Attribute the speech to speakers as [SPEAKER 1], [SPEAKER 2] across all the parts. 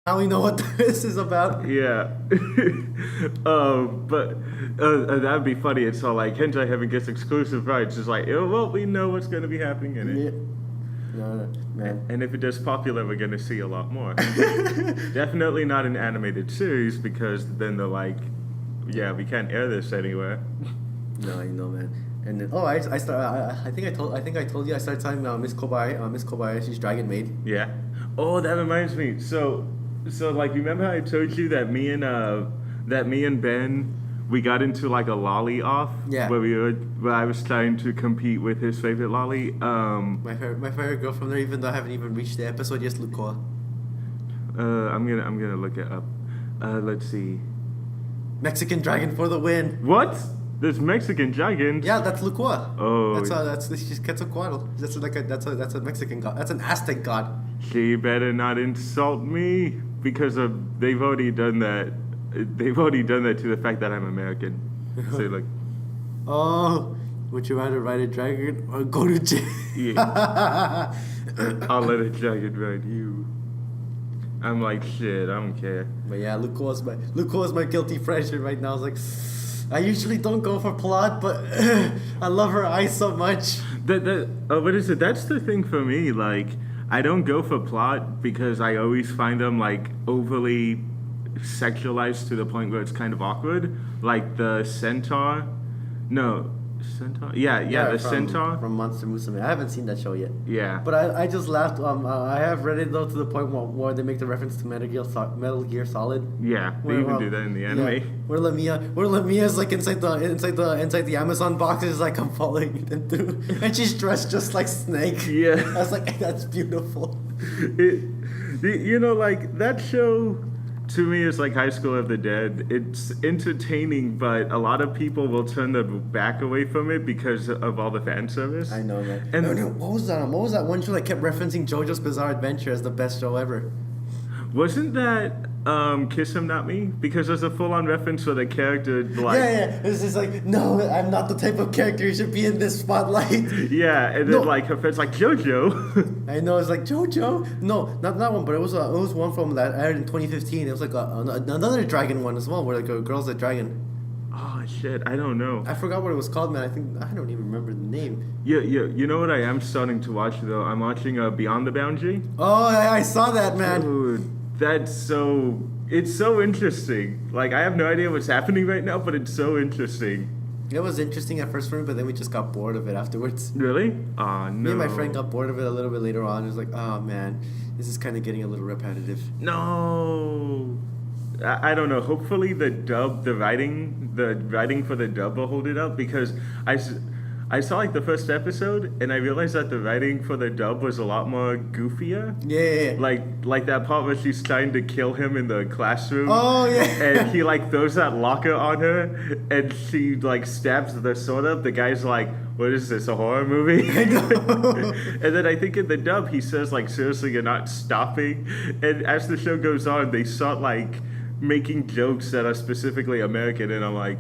[SPEAKER 1] Now we know what this is about.
[SPEAKER 2] Yeah. But that'd be funny. It's all like hentai heaven gets exclusive rights. It's like, oh, well, we know what's going to be happening in
[SPEAKER 1] Yeah.
[SPEAKER 2] it.
[SPEAKER 1] No, man.
[SPEAKER 2] And if it does popular, we're going to see a lot more. Definitely not an animated series because then they're like, yeah, we can't air this anywhere.
[SPEAKER 1] No, you know, man. And then, I think I told you I started telling Miss Kobayashi's Dragon Maid.
[SPEAKER 2] Yeah. Oh, that reminds me. So like, remember how I told you that me and Ben, we got into like a lolly off.
[SPEAKER 1] Yeah.
[SPEAKER 2] Where I was trying to compete with his favorite lolly.
[SPEAKER 1] My favorite girl from there, even though I haven't even reached the episode, just Lukoa.
[SPEAKER 2] I'm gonna look it up. Let's see.
[SPEAKER 1] Mexican dragon for the win.
[SPEAKER 2] What? There's Mexican dragons.
[SPEAKER 1] Yeah, that's Lukoa.
[SPEAKER 2] Oh.
[SPEAKER 1] That's she's Quetzalcoatl. That's a Mexican god. That's an Aztec god.
[SPEAKER 2] She better not insult me because they've already done that. They've already done that to the fact that I'm American. So like,
[SPEAKER 1] oh, would you rather ride a dragon or go to jail?
[SPEAKER 2] yeah, I'll let a dragon ride you. I'm like, shit, I don't care.
[SPEAKER 1] But yeah, Lukoa's my guilty pleasure right now. I was like, I usually don't go for plot, but I love her eyes so much.
[SPEAKER 2] What is it? That's the thing for me. Like, I don't go for plot because I always find them like overly sexualized to the point where it's kind of awkward. Like the centaur. No, centaur? Yeah, the centaur.
[SPEAKER 1] From Monster Musume. I haven't seen that show yet.
[SPEAKER 2] Yeah.
[SPEAKER 1] But I just laughed. I have read it though to the point where they make the reference to Metal Gear Solid.
[SPEAKER 2] Yeah, they even do that in the anime.
[SPEAKER 1] Yeah, where Lamia's like inside the Amazon boxes, like I'm following them through, and she's dressed just like Snake.
[SPEAKER 2] Yeah.
[SPEAKER 1] I was like, that's beautiful.
[SPEAKER 2] Like that show to me is like High School of the Dead. It's entertaining, but a lot of people will turn their back away from it because of all the fan service.
[SPEAKER 1] I know, man.
[SPEAKER 2] And
[SPEAKER 1] what was that? What was that one show that kept referencing JoJo's Bizarre Adventure as the best show ever?
[SPEAKER 2] wasn't that Kiss Him Not Me? Because there's a full-on reference where the character like
[SPEAKER 1] It's just like, no, I'm not the type of character who should be in this spotlight.
[SPEAKER 2] Yeah, and then like her friend's like JoJo.
[SPEAKER 1] I know, it's like JoJo. No, not that one, but it was one from that aired in 2015. It was like another dragon one as well, where like a girl's a dragon.
[SPEAKER 2] Oh shit, I don't know.
[SPEAKER 1] I forgot what it was called, man. I don't even remember the name.
[SPEAKER 2] Yeah. You know what I am starting to watch though? I'm watching Beyond the Boundary.
[SPEAKER 1] Oh, I saw that, man.
[SPEAKER 2] Dude, it's so interesting. Like I have no idea what's happening right now, but it's so interesting.
[SPEAKER 1] It was interesting at first for me, but then we just got bored of it afterwards.
[SPEAKER 2] Really? No.
[SPEAKER 1] Me and my friend got bored of it a little bit later on. It was like, oh man, this is kind of getting a little repetitive.
[SPEAKER 2] No. I don't know. Hopefully the writing for the dub will hold it up because I saw like the first episode and I realized that the writing for the dub was a lot more goofier.
[SPEAKER 1] Yeah.
[SPEAKER 2] Like that part where she's trying to kill him in the classroom.
[SPEAKER 1] Oh yeah.
[SPEAKER 2] And he like throws that locker on her and she like stabs the sword up. The guy's like, what is this, a horror movie?
[SPEAKER 1] I know.
[SPEAKER 2] And then I think in the dub he says like, seriously, you're not stopping. And as the show goes on, they start like making jokes that are specifically American, and I'm like,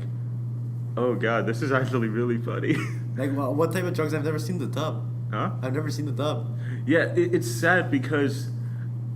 [SPEAKER 2] oh god, this is actually really funny.
[SPEAKER 1] Like, well, what type of jokes? I've never seen the dub.
[SPEAKER 2] Huh?
[SPEAKER 1] I've never seen the dub.
[SPEAKER 2] Yeah, it's sad because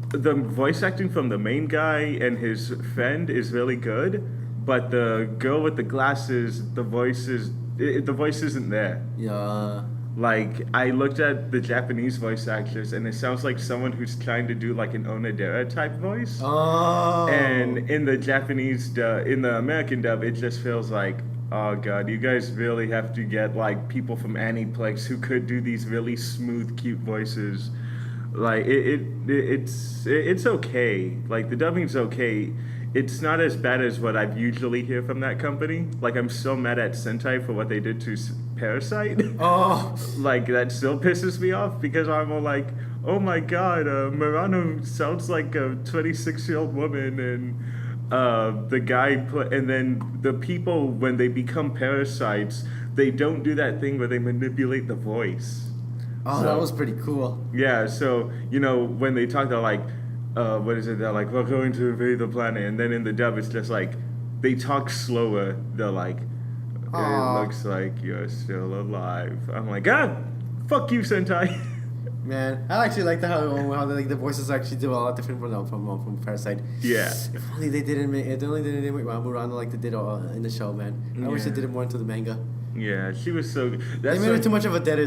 [SPEAKER 2] the voice acting from the main guy and his friend is really good, but the girl with the glasses, the voice isn't there.
[SPEAKER 1] Yeah.
[SPEAKER 2] Like, I looked at the Japanese voice actors, and it sounds like someone who's trying to do like an Onodera type voice.
[SPEAKER 1] Oh.
[SPEAKER 2] And in the American dub, it just feels like, oh god, you guys really have to get like people from Aniplex who could do these really smooth, cute voices. Like it's okay. Like the dubbing's okay. It's not as bad as what I've usually hear from that company. Like I'm so mad at Sentai for what they did to Parasite.
[SPEAKER 1] Oh.
[SPEAKER 2] Like that still pisses me off because I'm all like, oh my god, Murano sounds like a 26-year-old woman, and the guy and then the people when they become parasites, they don't do that thing where they manipulate the voice.
[SPEAKER 1] Oh, so, that was pretty cool.
[SPEAKER 2] Yeah, so when they talk, they're like, what is it? They're like, we're going to invade the planet, and then in the dub, it's just like they talk slower. They're like, it looks like you're still alive. I'm like, God, fuck you, Sentai.
[SPEAKER 1] Man, I actually like how like the voices actually do a lot different from Parasite.
[SPEAKER 2] Yeah.
[SPEAKER 1] If only they didn't make Murano like they did in the show, man. I wish they did it more into the manga.
[SPEAKER 2] Yeah, she was so good.
[SPEAKER 1] They made it too much of a dead.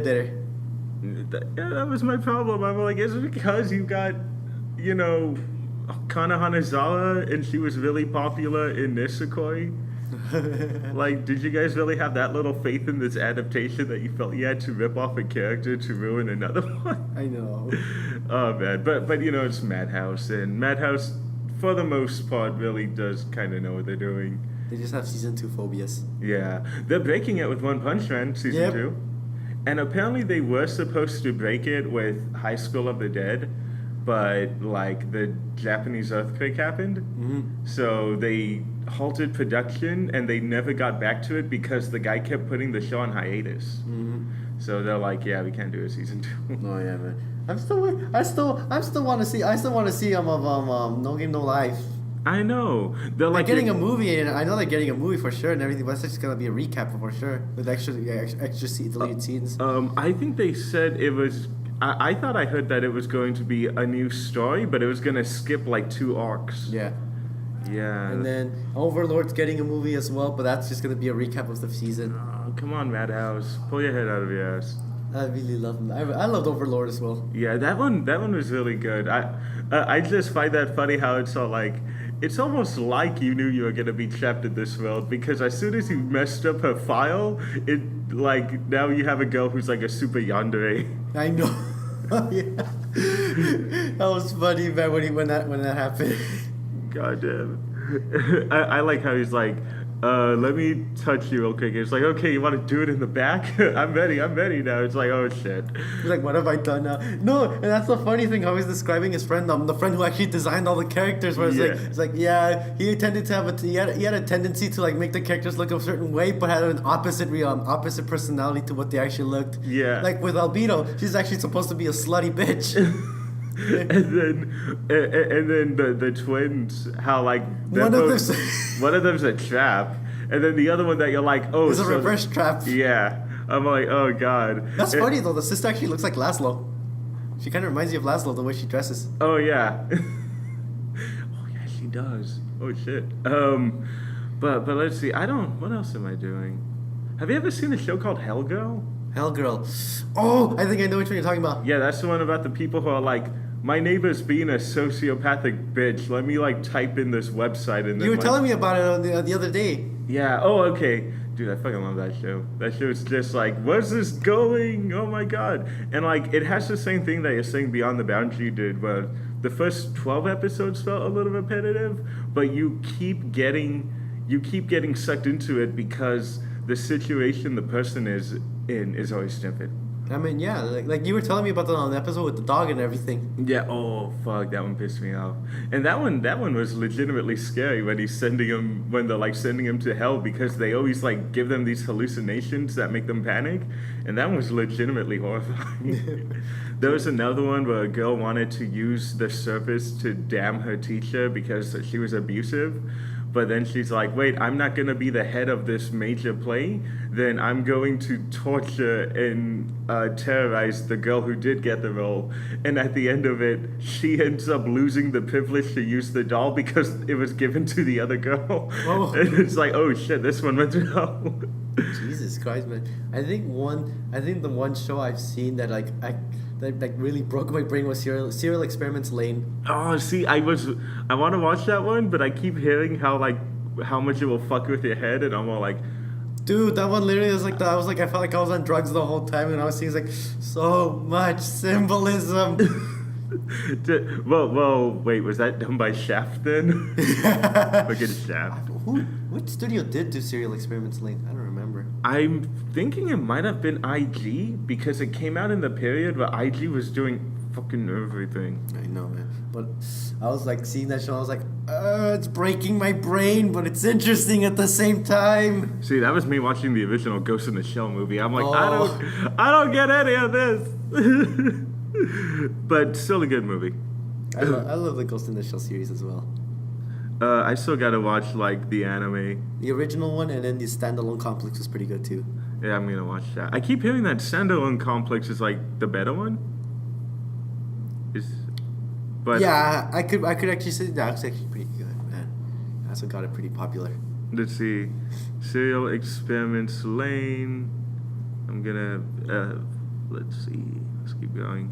[SPEAKER 2] Yeah, that was my problem. I'm like, is it because you got, you know, Kana Hanazawa and she was really popular in Nisekoi? Like, did you guys really have that little faith in this adaptation that you felt you had to rip off a character to ruin another one?
[SPEAKER 1] I know.
[SPEAKER 2] Oh man, but you know it's Madhouse, and Madhouse, for the most part, really does kind of know what they're doing.
[SPEAKER 1] They just have season 2 phobias.
[SPEAKER 2] Yeah, they're breaking it with One Punch Man season 2, and apparently they were supposed to break it with High School of the Dead, but like the Japanese earthquake happened, so they halted production and they never got back to it because the guy kept putting the show on hiatus. So they're like, yeah, we can't do a season 2.
[SPEAKER 1] Oh yeah, man. I still want to see No Game No Life.
[SPEAKER 2] I know. They're
[SPEAKER 1] Like getting a movie, and I know they're getting a movie for sure and everything, but it's just gonna be a recap for sure with extra deleted scenes.
[SPEAKER 2] I think they said it was. I thought I heard that it was going to be a new story, but it was gonna skip like 2 arcs.
[SPEAKER 1] Yeah.
[SPEAKER 2] Yeah.
[SPEAKER 1] And then Overlord's getting a movie as well, but that's just gonna be a recap of the season.
[SPEAKER 2] Oh, come on, Madhouse, pull your head out of your ass.
[SPEAKER 1] I really love him. I loved Overlord as well.
[SPEAKER 2] Yeah, that one was really good. I just find that funny how it's all like. It's almost like you knew you were gonna be trapped in this world because as soon as you messed up her file, it like now you have a girl who's like a super yandere.
[SPEAKER 1] I know. Yeah. That was funny, man, when that happened.
[SPEAKER 2] God damn. I like how he's like, let me touch you real quick. It's like, okay, you want to do it in the back? I'm ready now. It's like, oh shit.
[SPEAKER 1] He's like, what have I done now? No, and that's the funny thing, how he's describing his friend, the friend who actually designed all the characters, where it's like, yeah, he tended to have he had a tendency to like make the characters look a certain way, but had an opposite personality to what they actually looked.
[SPEAKER 2] Yeah.
[SPEAKER 1] Like with Albedo, she's actually supposed to be a slutty bitch.
[SPEAKER 2] and then the twins, how like
[SPEAKER 1] one
[SPEAKER 2] of them's a trap, and then the other one that you're like, oh,
[SPEAKER 1] it's a reverse trap.
[SPEAKER 2] Yeah, I'm like, oh god.
[SPEAKER 1] That's funny though. The sister actually looks like Laszlo. She kind of reminds you of Laszlo the way she dresses.
[SPEAKER 2] Oh yeah. Oh yeah, she does. Oh shit. But let's see. What else am I doing? Have you ever seen a show called Hell Girl?
[SPEAKER 1] Hell Girl. Oh, I think I know which one you're talking about.
[SPEAKER 2] Yeah, that's the one about the people who are like, my neighbor's being a sociopathic bitch. Let me like type in this website and then
[SPEAKER 1] you were telling me about it the other day.
[SPEAKER 2] Yeah. Oh, okay. Dude, I fucking love that show. That show is just like, where's this going? Oh my god. And like, it has the same thing that you're saying Beyond the Boundary did, where the first 12 episodes felt a little repetitive, but you keep getting sucked into it because the situation the person is in is always stupid.
[SPEAKER 1] I mean, yeah, like you were telling me about the episode with the dog and everything.
[SPEAKER 2] Yeah. Oh fuck, that one pissed me off. And that one was legitimately scary when they're like sending him to hell because they always like give them these hallucinations that make them panic, and that one was legitimately horrifying. There was another one where a girl wanted to use the service to damn her teacher because she was abusive. But then she's like, wait, I'm not going to be the head of this major play. Then I'm going to torture and terrorize the girl who did get the role. And at the end of it, she ends up losing the privilege to use the doll because it was given to the other girl. Oh. And it's like, oh shit, this one went to hell.
[SPEAKER 1] Jesus Christ, man. I think the one show I've seen that that really broke my brain was Serial Experiments Lane.
[SPEAKER 2] Oh, see, I want to watch that one, but I keep hearing how much it will fuck with your head, and I'm all like,
[SPEAKER 1] dude, that one literally was like I felt like I was on drugs the whole time, and I was seeing like so much symbolism.
[SPEAKER 2] Well, wait, was that done by Shaft then? Look at Shaft.
[SPEAKER 1] What studio did do Serial Experiments Lane? I don't remember.
[SPEAKER 2] I'm thinking it might have been IG because it came out in the period where IG was doing fucking everything.
[SPEAKER 1] I know, man. But I was like seeing that show, I was like, it's breaking my brain, but it's interesting at the same time.
[SPEAKER 2] See, that was me watching the original Ghost in the Shell movie. I'm like, I don't get any of this. But still a good movie.
[SPEAKER 1] I love the Ghost in the Shell series as well.
[SPEAKER 2] I still gotta watch like the anime.
[SPEAKER 1] The original one, and then the standalone complex was pretty good too.
[SPEAKER 2] Yeah, I'm gonna watch that. I keep hearing that standalone complex is like the better one. But
[SPEAKER 1] yeah, I could actually say that's actually pretty good, man. That's what got it pretty popular.
[SPEAKER 2] let's see, serial experiments lane. I'm gonna let's see. Let's keep going.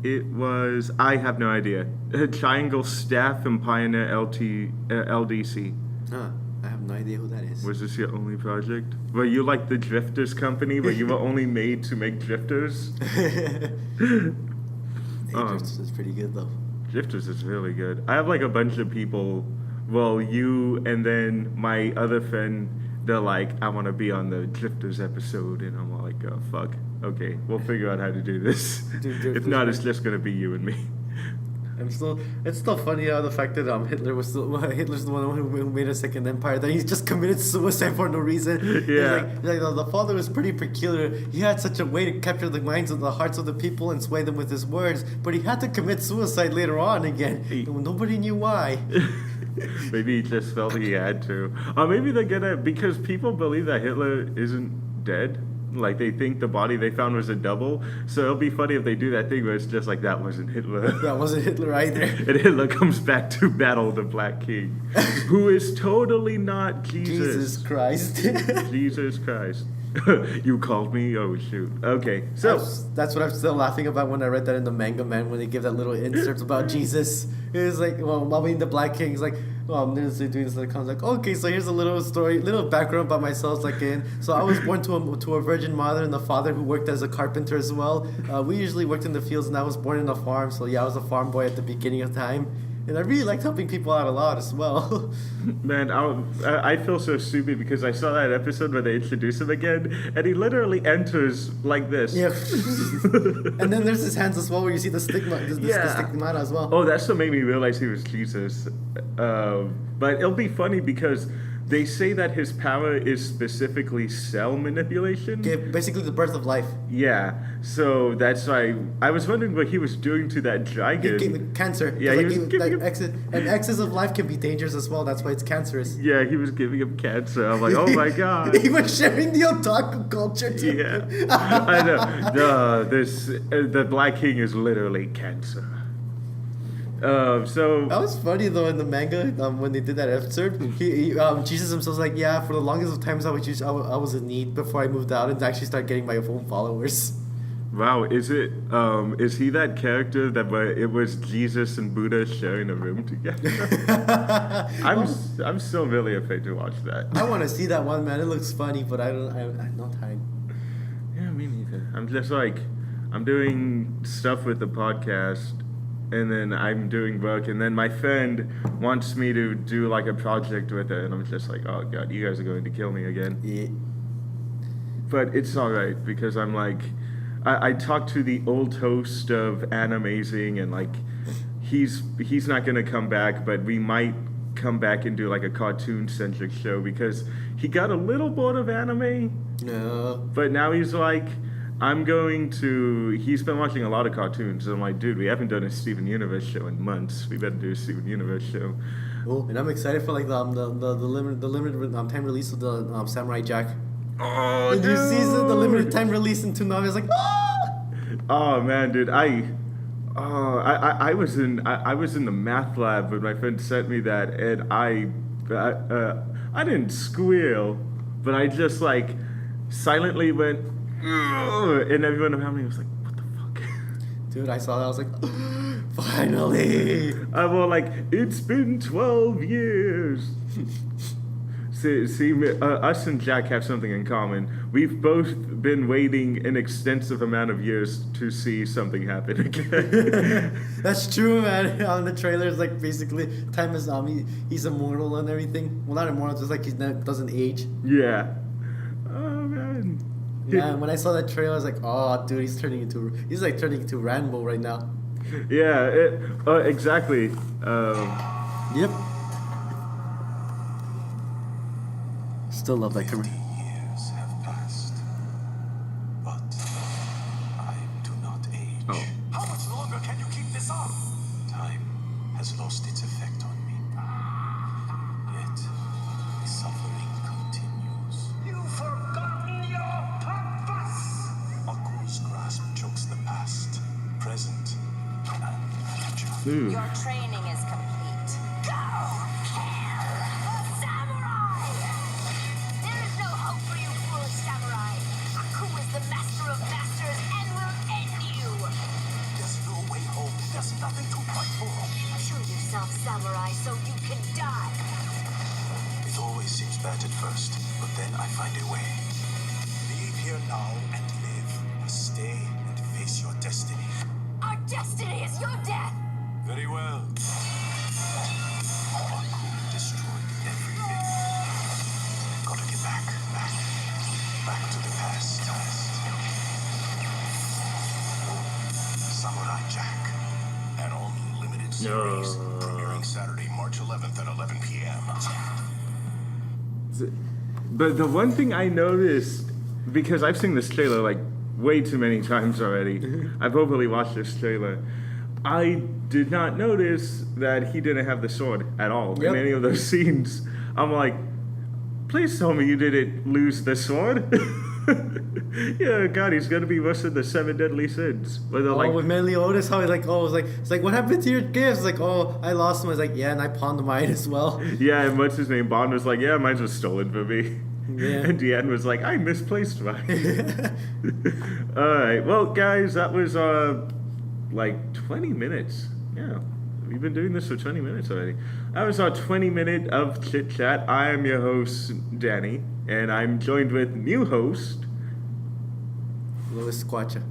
[SPEAKER 2] It was I have no idea. Triangle Staff and Pioneer LDC.
[SPEAKER 1] Huh. I have no idea who that is.
[SPEAKER 2] Was this your only project? Were you like the Drifters company where you were only made to make Drifters?
[SPEAKER 1] Hey, Drifters is pretty good though.
[SPEAKER 2] Drifters is really good. I have like a bunch of people. Well, you and then my other friend. They're like, I want to be on the Drifters episode, and I'm like, oh fuck. Okay, we'll figure out how to do this. If not, it's just gonna be you and me.
[SPEAKER 1] It's still funny how the fact that Hitler's the one who made a second empire. That he just committed suicide for no reason.
[SPEAKER 2] Yeah.
[SPEAKER 1] The father was pretty peculiar. He had such a way to capture the minds and the hearts of the people and sway them with his words, but he had to commit suicide later on again. Nobody knew why.
[SPEAKER 2] Maybe he just felt he had to. Or maybe they're gonna, because people believe that Hitler isn't dead. Like, they think the body they found was a double. So it'll be funny if they do that thing where it's just like, that wasn't Hitler.
[SPEAKER 1] That wasn't Hitler either.
[SPEAKER 2] And Hitler comes back to battle the Black King, who is totally not Jesus.
[SPEAKER 1] Jesus Christ.
[SPEAKER 2] Jesus Christ. You called me? Oh, shoot. Okay, so.
[SPEAKER 1] That's what I'm still laughing about when I read that in the manga, man, when they give that little insert about Jesus. It was like, well, I mean, the Black King's like, well, I'm doing this, and it comes like, okay, so here's a little story, little background about myself. Like, so I was born to a virgin mother and a father who worked as a carpenter as well. We usually worked in the fields, and I was born in a farm, so yeah, I was a farm boy at the beginning of time. And I really liked helping people out a lot as well.
[SPEAKER 2] Man, I feel so stupid because I saw that episode where they introduce him again, and he literally enters like this.
[SPEAKER 1] Yeah. And then there's his hands as well, where you see the stigmata as well.
[SPEAKER 2] Oh, that's what made me realize he was Jesus. But it'll be funny because they say that his power is specifically cell manipulation.
[SPEAKER 1] Okay, basically the birth of life.
[SPEAKER 2] Yeah, so that's why I was wondering what he was doing to that dragon.
[SPEAKER 1] He gave cancer.
[SPEAKER 2] Yeah, he was giving him...
[SPEAKER 1] and excess of life can be dangerous as well. That's why it's cancerous.
[SPEAKER 2] Yeah, he was giving him cancer. I'm like, oh my god.
[SPEAKER 1] He was sharing the otaku culture too.
[SPEAKER 2] Yeah, I know. The Black King is literally cancer. So
[SPEAKER 1] that was funny though in the manga when they did that episode. Jesus himself was like, yeah, for the longest of times I was in need before I moved out and actually started getting my own followers.
[SPEAKER 2] Wow, is he that character that it was Jesus and Buddha sharing a room together? I'm still really afraid to watch that.
[SPEAKER 1] I want to see that one, man. It looks funny, but I have no time.
[SPEAKER 2] Yeah, me neither. I'm just like, I'm doing stuff with the podcast. And then I'm doing work, and then my friend wants me to do like a project with it, and I'm just like, oh god, you guys are going to kill me again.
[SPEAKER 1] Yeah.
[SPEAKER 2] But it's alright, because I'm like, I talked to the old host of Animazing, and like, he's not gonna come back, but we might come back and do like a cartoon-centric show, because he got a little bored of anime.
[SPEAKER 1] No.
[SPEAKER 2] But now he's like, he's been watching a lot of cartoons, and I'm like, dude, we haven't done a Steven Universe show in months. We better do a Steven Universe show.
[SPEAKER 1] Oh, and I'm excited for like the limited time release of the Samurai Jack.
[SPEAKER 2] Oh,
[SPEAKER 1] dude. You see the limited time release in Toonami? I was like, ah!
[SPEAKER 2] Oh man, dude, I was in the math lab when my friend sent me that, and I didn't squeal, but I just like silently went. And everyone around me was like, what the fuck?
[SPEAKER 1] Dude, I saw that. I was like, finally.
[SPEAKER 2] Well, like, it's been 12 years. See, us and Jack have something in common. We've both been waiting an extensive amount of years to see something happen again.
[SPEAKER 1] That's true, man. On the trailers, like, basically, time is he's immortal and everything. Well, not immortal, just like he doesn't age.
[SPEAKER 2] Yeah. Oh, man.
[SPEAKER 1] Yeah, when I saw that trailer, I was like, "Oh, dude, he's turning into Rambo right now."
[SPEAKER 2] Yeah, exactly.
[SPEAKER 1] Yep. Still love that camera.
[SPEAKER 3] Years have passed, but I do not age.
[SPEAKER 2] Oh.
[SPEAKER 3] How much longer can you keep this up? Time has lost its effect on me. Yet the suffering continues. You've forgotten your purpose. A coarse grasp chokes the past.
[SPEAKER 2] Ooh.
[SPEAKER 4] Your training is complete. Go kill a samurai! There is no hope for you, foolish samurai. Aku is the master of masters and will end you.
[SPEAKER 3] There's no way home. There's nothing to fight for.
[SPEAKER 4] Show yourself, samurai, so you can die.
[SPEAKER 3] It always seems bad at first, but then I find a way. Leave here now and live. Stay and face your destiny.
[SPEAKER 4] Our destiny is your death.
[SPEAKER 3] Very well. Aku destroyed everything. Gotta get back to the past. Samurai Jack, an all-new limited series, premiering Saturday, March 11th at 11 p.m.
[SPEAKER 2] But the one thing I noticed, because I've seen this trailer like way too many times already, I've overly watched this trailer. I did not notice that he didn't have the sword at all in any of those scenes. I'm like, please tell me you didn't lose the sword. Yeah, God, he's gonna be worse than the 7 deadly sins. But they're like,
[SPEAKER 1] with Meliodas, how he's like, it's like, what happened to your gifts? Like, oh, I lost them. I was like, yeah, and I pawned mine as well.
[SPEAKER 2] yeah, and what's his name? Bond was like, yeah, mine was stolen from me.
[SPEAKER 1] Yeah.
[SPEAKER 2] And Deanne was like, I misplaced mine. All right, well, guys, that was like 20 minutes. Yeah, we've been doing this for 20 minutes already. That was our 20-minute of chit chat. I am your host, Danny, and I'm joined with new host
[SPEAKER 1] Louis Squatcha.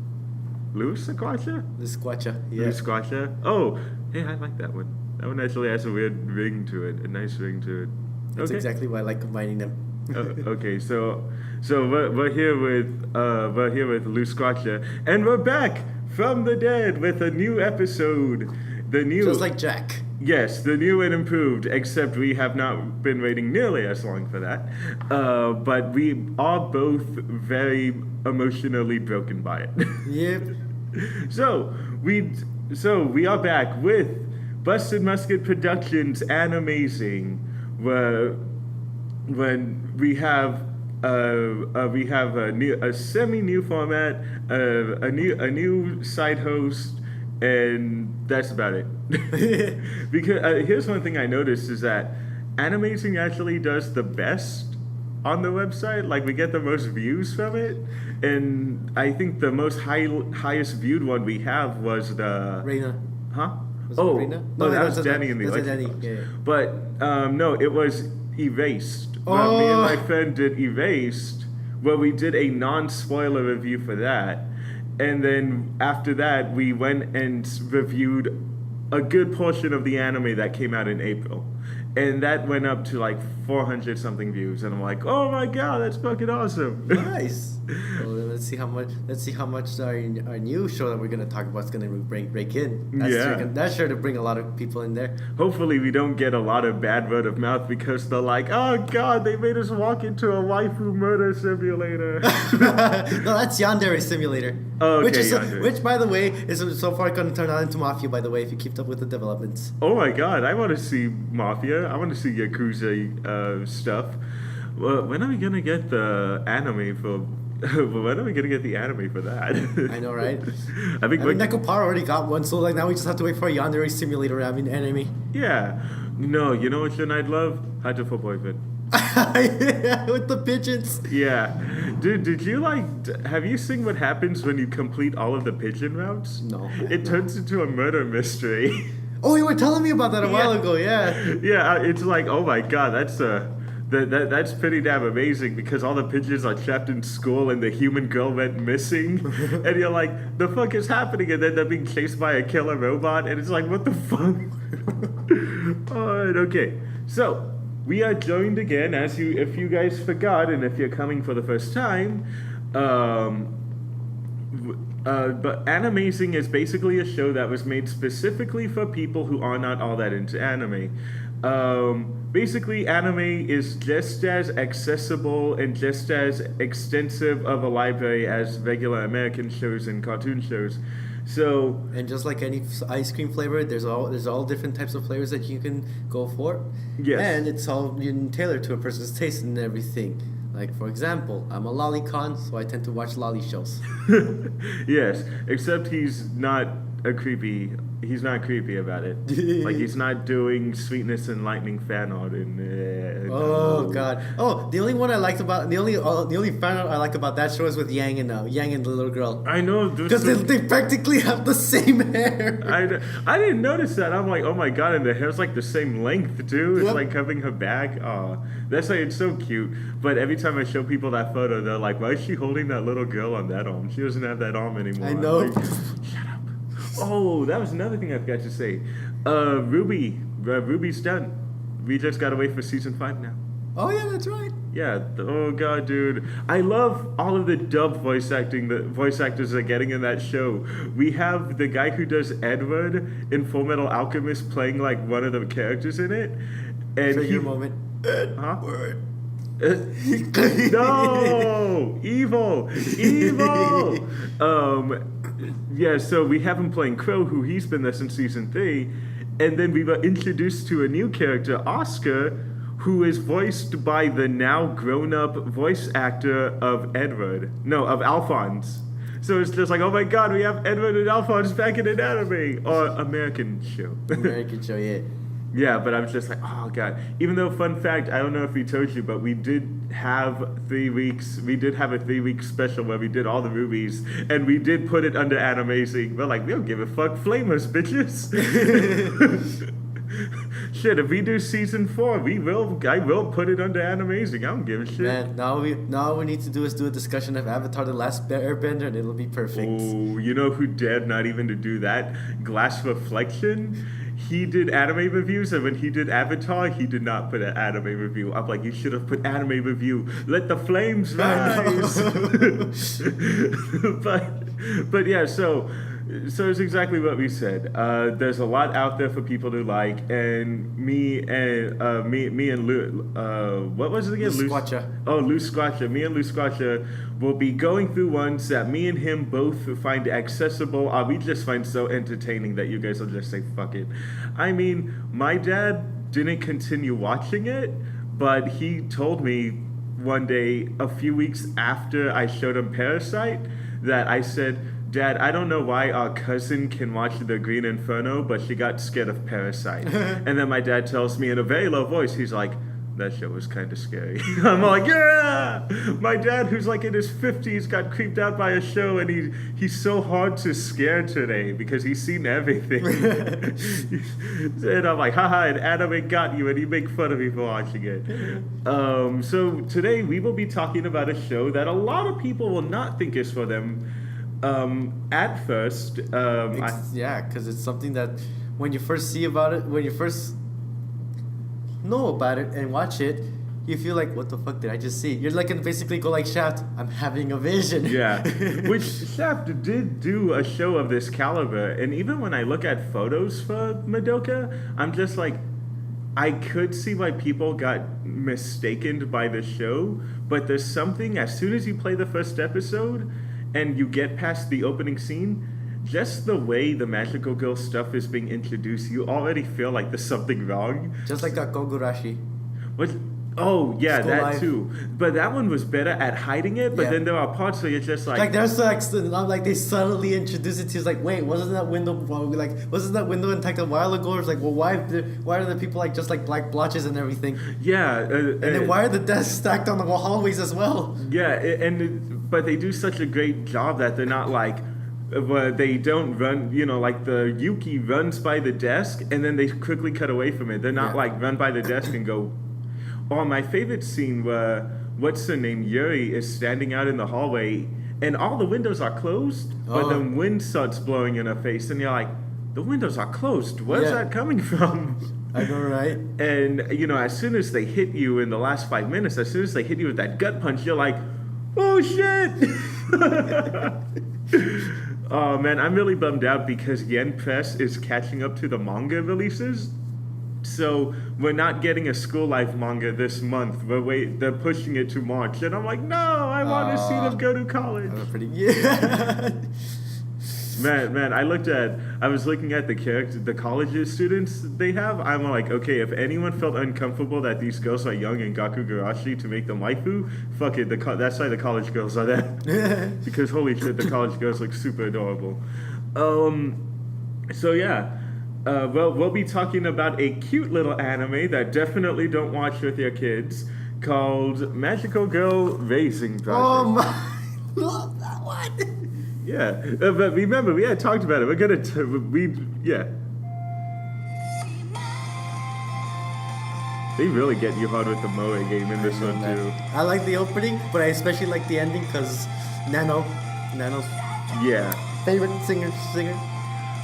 [SPEAKER 2] Louis Squatcha?
[SPEAKER 1] Louis Squatcha. Yeah.
[SPEAKER 2] Louis Squatcha. Oh, hey, I like that one. That one actually has a weird ring to it, a nice ring to it.
[SPEAKER 1] That's
[SPEAKER 2] Okay.
[SPEAKER 1] exactly why I like combining them.
[SPEAKER 2] Okay, so we're here with Louis Squatcha, and we're back from the dead with a new episode. The new,
[SPEAKER 1] Just like Jack.
[SPEAKER 2] yes, the new and improved. Except we have not been waiting nearly as long for that. But we are both very emotionally broken by it.
[SPEAKER 1] Yep.
[SPEAKER 2] So we are back with Busted Musket Productions and Amazing, where when we have a semi-new format, a new side host, and that's about it. Because here's one thing I noticed is that Animazing actually does the best on the website. Like, we get the most views from it, and I think the most highest viewed one we have was the
[SPEAKER 1] Reina.
[SPEAKER 2] Huh?
[SPEAKER 1] Was it
[SPEAKER 2] Oh,
[SPEAKER 1] Reina?
[SPEAKER 2] no, that
[SPEAKER 1] that's
[SPEAKER 2] was Danny in the
[SPEAKER 1] that's
[SPEAKER 2] election
[SPEAKER 1] Danny.
[SPEAKER 2] box.
[SPEAKER 1] Yeah.
[SPEAKER 2] But no, it was Erased. Me and my friend did Erased, where we did a non-spoiler review for that, and then after that we went and reviewed a good portion of the anime that came out in April, and that went up to like 400 something views, and I'm like, oh my god, that's fucking awesome.
[SPEAKER 1] Nice. Well, then let's see how much our new show that we're gonna talk about is gonna break in. That's sure to bring a lot of people in there.
[SPEAKER 2] Hopefully we don't get a lot of bad word of mouth because they're like, oh god, they made us walk into a waifu murder simulator.
[SPEAKER 1] No, that's Yandere Simulator.
[SPEAKER 2] Oh, okay,
[SPEAKER 1] which,
[SPEAKER 2] Yandere.
[SPEAKER 1] by the way, is so far going to turn out into Mafia. By the way, if you keep up with the developments.
[SPEAKER 2] Oh my god, I want to see Mafia. I want to see Yakuza stuff. Well, when are we gonna get the anime for? When are we gonna get the anime for that?
[SPEAKER 1] I know, right?
[SPEAKER 2] I think
[SPEAKER 1] Nekopara already got one, so like now we just have to wait for a Yandere Simulator anime.
[SPEAKER 2] yeah. No, you know what show I'd love? Hunter for Boyfriend.
[SPEAKER 1] With the pigeons.
[SPEAKER 2] Yeah. Dude, did you have you seen what happens when you complete all of the pigeon routes?
[SPEAKER 1] No.
[SPEAKER 2] It turns into a murder mystery.
[SPEAKER 1] Oh, you were telling me about that a while
[SPEAKER 2] Yeah.
[SPEAKER 1] ago, yeah.
[SPEAKER 2] Yeah, it's like, oh my god, that's pretty damn amazing because all the pigeons are trapped in school and the human girl went missing. And you're like, the fuck is happening? And then they're being chased by a killer robot, and it's like, what the fuck? Alright, okay. So, we are joined again, if you guys forgot, and if you're coming for the first time, but Animazing is basically a show that was made specifically for people who are not all that into anime. Basically, anime is just as accessible and just as extensive of a library as regular American shows and cartoon shows. So,
[SPEAKER 1] And just like any ice cream flavor, there's all different types of flavors that you can go for.
[SPEAKER 2] Yes.
[SPEAKER 1] And it's all tailored to a person's taste and everything. Like, for example, I'm a lolicon, so I tend to watch lolly shows.
[SPEAKER 2] yes, except he's not He's not creepy about it. Like he's not doing Sweetness and Lightning fan art and.
[SPEAKER 1] Oh God! Oh, the only fan art I like about that show is with Yang and the little girl.
[SPEAKER 2] I know
[SPEAKER 1] Because they practically have the same hair.
[SPEAKER 2] I didn't notice that. I'm like, oh my god, and the hair's like the same length too. It's
[SPEAKER 1] Yep.
[SPEAKER 2] like covering her back. Oh, that's like it's so cute. But every time I show people that photo, they're like, why is she holding that little girl on that arm? She doesn't have that arm anymore.
[SPEAKER 1] I know.
[SPEAKER 2] I'm like, shut up. Oh, that was another thing I forgot to say. Ruby's done. We just gotta wait for season 5 now.
[SPEAKER 1] Oh yeah, that's right.
[SPEAKER 2] Yeah. Oh god, dude. I love all of the dub voice acting the voice actors are getting in that show. We have the guy who does Edward in Full Metal Alchemist playing like one of the characters in it. And
[SPEAKER 1] Trigger moment.
[SPEAKER 2] Huh? No! Evil! Yeah, so we have him playing Crow, who he's been there since season 3. And then we were introduced to a new character, Oscar, who is voiced by the now grown-up voice actor of Alphonse. So it's just like, oh my god, we have Edward and Alphonse back in an anime or American show.
[SPEAKER 1] American show, yeah.
[SPEAKER 2] Yeah, but I'm just like, oh god. Even though, fun fact, I don't know if we told you, but we did have 3 weeks. We did have a 3-week special where we did all the movies, and we did put it under Animazing. We're like, we don't give a fuck, flamers, bitches. Shit, if we do season 4, I will put it under Animazing. I don't give a shit.
[SPEAKER 1] Man, now all we need to do is do a discussion of Avatar: The Last Airbender, and it'll be perfect.
[SPEAKER 2] Oh, you know who dared not even to do that? Glass Reflection. He did anime reviews, and when he did Avatar, he did not put an anime review. I'm like, you should have put anime review. Let the flames rise. but yeah, so it's exactly what we said. There's a lot out there for people to like, and me and Lou, what was it again?
[SPEAKER 1] Lou Squatcha.
[SPEAKER 2] Lou Squatcha. Me and Lou Squatcha will be going through ones that me and him both find accessible, or we just find so entertaining that you guys will just say, fuck it. I mean, my dad didn't continue watching it, but he told me one day, a few weeks after I showed him Parasite, that I said, Dad, I don't know why our cousin can watch The Green Inferno, but she got scared of Parasite. And then my dad tells me in a very low voice, he's like, that show was kind of scary. I'm like, yeah! My dad, who's like in his 50s, got creeped out by a show, and he's so hard to scare today because he's seen everything. And I'm like, haha, an anime got you, and you make fun of me for watching it. So today we will be talking about a show that a lot of people will not think is for them. At first,
[SPEAKER 1] because it's something that when you first see about it, when you first know about it and watch it, you feel like, what the fuck did I just see? You're like, and basically go like Shaft, I'm having a vision.
[SPEAKER 2] Yeah, which Shaft did do a show of this caliber, and even when I look at photos for Madoka, I'm just like, I could see why people got mistaken by the show, but there's something, as soon as you play the first episode, and you get past the opening scene, just the way the magical girl stuff is being introduced, you already feel like there's something wrong.
[SPEAKER 1] Just like that Kogurashi.
[SPEAKER 2] What? Oh, yeah,
[SPEAKER 1] Still
[SPEAKER 2] that
[SPEAKER 1] alive.
[SPEAKER 2] too. But that one was better at hiding it, but then there are parts where you're just like...
[SPEAKER 1] Like, there's like they subtly introduce it to you. It's like, wait, wasn't that window intact a while ago? It's like, well, why are the people like just like black blotches and everything?
[SPEAKER 2] Yeah.
[SPEAKER 1] And then why are the desks stacked on the hallways as well?
[SPEAKER 2] Yeah, but they do such a great job that they're not like... they don't run, like the Yuki runs by the desk and then they quickly cut away from it. They're not like run by the desk and go. Oh, my favorite scene where what's her name, Yuri, is standing out in the hallway and all the windows are closed, but the wind starts blowing in her face and you're like, the windows are closed. Where's that coming from?
[SPEAKER 1] I know, right?
[SPEAKER 2] And as soon as they hit you in the last 5 minutes, as soon as they hit you with that gut punch, you're like, oh shit. Oh man, I'm really bummed out because Yen Press is catching up to the manga releases. So we're not getting a School Life manga this month. They're pushing it to March, and I'm like, no, I want to see them go to college. Man, I was looking at the college students they have. I'm like, okay, if anyone felt uncomfortable that these girls are young and Gakugarashi to make them waifu, fuck it, that's why the college girls are there. Because holy shit, the college girls look super adorable. So yeah, well, we'll be talking about a cute little anime that definitely don't watch with your kids called Magical Girl Racing Project.
[SPEAKER 1] Oh my, love that one.
[SPEAKER 2] Yeah, but remember, we had talked about it. We're gonna, yeah. They really get you hard with the Moe game in this one too.
[SPEAKER 1] I like the opening, but I especially like the ending because Nano's
[SPEAKER 2] Yeah.
[SPEAKER 1] favorite singer.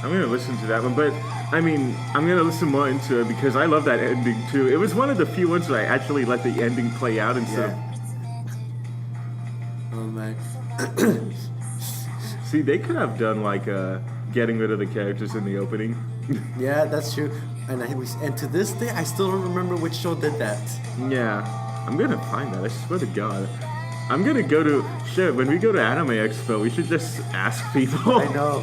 [SPEAKER 2] I'm gonna listen to that one, but I mean, I'm gonna listen more into it because I love that ending too. It was one of the few ones where I actually let the ending play out instead of.
[SPEAKER 1] Oh man.
[SPEAKER 2] See, they could have done like getting rid of the characters in the opening.
[SPEAKER 1] Yeah, that's true. And to this day, I still don't remember which show did that.
[SPEAKER 2] Yeah, I'm gonna find that. I swear to God. I'm gonna go to shit. When we go to Anime Expo, we should just ask people.
[SPEAKER 1] I know.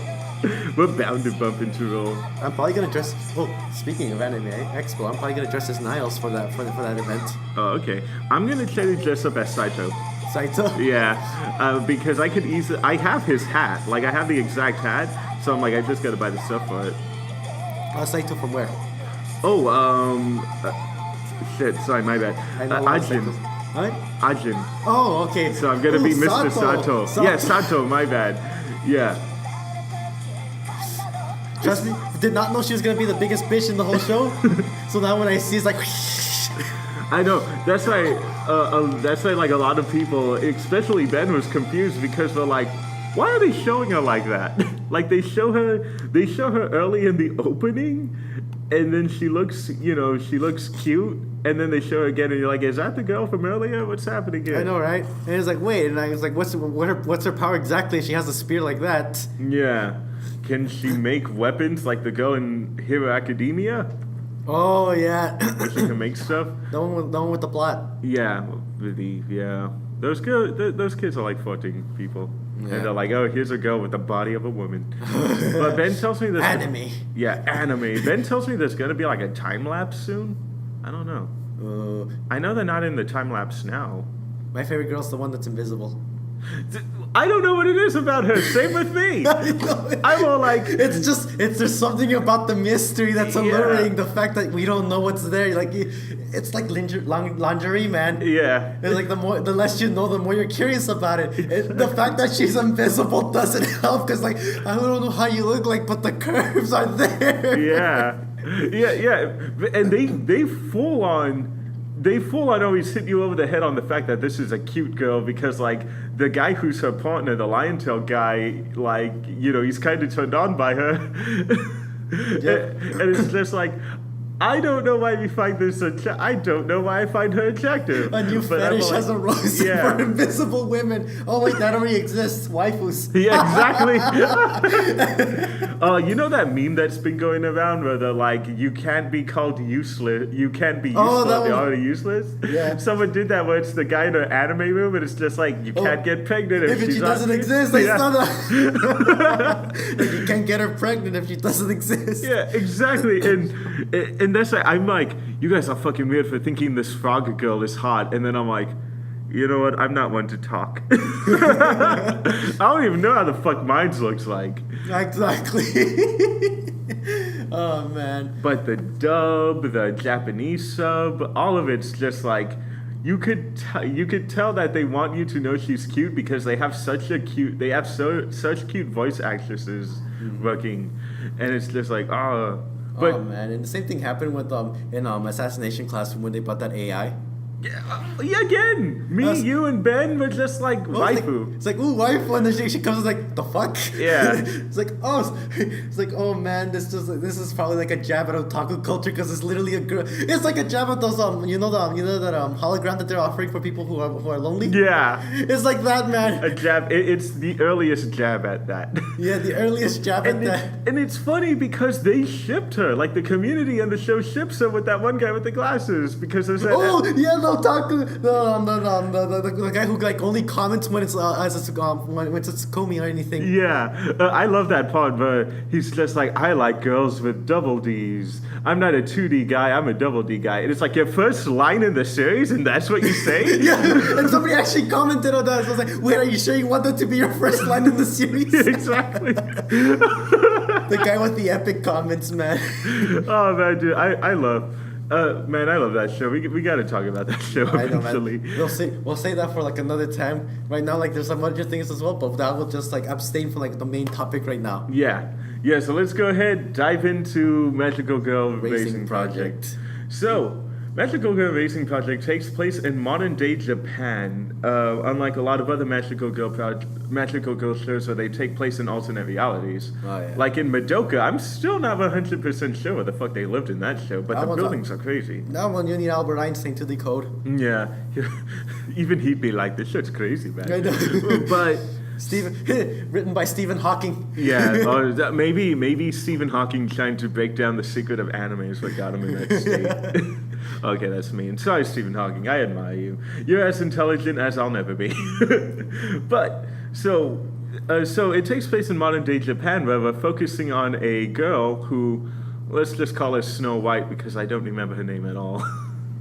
[SPEAKER 2] We're bound to bump into role.
[SPEAKER 1] I'm probably gonna dress. Oh, speaking of Anime Expo, I'm probably gonna dress as Niles for that event.
[SPEAKER 2] Oh, okay. I'm gonna try to dress up as Saito.
[SPEAKER 1] Saito.
[SPEAKER 2] Yeah, because I could easily. I have his hat. Like I have the exact hat. So I'm like, I just gotta buy the stuff for it.
[SPEAKER 1] Saito from where?
[SPEAKER 2] Oh, shit. Sorry, my bad.
[SPEAKER 1] I know
[SPEAKER 2] Ajin.
[SPEAKER 1] What?
[SPEAKER 2] Ajin.
[SPEAKER 1] Oh, okay.
[SPEAKER 2] So I'm gonna be Mr. Sato. Yeah, Sato. My bad. Yeah.
[SPEAKER 1] Trust me, did not know she was gonna be the biggest bitch in the whole show. So now when I see, it's like.
[SPEAKER 2] I know. That's why. That's why. Like a lot of people, especially Ben, was confused because they're like, "Why are they showing her like that?" Like they show her early in the opening, and then she looks cute, and then they show her again, and you're like, "Is that the girl from earlier? What's happening here?"
[SPEAKER 1] I know, right? And it's like, wait, and I was like, what's her power exactly? She has a spear like that.
[SPEAKER 2] Yeah. Can she make weapons like the girl in Hero Academia?
[SPEAKER 1] Oh yeah.
[SPEAKER 2] Where she can make stuff?
[SPEAKER 1] The one with the plot.
[SPEAKER 2] Yeah, Those kids are like 14 people.
[SPEAKER 1] Yeah.
[SPEAKER 2] And they're like, oh, here's a girl with the body of a woman. But Ben tells me there's
[SPEAKER 1] Anime.
[SPEAKER 2] Yeah, anime. Ben tells me there's gonna be like a time lapse soon. I don't know. I know they're not in the time lapse now.
[SPEAKER 1] My favorite girl's the one that's invisible.
[SPEAKER 2] I don't know what it is about her. Same with me. I'm all like,
[SPEAKER 1] there's something about the mystery that's alluring. The fact that we don't know what's there, like it's like lingerie, man.
[SPEAKER 2] Yeah.
[SPEAKER 1] It's like the less you know, the more you're curious about it. The fact that she's invisible doesn't help because like I don't know how you look like, but the curves are there.
[SPEAKER 2] Yeah, and they full on. They full on always hit you over the head on the fact that this is a cute girl because, like, the guy who's her partner, the Lion Tail guy, like, he's kind of turned on by her.
[SPEAKER 1] Yep.
[SPEAKER 2] And it's just like, I don't know why we find this I don't know why I find her attractive.
[SPEAKER 1] A new fetish has arisen for invisible women. Oh wait, that already exists. Waifus.
[SPEAKER 2] Yeah, exactly. You know that meme that's been going around where they're like, you can't be called useless. You can't be useless. You're already useless.
[SPEAKER 1] Yeah.
[SPEAKER 2] Someone did that where it's the guy in an anime room and it's just like, you can't get pregnant if
[SPEAKER 1] she doesn't exist. Like, like you can't get her pregnant if she doesn't exist.
[SPEAKER 2] Yeah, exactly. And that's why I'm like, you guys are fucking weird for thinking this frog girl is hot. And then I'm like, you know what? I'm not one to talk. I don't even know how the fuck mine looks like.
[SPEAKER 1] Exactly. Oh, man.
[SPEAKER 2] But the dub, the Japanese sub, all of it's just like, you could tell that they want you to know she's cute because they have such cute voice actresses working. And it's just like, oh. But,
[SPEAKER 1] oh man, and the same thing happened with in Assassination Class when they brought that AI.
[SPEAKER 2] Yeah, again, you and Ben were just like waifu.
[SPEAKER 1] It's like ooh, waifu, and then she comes and like the fuck.
[SPEAKER 2] Yeah.
[SPEAKER 1] It's like oh man, this is probably like a jab at otaku culture because it's literally a girl. It's like a jab at those that hologram that they're offering for people who are lonely.
[SPEAKER 2] Yeah.
[SPEAKER 1] It's like that, man.
[SPEAKER 2] A jab. It's the earliest jab at that.
[SPEAKER 1] Yeah, the earliest jab at that.
[SPEAKER 2] And it's funny because they shipped her. Like the community and the show ships her with that one guy with the glasses because there's that.
[SPEAKER 1] Oh yeah, no. Otaku, the guy who like only comments when it's when it's Komi or anything.
[SPEAKER 2] Yeah, I love that part, but he's just like, I like girls with double Ds. I'm not a 2D guy, I'm a double D guy. And it's like your first line in the series, and that's what you say?
[SPEAKER 1] Yeah, and somebody actually commented on that. So I was like, wait, are you sure you want that to be your first line in the series?
[SPEAKER 2] Exactly.
[SPEAKER 1] The guy with the epic comments, man.
[SPEAKER 2] Oh man, dude, I love, man, I love that show. We got to talk about that show
[SPEAKER 1] I know,
[SPEAKER 2] eventually.
[SPEAKER 1] man. We'll say that for like another time. Right now, like there's some other things as well, but that will just like abstain from like the main topic right now.
[SPEAKER 2] Yeah. So let's go ahead, dive into Magical Girl
[SPEAKER 1] Racing
[SPEAKER 2] Racing
[SPEAKER 1] Project.
[SPEAKER 2] Project. So, Magical Girl Racing Project takes place in modern day Japan. Unlike a lot of other Magical Girl shows where they take place in alternate realities.
[SPEAKER 1] Oh, yeah.
[SPEAKER 2] Like in Madoka, I'm still not 100% sure where the fuck they lived in that show, but
[SPEAKER 1] That
[SPEAKER 2] the
[SPEAKER 1] one's
[SPEAKER 2] buildings are crazy.
[SPEAKER 1] That one you need Albert Einstein to decode.
[SPEAKER 2] Yeah. Even he'd be like, this shit's crazy, man.
[SPEAKER 1] I know.
[SPEAKER 2] But
[SPEAKER 1] Written by Stephen Hawking.
[SPEAKER 2] yeah, maybe Stephen Hawking trying to break down the secret of anime is what got him in that state. Okay, that's mean. Sorry, Stephen Hawking. I admire you. You're as intelligent as I'll never be. But so it takes place in modern day Japan, where we're focusing on a girl who, let's just call her Snow White because I don't remember her name at all.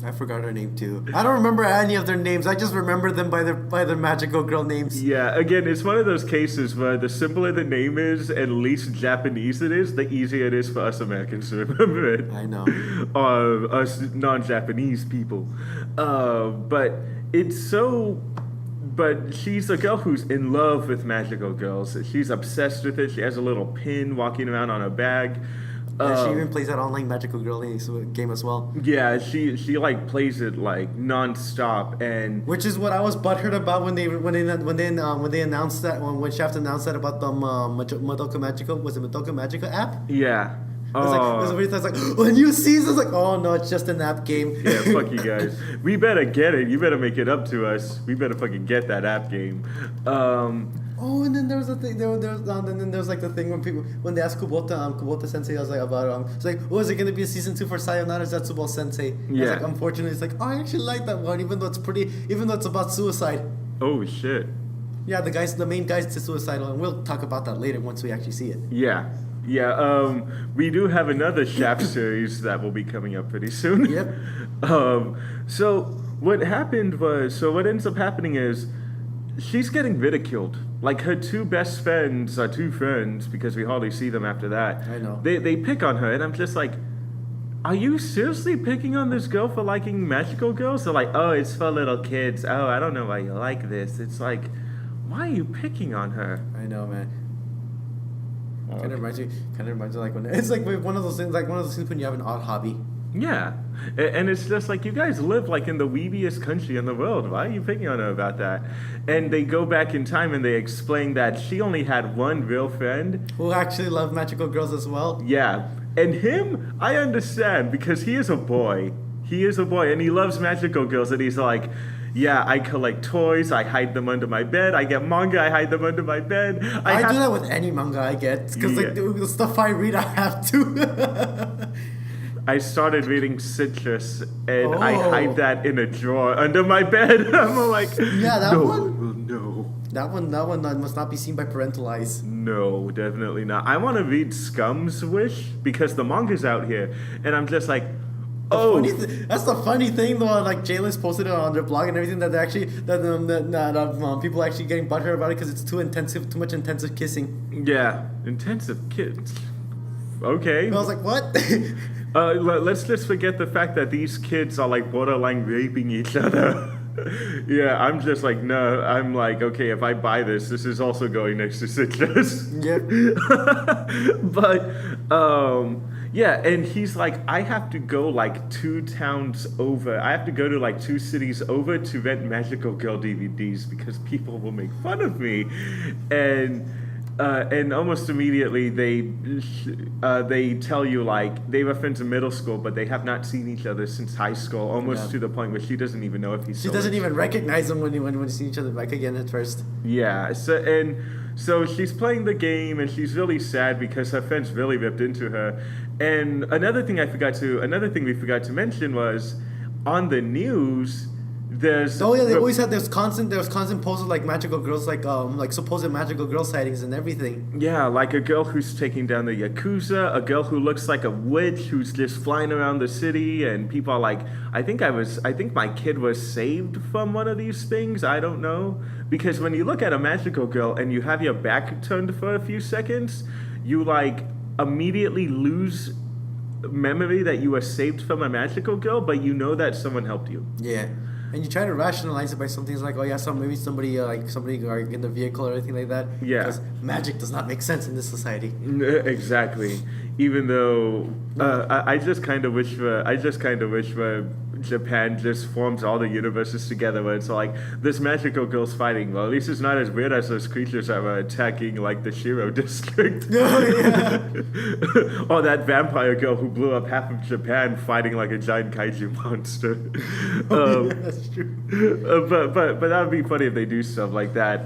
[SPEAKER 1] I forgot her name too. I don't remember any of their names. I just remember them by their magical girl names.
[SPEAKER 2] Yeah, again, it's one of those cases where the simpler the name is and least Japanese it is, the easier it is for us Americans to remember it.
[SPEAKER 1] I know.
[SPEAKER 2] Or us non-Japanese people. But she's a girl who's in love with magical girls. She's obsessed with it. She has a little pin walking around on her bag.
[SPEAKER 1] And she even plays that online magical girl game as well.
[SPEAKER 2] Yeah, she like plays it like non-stop, and
[SPEAKER 1] which is what I was butthurt about when they announced that when Shaft announced that about the Madoka Magica app.
[SPEAKER 2] Yeah.
[SPEAKER 1] It was like when you see this, it's like, oh no, it's just an app game.
[SPEAKER 2] Yeah, fuck you guys. We better get it. You better make it up to us. We better fucking get that app game.
[SPEAKER 1] Oh, and then there was a thing. There was like the thing when they asked Kubota Sensei, I was like about it's like, oh, is it gonna be a season 2 for Sayonara Zetsubou Sensei?
[SPEAKER 2] Yeah.
[SPEAKER 1] Like, unfortunately, it's like, oh, I actually like that one, even though it's about suicide.
[SPEAKER 2] Oh shit.
[SPEAKER 1] Yeah, the main guy's suicidal, and we'll talk about that later once we actually see it.
[SPEAKER 2] Yeah. We do have another Shaft series that will be coming up pretty soon.
[SPEAKER 1] Yep.
[SPEAKER 2] So what ends up happening is she's getting ridiculed. Like her two best friends are two friends because we hardly see them after that.
[SPEAKER 1] I know.
[SPEAKER 2] They pick on her, and I'm just like, are you seriously picking on this girl for liking magical girls? They're like, oh, it's for little kids. Oh, I don't know why you like this. It's like, why are you picking on her?
[SPEAKER 1] I know, man. Kind of reminds me like when it's like one of those things when you have an odd hobby.
[SPEAKER 2] Yeah, and it's just like, you guys live like in the weebiest country in the world. Why are you picking on her about that? And they go back in time and they explain that she only had one real friend
[SPEAKER 1] Who actually love magical girls as well.
[SPEAKER 2] Yeah, and him, I understand because he is a boy. He is a boy and he loves magical girls, and he's like, yeah, I collect toys, I hide them under my bed, I get manga, I hide them under my bed.
[SPEAKER 1] I do that with any manga I get, because like the stuff I read, I have to.
[SPEAKER 2] I started reading Citrus, and I hide that in a drawer under my bed. I'm like,
[SPEAKER 1] yeah, that
[SPEAKER 2] no,
[SPEAKER 1] one.
[SPEAKER 2] No.
[SPEAKER 1] That one must not be seen by parental eyes.
[SPEAKER 2] No, definitely not. I want to read Scum's Wish because the manga's out here, and I'm just like,
[SPEAKER 1] that's the funny thing though. Like J-List posted it on their blog and everything that people are actually getting butthurt about it because it's too much intensive kissing.
[SPEAKER 2] Yeah, intensive kiss. Okay.
[SPEAKER 1] And I was like, what?
[SPEAKER 2] Let's just forget the fact that these kids are like borderline raping each other. Yeah, I'm just like, no. I'm like, okay, if I buy this is also going next to Citrus.
[SPEAKER 1] Yep.
[SPEAKER 2] But yeah, and he's like, I have to go like 2 towns over. I have to go to like 2 cities over to rent Magical Girl DVDs because people will make fun of me. And almost immediately they tell you like they were friends in middle school, but they have not seen each other since high school. Almost to the point where she doesn't even know if he's.
[SPEAKER 1] She doesn't even recognize him when you see each other back again at first.
[SPEAKER 2] Yeah. So she's playing the game and she's really sad because her friends really ripped into her. And another thing we forgot to mention was on the news. They
[SPEAKER 1] always had there was constant posts of like magical girls like supposed magical girl sightings and everything.
[SPEAKER 2] Yeah, like a girl who's taking down the Yakuza, a girl who looks like a witch who's just flying around the city, and people are like, I think my kid was saved from one of these things. I don't know. Because when you look at a magical girl and you have your back turned for a few seconds, you like immediately lose memory that you were saved from a magical girl, but you know that someone helped you.
[SPEAKER 1] Yeah. And you try to rationalize it by some things like, oh yeah, maybe somebody like in the vehicle or anything like that.
[SPEAKER 2] Yeah.
[SPEAKER 1] Because magic does not make sense in this society.
[SPEAKER 2] Exactly. Even though I just kind of wish for Japan just forms all the universes together where it's like this magical girl's fighting. Well, at least it's not as weird as those creatures that were attacking like the Shiro district.
[SPEAKER 1] Oh, yeah.
[SPEAKER 2] Or that vampire girl who blew up half of Japan fighting like a giant kaiju monster.
[SPEAKER 1] Yeah, that's true.
[SPEAKER 2] But that would be funny if they do stuff like that.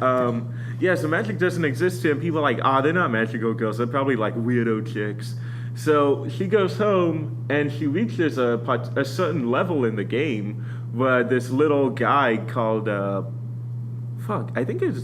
[SPEAKER 2] Yeah, so magic doesn't exist here, and people are like, they're not magical girls. They're probably like weirdo chicks. So she goes home, and she reaches a certain level in the game where this little guy called, I think it's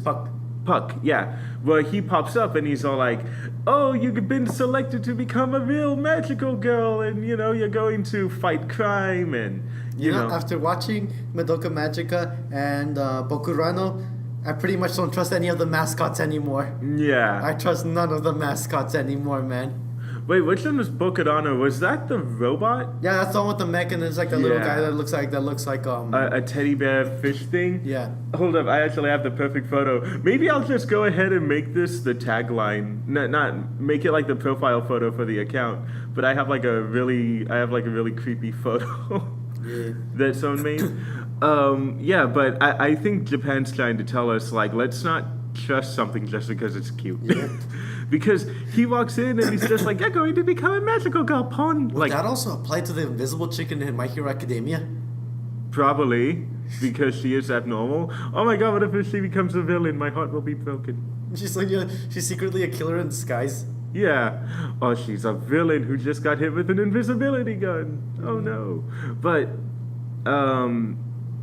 [SPEAKER 2] Puck, yeah. Where he pops up, and he's all like, oh, you've been selected to become a real magical girl, and, you're going to fight crime, and,
[SPEAKER 1] you know. After watching Madoka Magica and Bokurano, I pretty much don't trust any of the mascots anymore.
[SPEAKER 2] Yeah.
[SPEAKER 1] I trust none of the mascots anymore, man.
[SPEAKER 2] Wait, which one was Bokurano? Was that the robot?
[SPEAKER 1] Yeah, that's the one with the mech, and it's like the little guy that looks like
[SPEAKER 2] a teddy bear fish thing.
[SPEAKER 1] Yeah.
[SPEAKER 2] Hold up, I actually have the perfect photo. Maybe I'll just go ahead and make this the tagline. Not make it like the profile photo for the account, but I have like a really creepy photo that someone made. Yeah, but I think Japan's trying to tell us like, let's not trust something just because it's cute.
[SPEAKER 1] Yep.
[SPEAKER 2] Because he walks in and he's just like, you're going to become a magical girl, pun.
[SPEAKER 1] Would that also apply to the invisible chicken in My Hero Academia?
[SPEAKER 2] Probably, because she is abnormal. Oh my god, what if she becomes a villain? My heart will be broken.
[SPEAKER 1] She's like, she's secretly a killer in disguise.
[SPEAKER 2] Yeah. Oh, she's a villain who just got hit with an invisibility gun. Oh no. But,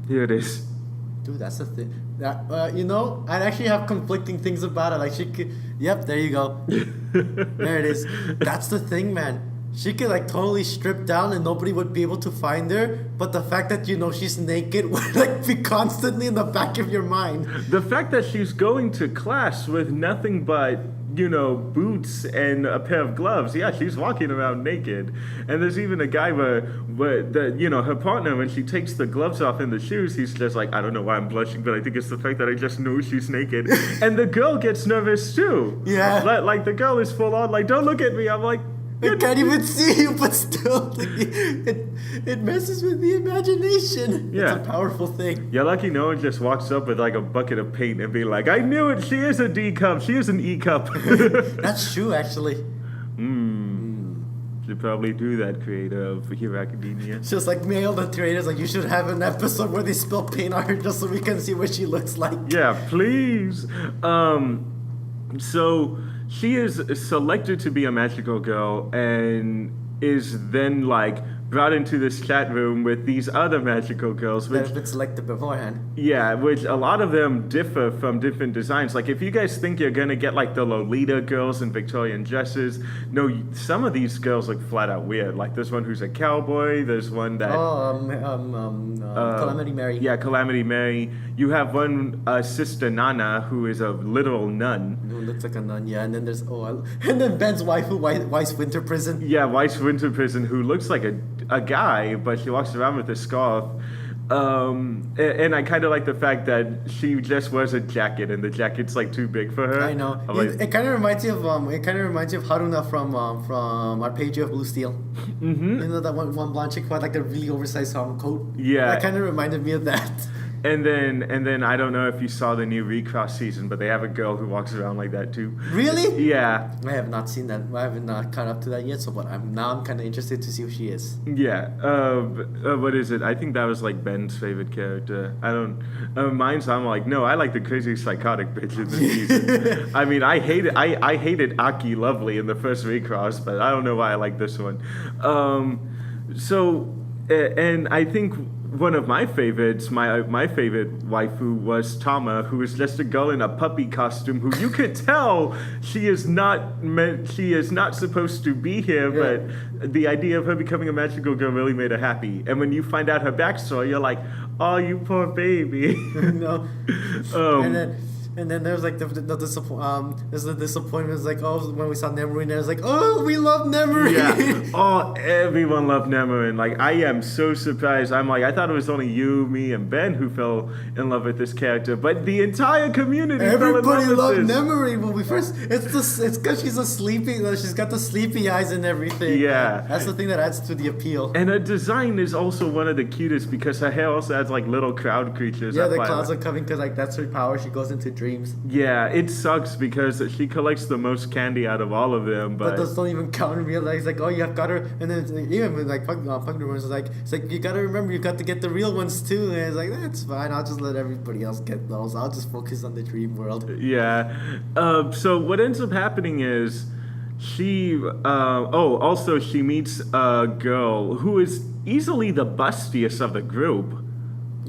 [SPEAKER 2] here it is.
[SPEAKER 1] Dude, that's the thing. That I'd actually have conflicting things about it. Like she could, yep, there you go. There it is. That's the thing, man. She could like totally strip down and nobody would be able to find her. But the fact that she's naked would like be constantly in the back of your mind.
[SPEAKER 2] The fact that she's going to class with nothing but boots and a pair of gloves. Yeah, she's walking around naked. And there's even a guy where her partner, when she takes the gloves off and the shoes, he's just like, I don't know why I'm blushing, but I think it's the fact that I just know she's naked. And the girl gets nervous too.
[SPEAKER 1] Yeah.
[SPEAKER 2] Like the girl is full on, like, don't look at me. I'm like,
[SPEAKER 1] I can't even see you, but still, it messes with the imagination.
[SPEAKER 2] Yeah.
[SPEAKER 1] It's a powerful thing.
[SPEAKER 2] You're lucky no one just walks up with like a bucket of paint and be like, I knew it, she is a D cup, she is an E cup.
[SPEAKER 1] That's true, actually.
[SPEAKER 2] Should probably do that, creator of Hero Academia.
[SPEAKER 1] Just like mail the creators, like, you should have an episode where they spill paint on her just so we can see what she looks like.
[SPEAKER 2] Yeah, please. So she is selected to be a magical girl and is then like brought into this chat room with these other magical girls,
[SPEAKER 1] That have been selected beforehand.
[SPEAKER 2] Yeah, which a lot of them differ from different designs. Like, if you guys think you're gonna get like the Lolita girls in Victorian dresses, no, some of these girls look flat out weird. Like, there's one who's a cowboy. There's one that
[SPEAKER 1] Calamity Mary.
[SPEAKER 2] Yeah, Calamity Mary. You have one Sister Nana who is a literal nun.
[SPEAKER 1] Who looks like a nun, yeah. And then there's and then Ben's wife, Weiss Winter Prison.
[SPEAKER 2] Yeah, Weiss Winter Prison, who looks like a guy, but she walks around with a scarf. And I kind of like the fact that she just wears a jacket, and the jacket's like too big for her.
[SPEAKER 1] I know. It kind of reminds you of Haruna from Arpeggio of Blue Steel.
[SPEAKER 2] Mm-hmm.
[SPEAKER 1] You know that one blonde chick who had like a really oversized coat.
[SPEAKER 2] Yeah.
[SPEAKER 1] That kind of reminded me of that.
[SPEAKER 2] And then I don't know if you saw the new Recross season, but they have a girl who walks around like that too.
[SPEAKER 1] Really?
[SPEAKER 2] Yeah.
[SPEAKER 1] I have not seen that. I haven't caught up to that yet. So, but I'm kind of interested to see who she is.
[SPEAKER 2] Yeah. What is it? I think that was like Ben's favorite character. I don't. Mine's. I'm like, no, I like the crazy psychotic bitch in this season. I mean, I hated Aki Lovely in the first Recross, but I don't know why I like this one. And I think one of my favorites, my favorite waifu was Tama, who is just a girl in a puppy costume who you could tell she is not supposed to be here,
[SPEAKER 1] yeah.
[SPEAKER 2] But the idea of her becoming a magical girl really made her happy. And when you find out her backstory, you're like, oh, you poor baby.
[SPEAKER 1] No. And then there's like there's the disappointment. It's like, oh, when we saw Nemorin, it's like, oh, we love Nemorin.
[SPEAKER 2] Yeah. Oh, everyone loved Nemorin. Like, I am so surprised. I'm like, I thought it was only you, me, and Ben who fell in love with this character, but the entire community
[SPEAKER 1] Everybody
[SPEAKER 2] fell in love
[SPEAKER 1] loved
[SPEAKER 2] with this.
[SPEAKER 1] Nemorin. When we first, it's because she's she's got the sleepy eyes and everything.
[SPEAKER 2] Yeah.
[SPEAKER 1] That's the thing that adds to the appeal.
[SPEAKER 2] And her design is also one of the cutest because her hair also has like little cloud creatures.
[SPEAKER 1] Yeah,
[SPEAKER 2] that
[SPEAKER 1] the
[SPEAKER 2] fly
[SPEAKER 1] clouds
[SPEAKER 2] around.
[SPEAKER 1] are coming because like that's her power. She goes into dreams.
[SPEAKER 2] Yeah, it sucks because she collects the most candy out of all of them.
[SPEAKER 1] But
[SPEAKER 2] But
[SPEAKER 1] those don't even count in real life. It's like, oh, you've got her, and then it's like, even with like Punk Numbers, it's like you gotta remember, you got to get the real ones too. And it's like, that's fine. I'll just let everybody else get those. I'll just focus on the dream world.
[SPEAKER 2] yeah. So what ends up happening is she. Also she meets a girl who is easily the bustiest of the group.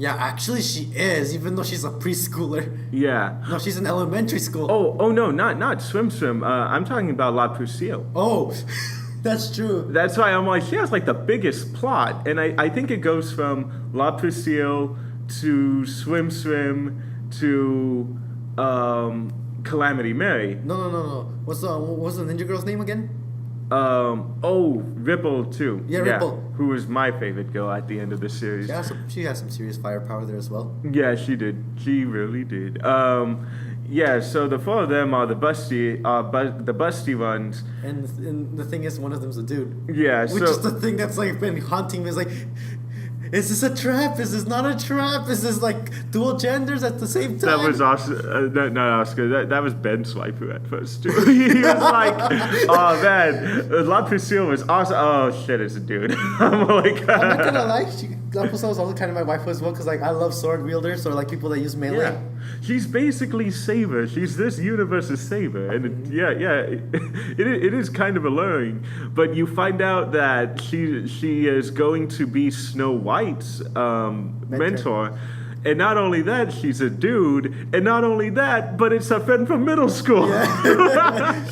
[SPEAKER 1] Yeah, actually, she is, even though she's a preschooler.
[SPEAKER 2] Yeah.
[SPEAKER 1] No, she's in elementary school.
[SPEAKER 2] Oh no, not Swim Swim. I'm talking about La Pusille.
[SPEAKER 1] Oh, that's true.
[SPEAKER 2] That's why I'm like, she has like the biggest plot. And I think it goes from La Pusille to Swim Swim to Calamity Mary.
[SPEAKER 1] No. What's the ninja girl's name again?
[SPEAKER 2] Ripple too.
[SPEAKER 1] Yeah, Ripple.
[SPEAKER 2] Who was my favorite girl at the end of the series.
[SPEAKER 1] She has some serious firepower there as well.
[SPEAKER 2] Yeah, she did. She really did. Yeah, so the four of them are the busty ones.
[SPEAKER 1] And the thing is, one of them's a dude.
[SPEAKER 2] Yeah,
[SPEAKER 1] Which is the thing that's like been haunting me. Is like, is this a trap? Is this not a trap? Is this like dual genders at the same time?
[SPEAKER 2] That was Oscar. Not Oscar. That was Ben Swiper at first too. He was like, "Oh man, La Pusille was awesome." Oh shit, it's a dude. I'm like,
[SPEAKER 1] I'm not gonna lie. Lapusa was also kind of my wife as well, because like I love sword wielders or like people that use melee.
[SPEAKER 2] yeah, she's basically Saber. She's this universe's Saber, and it is kind of alluring. But you find out that she is going to be Snow White's mentor. And not only that, she's a dude. And not only that, but it's a friend from middle school.
[SPEAKER 1] Yeah.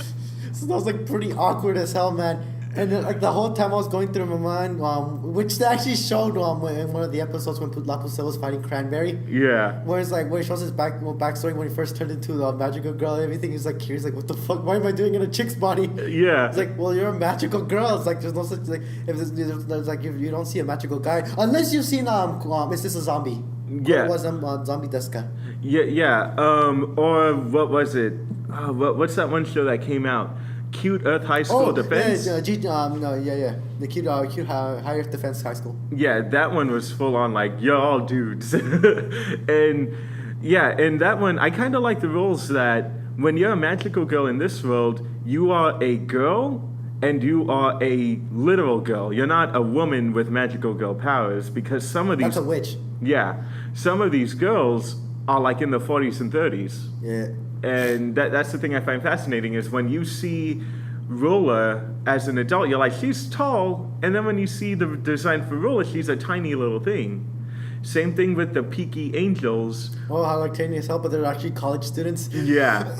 [SPEAKER 1] So that was like pretty awkward as hell, man. And then, like the whole time I was going through my mind, which they actually showed in one of the episodes when Lapusa was fighting Cranberry.
[SPEAKER 2] Yeah.
[SPEAKER 1] Where it's like, where he shows his backstory when he first turned into the magical girl and everything. He's like curious, like, what the fuck? Why am I doing in a chick's body?
[SPEAKER 2] Yeah.
[SPEAKER 1] It's like, well, you're a magical girl. It's like there's no such like if there's like if you don't see a magical guy unless you've seen is this a zombie?
[SPEAKER 2] Yeah.
[SPEAKER 1] Or it was Zombie Deska.
[SPEAKER 2] Yeah. Or what was it? What's that one show that came out? Cute Earth High School Defense.
[SPEAKER 1] The cute High Earth Defense High School.
[SPEAKER 2] Yeah, that one was full on like, you're all dudes. And that one, I kind of like the rules that when you're a magical girl in this world, you are a girl and you are a literal girl. You're not a woman with magical girl powers, because some of these...
[SPEAKER 1] That's a witch.
[SPEAKER 2] Yeah. Some of these girls are like in the 40s and 30s.
[SPEAKER 1] Yeah.
[SPEAKER 2] And that's the thing I find fascinating is when you see Rolla as an adult, you're like, she's tall. And then when you see the design for Rolla, she's a tiny little thing. Same thing with the Peaky Angels.
[SPEAKER 1] Oh, how like tiny as hell, but they're actually college students.
[SPEAKER 2] Yeah.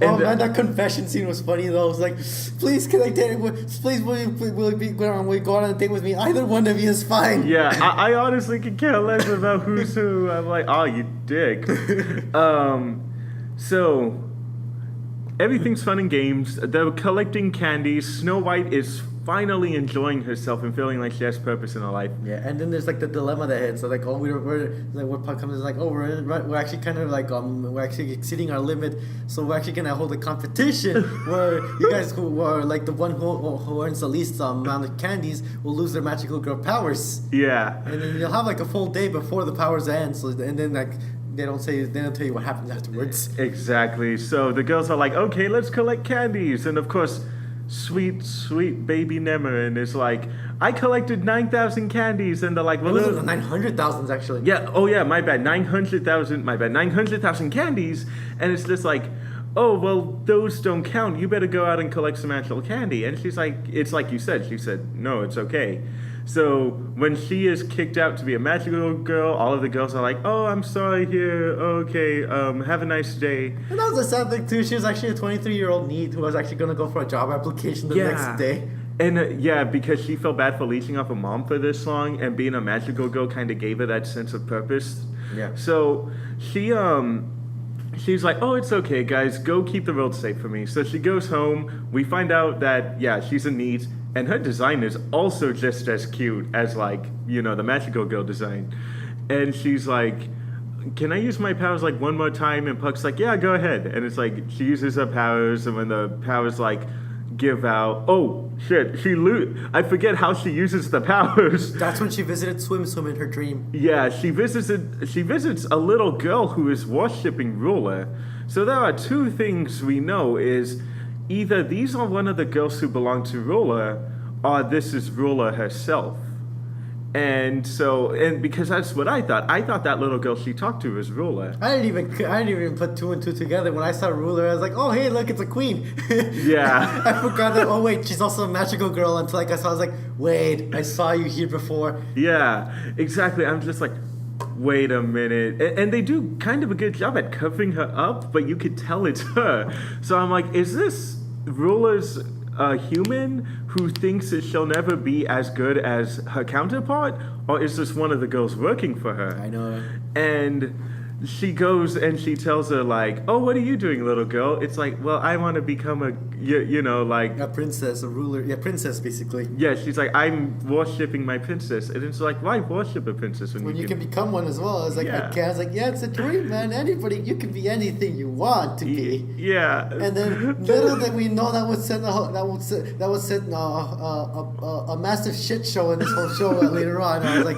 [SPEAKER 1] Oh man, that confession scene was funny though. I was like, please, can I date? Please, will you go on a date with me? Either one of you is fine.
[SPEAKER 2] Yeah, I honestly could care less about who's who. I'm like, oh, you dick. So, everything's fun and games. They're collecting candies. Snow White is finally enjoying herself and feeling like she has purpose in her life.
[SPEAKER 1] Yeah, and then there's like the dilemma that hits. So like, oh, we're actually kind of like we're actually exceeding our limit. So we're actually gonna hold a competition where you guys who are like the one who earns the least amount of candies will lose their magical girl powers.
[SPEAKER 2] Yeah.
[SPEAKER 1] And then you'll have like a full day before the powers end. So and then like. They don't tell you what happens afterwards.
[SPEAKER 2] Exactly. So the girls are like, okay, let's collect candies. And of course, sweet baby Nemorin is like, I collected 9,000 candies. And they're like, well,
[SPEAKER 1] it was 900,000 actually.
[SPEAKER 2] Yeah. Oh yeah, my bad. 900,000. My bad. 900,000 candies. And it's just like, oh, well, those don't count. You better go out and collect some actual candy. And she's like, it's like you said. She said, no, it's okay. So when she is kicked out to be a magical girl, all of the girls are like, oh, I'm sorry here. Okay, have a nice day.
[SPEAKER 1] And that was a sad thing too. She was actually a 23-year-old NEET who was actually going to go for a job application the next day.
[SPEAKER 2] And because she felt bad for leeching off her mom for this long, and being a magical girl kind of gave her that sense of purpose.
[SPEAKER 1] Yeah.
[SPEAKER 2] So she she's like, oh, it's okay, guys. Go keep the world safe for me. So she goes home. We find out that, yeah, she's a NEET. And her design is also just as cute as, like, you know, the Magical Girl design. And she's like, can I use my powers, like, one more time? And Puck's like, yeah, go ahead. And it's like, she uses her powers. And when the powers, like, give out, oh, shit, I forget how she uses the powers.
[SPEAKER 1] That's when she visited Swim in her dream.
[SPEAKER 2] Yeah, she visits a little girl who is worshipping Ruler. So there are two things we know is either these are one of the girls who belong to Ruler, or this is Ruler herself. And because that's what I thought. I thought that little girl she talked to was Ruler.
[SPEAKER 1] I didn't even put two and two together. When I saw Ruler, I was like, oh hey, look, it's a queen.
[SPEAKER 2] Yeah.
[SPEAKER 1] I forgot that. Oh wait, she's also a magical girl. Until like I was like, wait, I saw you here before.
[SPEAKER 2] Yeah, exactly. I'm just like, wait a minute. And they do kind of a good job at covering her up, but you could tell it's her. So I'm like, is this Ruler's a human who thinks that she'll never be as good as her counterpart, or is this one of the girls working for her?
[SPEAKER 1] I know.
[SPEAKER 2] And she goes and she tells her like, oh, what are you doing, little girl? It's like, well, I want to become like
[SPEAKER 1] a princess, a ruler. Yeah, princess basically.
[SPEAKER 2] Yeah, she's like, I'm worshipping my princess. And it's like, why worship a princess when
[SPEAKER 1] you can become one as well? I was like,
[SPEAKER 2] yeah.
[SPEAKER 1] I was like, yeah, it's a dream, man. Anybody, you can be anything you want to be.
[SPEAKER 2] Yeah.
[SPEAKER 1] And then little did we know that would set a massive shit show in this whole show later on. I was like,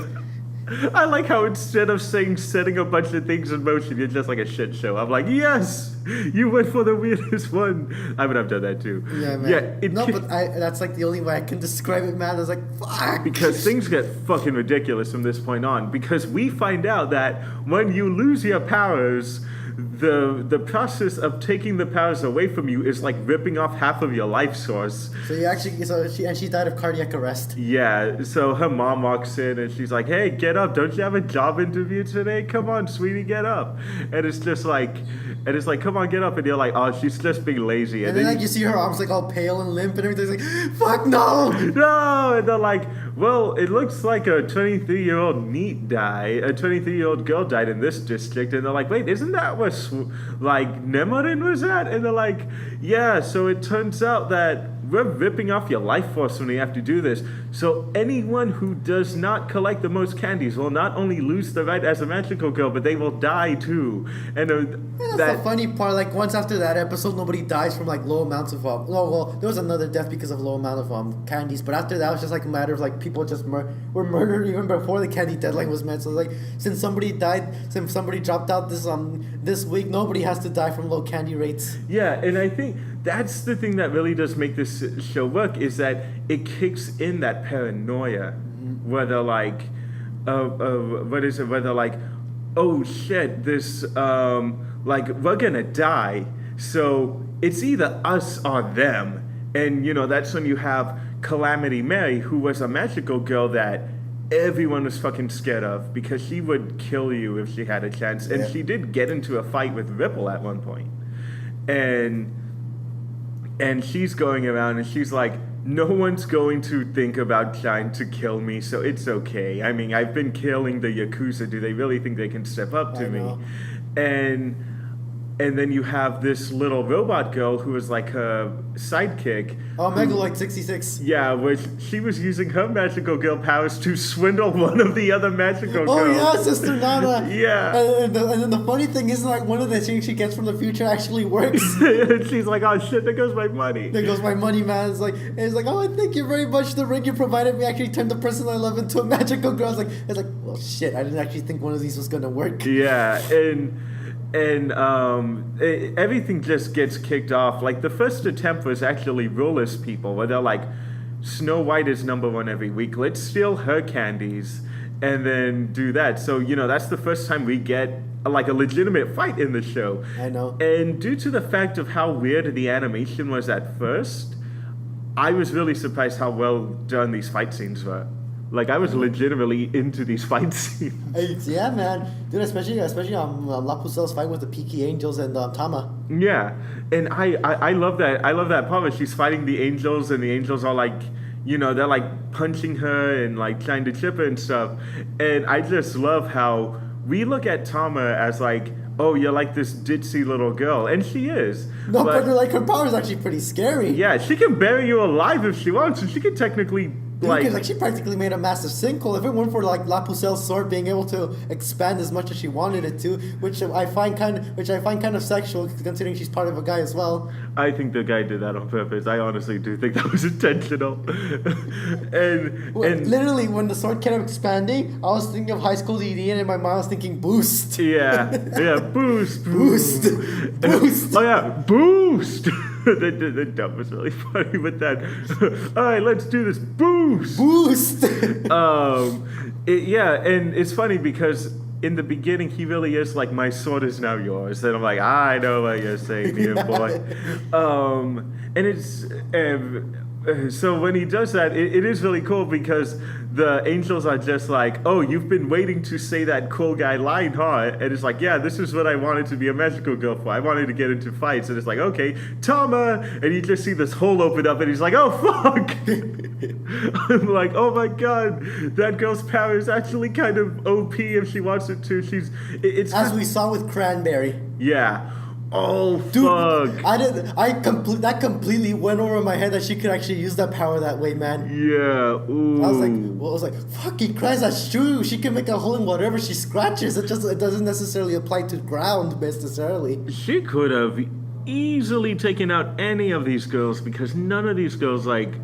[SPEAKER 2] I like how instead of setting a bunch of things in motion, you're just like a shit show. I'm like, yes, you went for the weirdest one. I would have done that too.
[SPEAKER 1] Yeah, man. Yeah, but that's like the only way I can describe it, man. I was like, fuck.
[SPEAKER 2] Because things get fucking ridiculous from this point on. Because we find out that when you lose your powers, the process of taking the powers away from you is like ripping off half of your life source.
[SPEAKER 1] She died of cardiac arrest.
[SPEAKER 2] Yeah, so her mom walks in and she's like, hey, get up, don't you have a job interview today? Come on, sweetie, get up. And it's like, come on, get up. And you're like, oh, she's just being lazy.
[SPEAKER 1] And then like you see her arms like all pale and limp and everything's like, fuck no!
[SPEAKER 2] No! And they're like, well, it looks like a 23-year-old NEET died, a 23-year-old girl died in this district. And they're like, wait, isn't that where Nemorin was at? And they're like, yeah, so it turns out that we're ripping off your life force when we have to do this. So anyone who does not collect the most candies will not only lose the right as a magical girl, but they will die too. And
[SPEAKER 1] that's the funny part. Like once after that episode, nobody dies from like low amounts of there was another death because of low amount of candies. But after that, it was just like a matter of like people just were murdered even before the candy deadline was met. So like since somebody dropped out this week, nobody has to die from low candy rates.
[SPEAKER 2] Yeah, and I think that's the thing that really does make this show work is that it kicks in that paranoia, where they're like, where they're like, oh shit, this we're gonna die, so it's either us or them. And that's when you have Calamity Mary, who was a magical girl that everyone was fucking scared of because she would kill you if she had a chance. And she did get into a fight with Ripple at one point. And she's going around and she's like, no one's going to think about trying to kill me, so it's okay. I mean, I've been killing the Yakuza. Do they really think they can step up to me? And then you have this little robot girl who is like her sidekick.
[SPEAKER 1] Oh, Megaloid 66.
[SPEAKER 2] Yeah, which she was using her magical girl powers to swindle one of the other magical girls.
[SPEAKER 1] Oh yeah, Sister Nana.
[SPEAKER 2] Yeah.
[SPEAKER 1] And then the funny thing is, like, one of the things she gets from the future actually works.
[SPEAKER 2] She's like, oh shit, there goes my money.
[SPEAKER 1] There goes my money, man. It's like, oh, thank you very much. The ring you provided me actually turned the person I love into a magical girl. It's like, well, shit, I didn't actually think one of these was gonna work.
[SPEAKER 2] Yeah, and everything just gets kicked off. Like, the first attempt was actually Ruler's people, where they're like, Snow White is number one every week. Let's steal her candies and then do that. So, that's the first time we get a legitimate fight in the show.
[SPEAKER 1] I know.
[SPEAKER 2] And due to the fact of how weird the animation was at first, I was really surprised how well done these fight scenes were. Like, I was legitimately into these fight scenes.
[SPEAKER 1] Yeah, man. Dude, especially La Pucelle's fight with the Peaky Angels and Tama.
[SPEAKER 2] Yeah. And I love that. I love that part where she's fighting the angels and the angels are like, they're like punching her and like trying to chip her and stuff. And I just love how we look at Tama as like, oh, you're like this ditzy little girl. And she is.
[SPEAKER 1] No, but like her power is actually pretty scary.
[SPEAKER 2] Yeah, she can bury you alive if she wants, and she can technically
[SPEAKER 1] Like she practically made a massive sinkhole. If it weren't for like Lapucel's sword being able to expand as much as she wanted it to, which I find kind of sexual, considering she's part of a guy as well.
[SPEAKER 2] I think the guy did that on purpose. I honestly do think that was intentional. and
[SPEAKER 1] Literally, when the sword kept expanding, I was thinking of High School DD, and in my mind I was thinking boost.
[SPEAKER 2] Yeah, boost.
[SPEAKER 1] Boost.
[SPEAKER 2] Oh yeah, boost. The dub was really funny with that. All right, let's do this. Boost. And it's funny because in the beginning he really is like, my sword is now yours, and I'm like, I know what you're saying here, boy. And it's so when he does that, it is really cool because the angels are just like, oh, you've been waiting to say that cool guy line, huh? And it's like, yeah, this is what I wanted to be a magical girl for. I wanted to get into fights. And it's like, okay, Tama. And you just see this hole open up and he's like, oh, fuck. I'm like, oh my God, that girl's power is actually kind of OP if she wants it to. It's
[SPEAKER 1] as we saw with Cranberry.
[SPEAKER 2] Yeah. Oh,
[SPEAKER 1] dude,
[SPEAKER 2] fuck.
[SPEAKER 1] That completely went over my head that she could actually use that power that way, man.
[SPEAKER 2] Yeah, ooh.
[SPEAKER 1] I was like, fucking Christ, that's true. She can make a hole in whatever she scratches. It doesn't necessarily apply to ground necessarily.
[SPEAKER 2] She could have easily taken out any of these girls because none of these girls, like,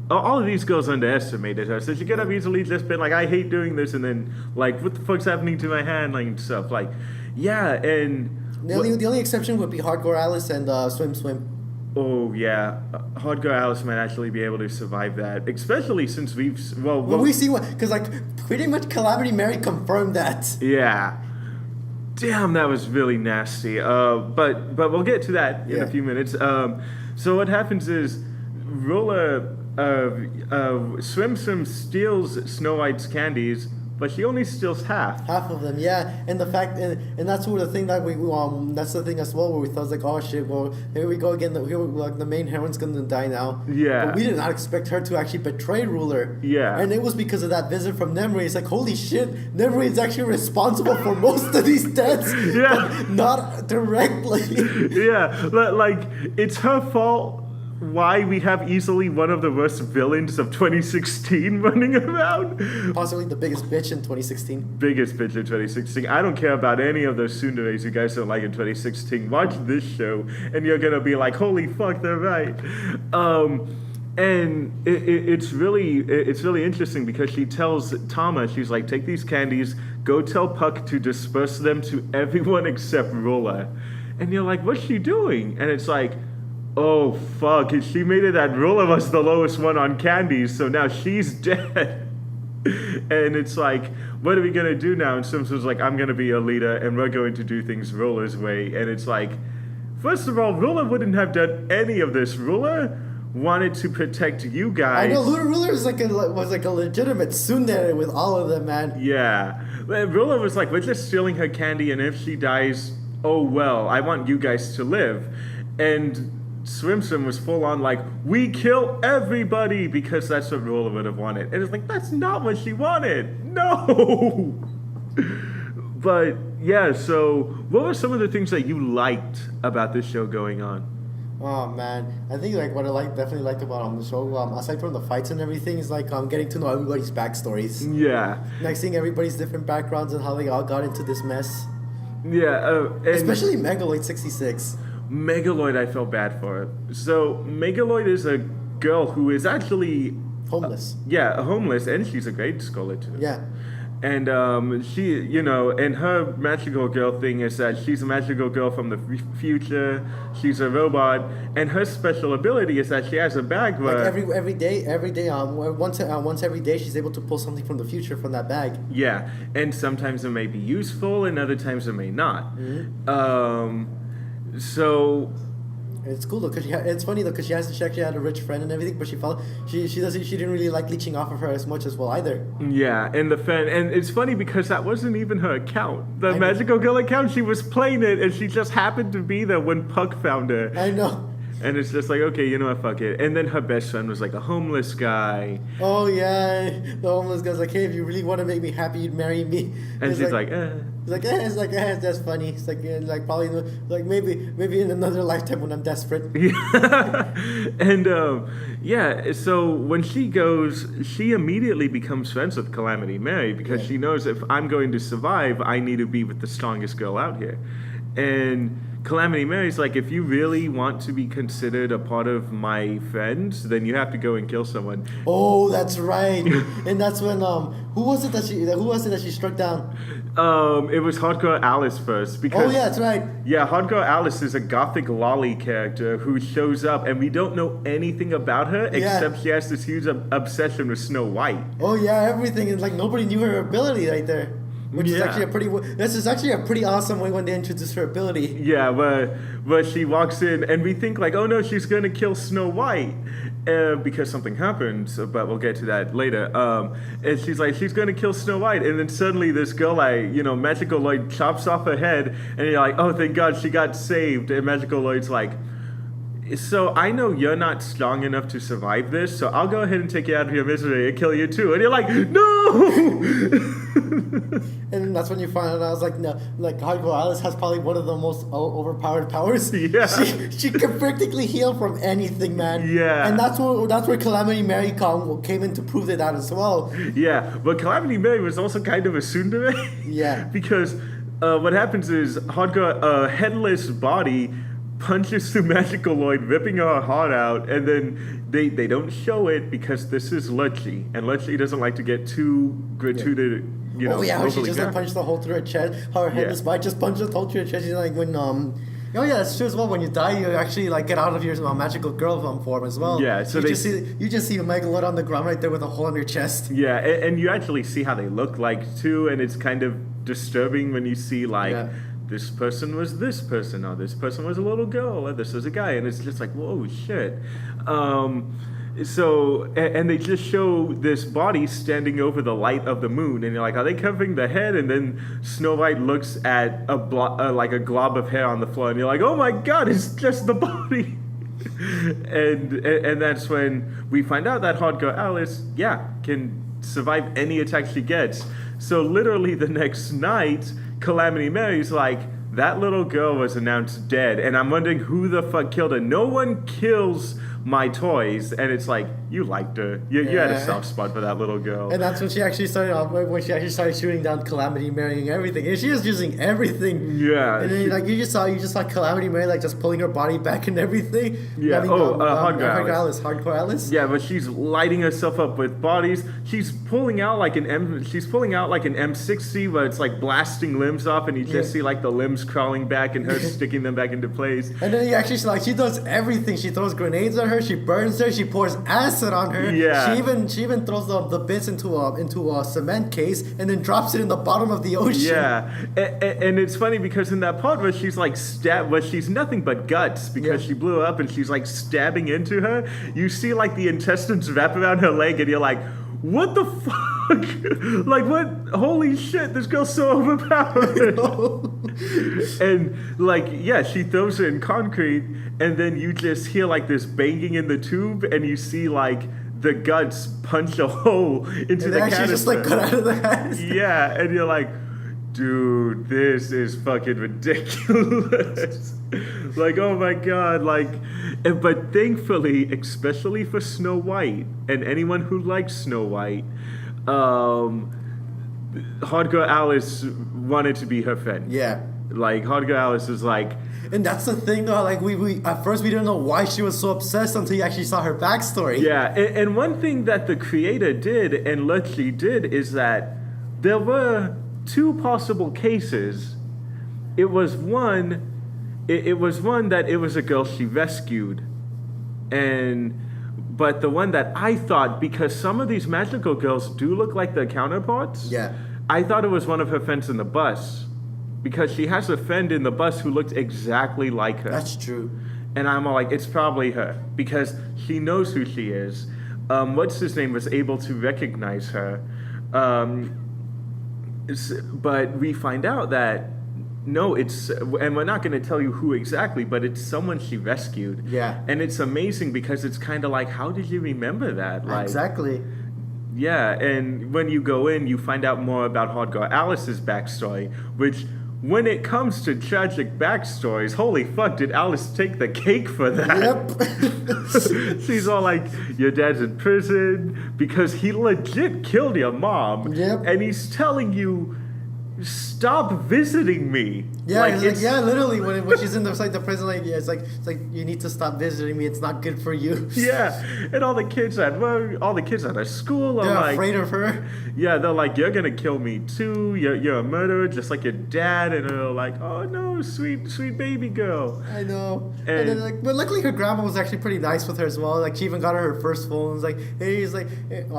[SPEAKER 2] all of these girls underestimated her. So she could have easily just been like, I hate doing this, and then, like, what the fuck's happening to my hand, like, and stuff. Like, yeah, and...
[SPEAKER 1] The only exception would be Hardcore Alice and Swim.
[SPEAKER 2] Oh, yeah. Hardcore Alice might actually be able to survive that, especially since we've see
[SPEAKER 1] what, because like pretty much Calamity Mary confirmed that.
[SPEAKER 2] Yeah. Damn, that was really nasty. But we'll get to that in a few minutes. So what happens is Ruler Swim steals Snow White's candies, but she only steals half
[SPEAKER 1] of them, yeah. And the fact, and that's sort of the thing that that's the thing as well, where we thought like, oh shit, well here we go again. The main heroine's gonna die now.
[SPEAKER 2] Yeah.
[SPEAKER 1] But we did not expect her to actually betray Ruler.
[SPEAKER 2] Yeah.
[SPEAKER 1] And it was because of that visit from Nemri. It's like, holy shit, Nemri is actually responsible for most of these deaths.
[SPEAKER 2] Yeah.
[SPEAKER 1] But not directly.
[SPEAKER 2] Yeah. Like it's her fault. Why we have easily one of the worst villains of 2016 running around.
[SPEAKER 1] Possibly the biggest bitch in 2016.
[SPEAKER 2] Biggest bitch in 2016. I don't care about any of those tsunderes you guys don't like in 2016. Watch this show and you're gonna be like, holy fuck, they're right. And it's really interesting because she tells Tama, she's like, take these candies, go tell Puck to disperse them to everyone except Rolla. And you're like, what's she doing? And it's like, oh, fuck. She made it that Rolla was the lowest one on candies, so now she's dead. And it's like, what are we going to do now? And Simpson's like, I'm going to be a leader, and we're going to do things Rolla's way. And it's like, first of all, Rolla wouldn't have done any of this. Rolla wanted to protect you guys.
[SPEAKER 1] I know, Ruler was like a legitimate tsundere with all of them, man.
[SPEAKER 2] Yeah. Rolla was like, we're just stealing her candy, and if she dies, oh, well, I want you guys to live. And Swim was full on like, we kill everybody because that's what Rolla would have wanted. And it's like, that's not what she wanted. No. But yeah, so what were some of the things that you liked about this show going on?
[SPEAKER 1] Oh man, I think like what I definitely liked about the show, aside from the fights and everything, is like getting to know everybody's backstories.
[SPEAKER 2] Yeah.
[SPEAKER 1] Like seeing everybody's different backgrounds and how they all got into this mess.
[SPEAKER 2] Yeah.
[SPEAKER 1] Especially Megaloid 66.
[SPEAKER 2] Megaloid, I felt bad for her. So Megaloid is a girl who is actually
[SPEAKER 1] homeless.
[SPEAKER 2] Homeless, and she's a grade scholar too.
[SPEAKER 1] Yeah.
[SPEAKER 2] And she, and her magical girl thing is that she's a magical girl from the future. She's a robot, and her special ability is that she has a bag where
[SPEAKER 1] every day, once every day, she's able to pull something from the future from that bag.
[SPEAKER 2] Yeah, and sometimes it may be useful, and other times it may not.
[SPEAKER 1] Mm-hmm.
[SPEAKER 2] So
[SPEAKER 1] it's cool though, because it's funny though, because she actually had a rich friend and everything, but she didn't really like leeching off of her as much as well either.
[SPEAKER 2] Yeah, and it's funny because that wasn't even her account. The magical girl account, she was playing it, and she just happened to be there when Puck found her.
[SPEAKER 1] I know.
[SPEAKER 2] And it's just like, okay, you know what, fuck it. And then her best friend was like a homeless guy.
[SPEAKER 1] Oh yeah, the homeless guy's like, hey, if you really want to make me happy, you'd marry me.
[SPEAKER 2] And she's like,
[SPEAKER 1] It's like, that's funny. It's like, yeah, like probably, like maybe in another lifetime when I'm desperate.
[SPEAKER 2] Yeah. And yeah, so when she goes, she immediately becomes friends with Calamity Mary because she knows if I'm going to survive, I need to be with the strongest girl out here. And Calamity Mary's like, if you really want to be considered a part of my friends, then you have to go and kill someone.
[SPEAKER 1] Oh, that's right. And that's when who was it that she struck down?
[SPEAKER 2] It was Hardcore Alice first because
[SPEAKER 1] yeah, that's right.
[SPEAKER 2] Yeah, Hardcore Alice is a gothic lolly character who shows up and we don't know anything about her except she has this huge obsession with Snow White.
[SPEAKER 1] Oh yeah, everything is like nobody knew her ability right there. Which is actually a pretty awesome way when they introduce her ability.
[SPEAKER 2] Yeah, but she walks in and we think like, oh no, she's gonna kill Snow White because something happens. But we'll get to that later. And she's like, she's gonna kill Snow White, and then suddenly this girl, Magical Lloyd chops off her head, and you're like, oh thank God she got saved. And Magical Lloyd's like, so I know you're not strong enough to survive this, so I'll go ahead and take you out of your misery and kill you too. And you're like, no!
[SPEAKER 1] And that's when you find out, I was like, no, like Hardcore Alice has probably one of the most overpowered powers.
[SPEAKER 2] Yeah.
[SPEAKER 1] She can practically heal from anything, man.
[SPEAKER 2] Yeah.
[SPEAKER 1] And that's where Calamity Mary came in to prove that as well.
[SPEAKER 2] Yeah, but Calamity Mary was also kind of a tsundere.
[SPEAKER 1] Yeah.
[SPEAKER 2] Because what happens is Hardcore, a headless body, punches through Magical Lloyd, ripping her heart out, and then they don't show it because this is Lucci, and Lucci doesn't like to get too gratuitous.
[SPEAKER 1] How she just like punched the hole through her chest. How her headless body just punched the hole through her chest. She's like, when Oh yeah, that's true as well. When you die, you actually like get out of your magical girl form as well.
[SPEAKER 2] Yeah, so
[SPEAKER 1] you just see Michael Lloyd on the ground right there with a hole in your chest.
[SPEAKER 2] Yeah, and you actually see how they look like too, and it's kind of disturbing when you see like this person was this person, or this person was a little girl, or this was a guy, and it's just like, whoa, shit. And they just show this body standing over the light of the moon, and you're like, are they covering the head? And then Snow White looks at like a glob of hair on the floor, and you're like, oh my God, it's just the body. and that's when we find out that Hardcore Alice, can survive any attack she gets. So literally the next night, Calamity Mary's like, that little girl was announced dead, and I'm wondering who the fuck killed her. No one kills my toys, and it's like, you liked her. You had a soft spot for that little girl.
[SPEAKER 1] And that's when she actually started shooting down Calamity Mary and everything. And she was using everything.
[SPEAKER 2] Yeah.
[SPEAKER 1] And then you just saw Calamity Mary like just pulling her body back and everything.
[SPEAKER 2] Yeah.
[SPEAKER 1] Hardcore Alice.
[SPEAKER 2] Yeah, but she's lighting herself up with bodies. She's pulling out like an M60, where it's like blasting limbs off, and you just see like the limbs crawling back and her sticking them back into place.
[SPEAKER 1] And then she does everything. She throws grenades at her. She burns her. She pours acid on her.
[SPEAKER 2] Yeah.
[SPEAKER 1] She even throws the bits into a cement case and then drops it in the bottom of the ocean.
[SPEAKER 2] Yeah, and it's funny because in that part where she's like where she's nothing but guts because she blew up and she's like stabbing into her, you see like the intestines wrap around her leg, and you're like, what the fuck? Like, what? Holy shit, this girl's so overpowered. And, like, she throws her in concrete, and then you just hear, like, this banging in the tube, and you see, like, the guts punch a hole into the canister.
[SPEAKER 1] Just, like, cut out of the head.
[SPEAKER 2] Yeah, and you're like, dude, this is fucking ridiculous. Like, oh my God, like, but thankfully, especially for Snow White and anyone who likes Snow White, Hardcore Alice wanted to be her friend.
[SPEAKER 1] Yeah.
[SPEAKER 2] Like, Hardcore Alice is like...
[SPEAKER 1] And that's the thing, though, like, we at first we didn't know why she was so obsessed until you actually saw her backstory.
[SPEAKER 2] Yeah, and one thing that the creator did, and Lucci did, is that there were two possible cases. It was one that it was a girl she rescued, but the one that I thought, because some of these magical girls do look like their counterparts, I thought it was one of her friends in the bus, because she has a friend in the bus who looked exactly like her.
[SPEAKER 1] That's true.
[SPEAKER 2] And I'm all like, it's probably her, because she knows who she is. What's his name was able to recognize her. But we find out that No, it's and we're not going to tell you who exactly, but it's someone she rescued.
[SPEAKER 1] Yeah.
[SPEAKER 2] And it's amazing because it's kind of like, how did you remember that? Like,
[SPEAKER 1] Exactly.
[SPEAKER 2] yeah, and when you go in, you find out more about Hot Girl Alice's backstory, which, when it comes to tragic backstories, holy fuck, did Alice take the cake for that?
[SPEAKER 1] Yep.
[SPEAKER 2] She's all like, your dad's in prison because he legit killed your mom.
[SPEAKER 1] Yep.
[SPEAKER 2] And he's telling you, stop visiting me.
[SPEAKER 1] Yeah,
[SPEAKER 2] it's
[SPEAKER 1] literally when she's in the prison, like it's like you need to stop visiting me. It's not good for you.
[SPEAKER 2] Yeah, and all the kids at her school are
[SPEAKER 1] They're
[SPEAKER 2] like,
[SPEAKER 1] afraid of her.
[SPEAKER 2] yeah, they're like, you're gonna kill me too. You're a murderer, just like your dad. And they're like, oh no, sweet baby girl.
[SPEAKER 1] I know.
[SPEAKER 2] And-
[SPEAKER 1] And then but luckily her grandma was actually pretty nice with her as well. Like she even got her first phone. It was like, hey, he's like, and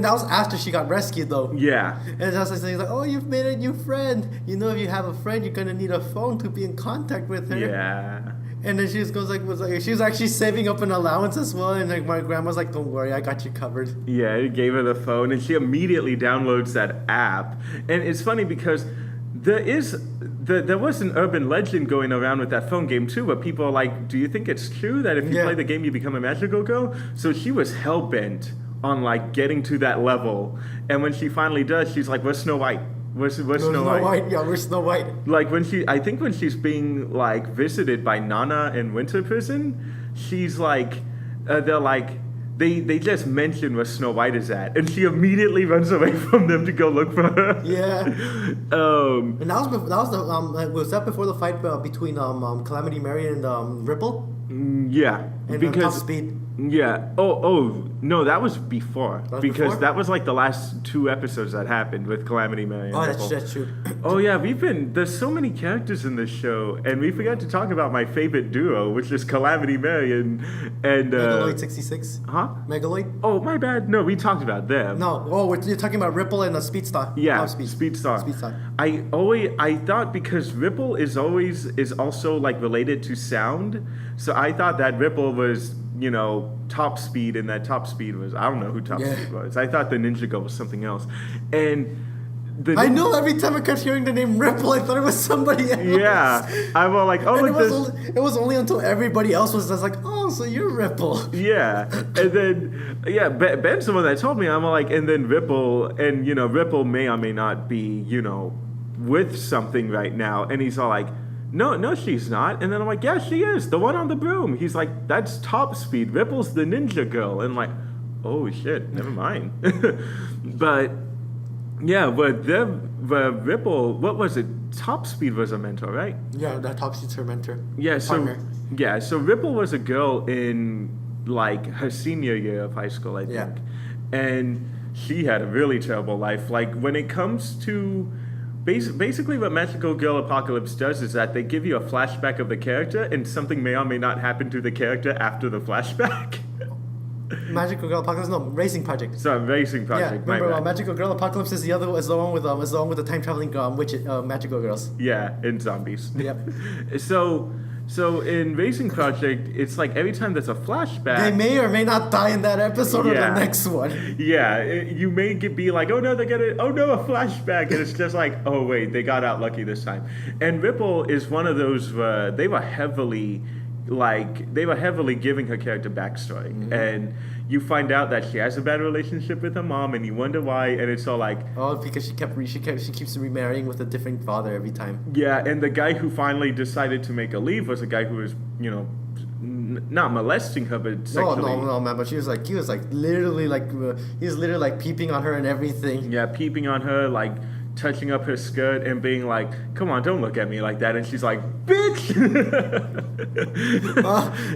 [SPEAKER 1] that was after she got rescued though.
[SPEAKER 2] Yeah,
[SPEAKER 1] And that's like, he's like, oh, you've made a new friend. You know, if you have a friend, you're gonna need a phone to be in contact with her.
[SPEAKER 2] yeah.
[SPEAKER 1] And then she just goes like she was actually saving up an allowance as well. And like my grandma's like, don't worry, I got you covered.
[SPEAKER 2] Yeah, he gave her the phone, and she immediately downloads that app. And it's funny because there was an urban legend going around with that phone game too, but people are like, do you think it's true that if you
[SPEAKER 1] Yeah.
[SPEAKER 2] play the game, you become a magical girl? So she was hell-bent on like getting to that level. And when she finally does, she's like, where's Snow White? Where's Snow White?
[SPEAKER 1] Yeah, we're Snow White.
[SPEAKER 2] Like I think when she's being like visited by Nana in winter prison, she's like, they're like, they just mention where Snow White is at, and she immediately runs away from them to go look for her.
[SPEAKER 1] Yeah.
[SPEAKER 2] Um,
[SPEAKER 1] And was that before the fight between Calamity Mary and Ripple
[SPEAKER 2] yeah,
[SPEAKER 1] and
[SPEAKER 2] because
[SPEAKER 1] Top Speed?
[SPEAKER 2] yeah. Oh no, that was before
[SPEAKER 1] was
[SPEAKER 2] because
[SPEAKER 1] before?
[SPEAKER 2] that was like the last 2 episodes that happened with Calamity Mary. And
[SPEAKER 1] Oh,
[SPEAKER 2] Ripple.
[SPEAKER 1] that's true.
[SPEAKER 2] Oh yeah, there's so many characters in this show, and we forgot to talk about my favorite duo, which is Calamity Mary and
[SPEAKER 1] Megaloid 66.
[SPEAKER 2] huh?
[SPEAKER 1] Megaloid?
[SPEAKER 2] Oh my bad. No, we talked about them.
[SPEAKER 1] No. You're talking about Ripple and Speedstar.
[SPEAKER 2] Yeah,
[SPEAKER 1] Top
[SPEAKER 2] Speedstar.
[SPEAKER 1] Speedstar.
[SPEAKER 2] I thought because Ripple is also like related to sound, so I thought that Ripple was, you know, Top Speed, and that Top Speed was, I don't know who Top
[SPEAKER 1] Yeah.
[SPEAKER 2] Speed was. I thought the Ninja Girl was something else, and
[SPEAKER 1] I know every time I kept hearing the name Ripple, I thought it was somebody else.
[SPEAKER 2] Yeah, I'm all like, oh
[SPEAKER 1] And
[SPEAKER 2] look this.
[SPEAKER 1] it was only until everybody else was just like, oh, so you're Ripple.
[SPEAKER 2] Yeah, and then Ben's the one that told me. I'm all like, and then Ripple, and you know, Ripple may or may not be, you know, with something right now, and he's all like, no, she's not. And then I'm like, yeah, she is, the one on the broom. He's like, that's Top Speed. Ripple's the ninja girl, and I'm like, oh shit, never mind. But yeah, but Ripple, what was it? Top Speed was a mentor, right?
[SPEAKER 1] Yeah, that Top Speed's her mentor.
[SPEAKER 2] Yeah,
[SPEAKER 1] Partner.
[SPEAKER 2] so Ripple was a girl in like her senior year of high school, I think.
[SPEAKER 1] Yeah.
[SPEAKER 2] And she had a really terrible life. Like when it comes to basically what Magical Girl Apocalypse does is that they give you a flashback of the character, and something may or may not happen to the character after the flashback.
[SPEAKER 1] Magical Girl Apocalypse, no, Racing Project.
[SPEAKER 2] So Racing Project,
[SPEAKER 1] yeah, remember
[SPEAKER 2] my bad.
[SPEAKER 1] Magical Girl Apocalypse is the one with the time traveling Magical Girls.
[SPEAKER 2] Yeah, and zombies.
[SPEAKER 1] Yep.
[SPEAKER 2] So in Racing Project, it's like every time there's a flashback,
[SPEAKER 1] They may or may not die in that episode or
[SPEAKER 2] Yeah.
[SPEAKER 1] the next one.
[SPEAKER 2] yeah, you may be like, oh no, a flashback, and it's just like, oh wait, they got out lucky this time. And Ripple is one of those. They were heavily giving her character backstory, and you find out that she has a bad relationship with her mom, and you wonder why, and it's all like,
[SPEAKER 1] Oh, because she keeps remarrying with a different father every time.
[SPEAKER 2] yeah, and the guy who finally decided to make her leave was a guy who was, you know, not molesting her, but sexually.
[SPEAKER 1] No, man. But he was literally peeping on her and everything.
[SPEAKER 2] Yeah, peeping on her, like touching up her skirt and being like, come on, don't look at me like that. And she's like, bitch!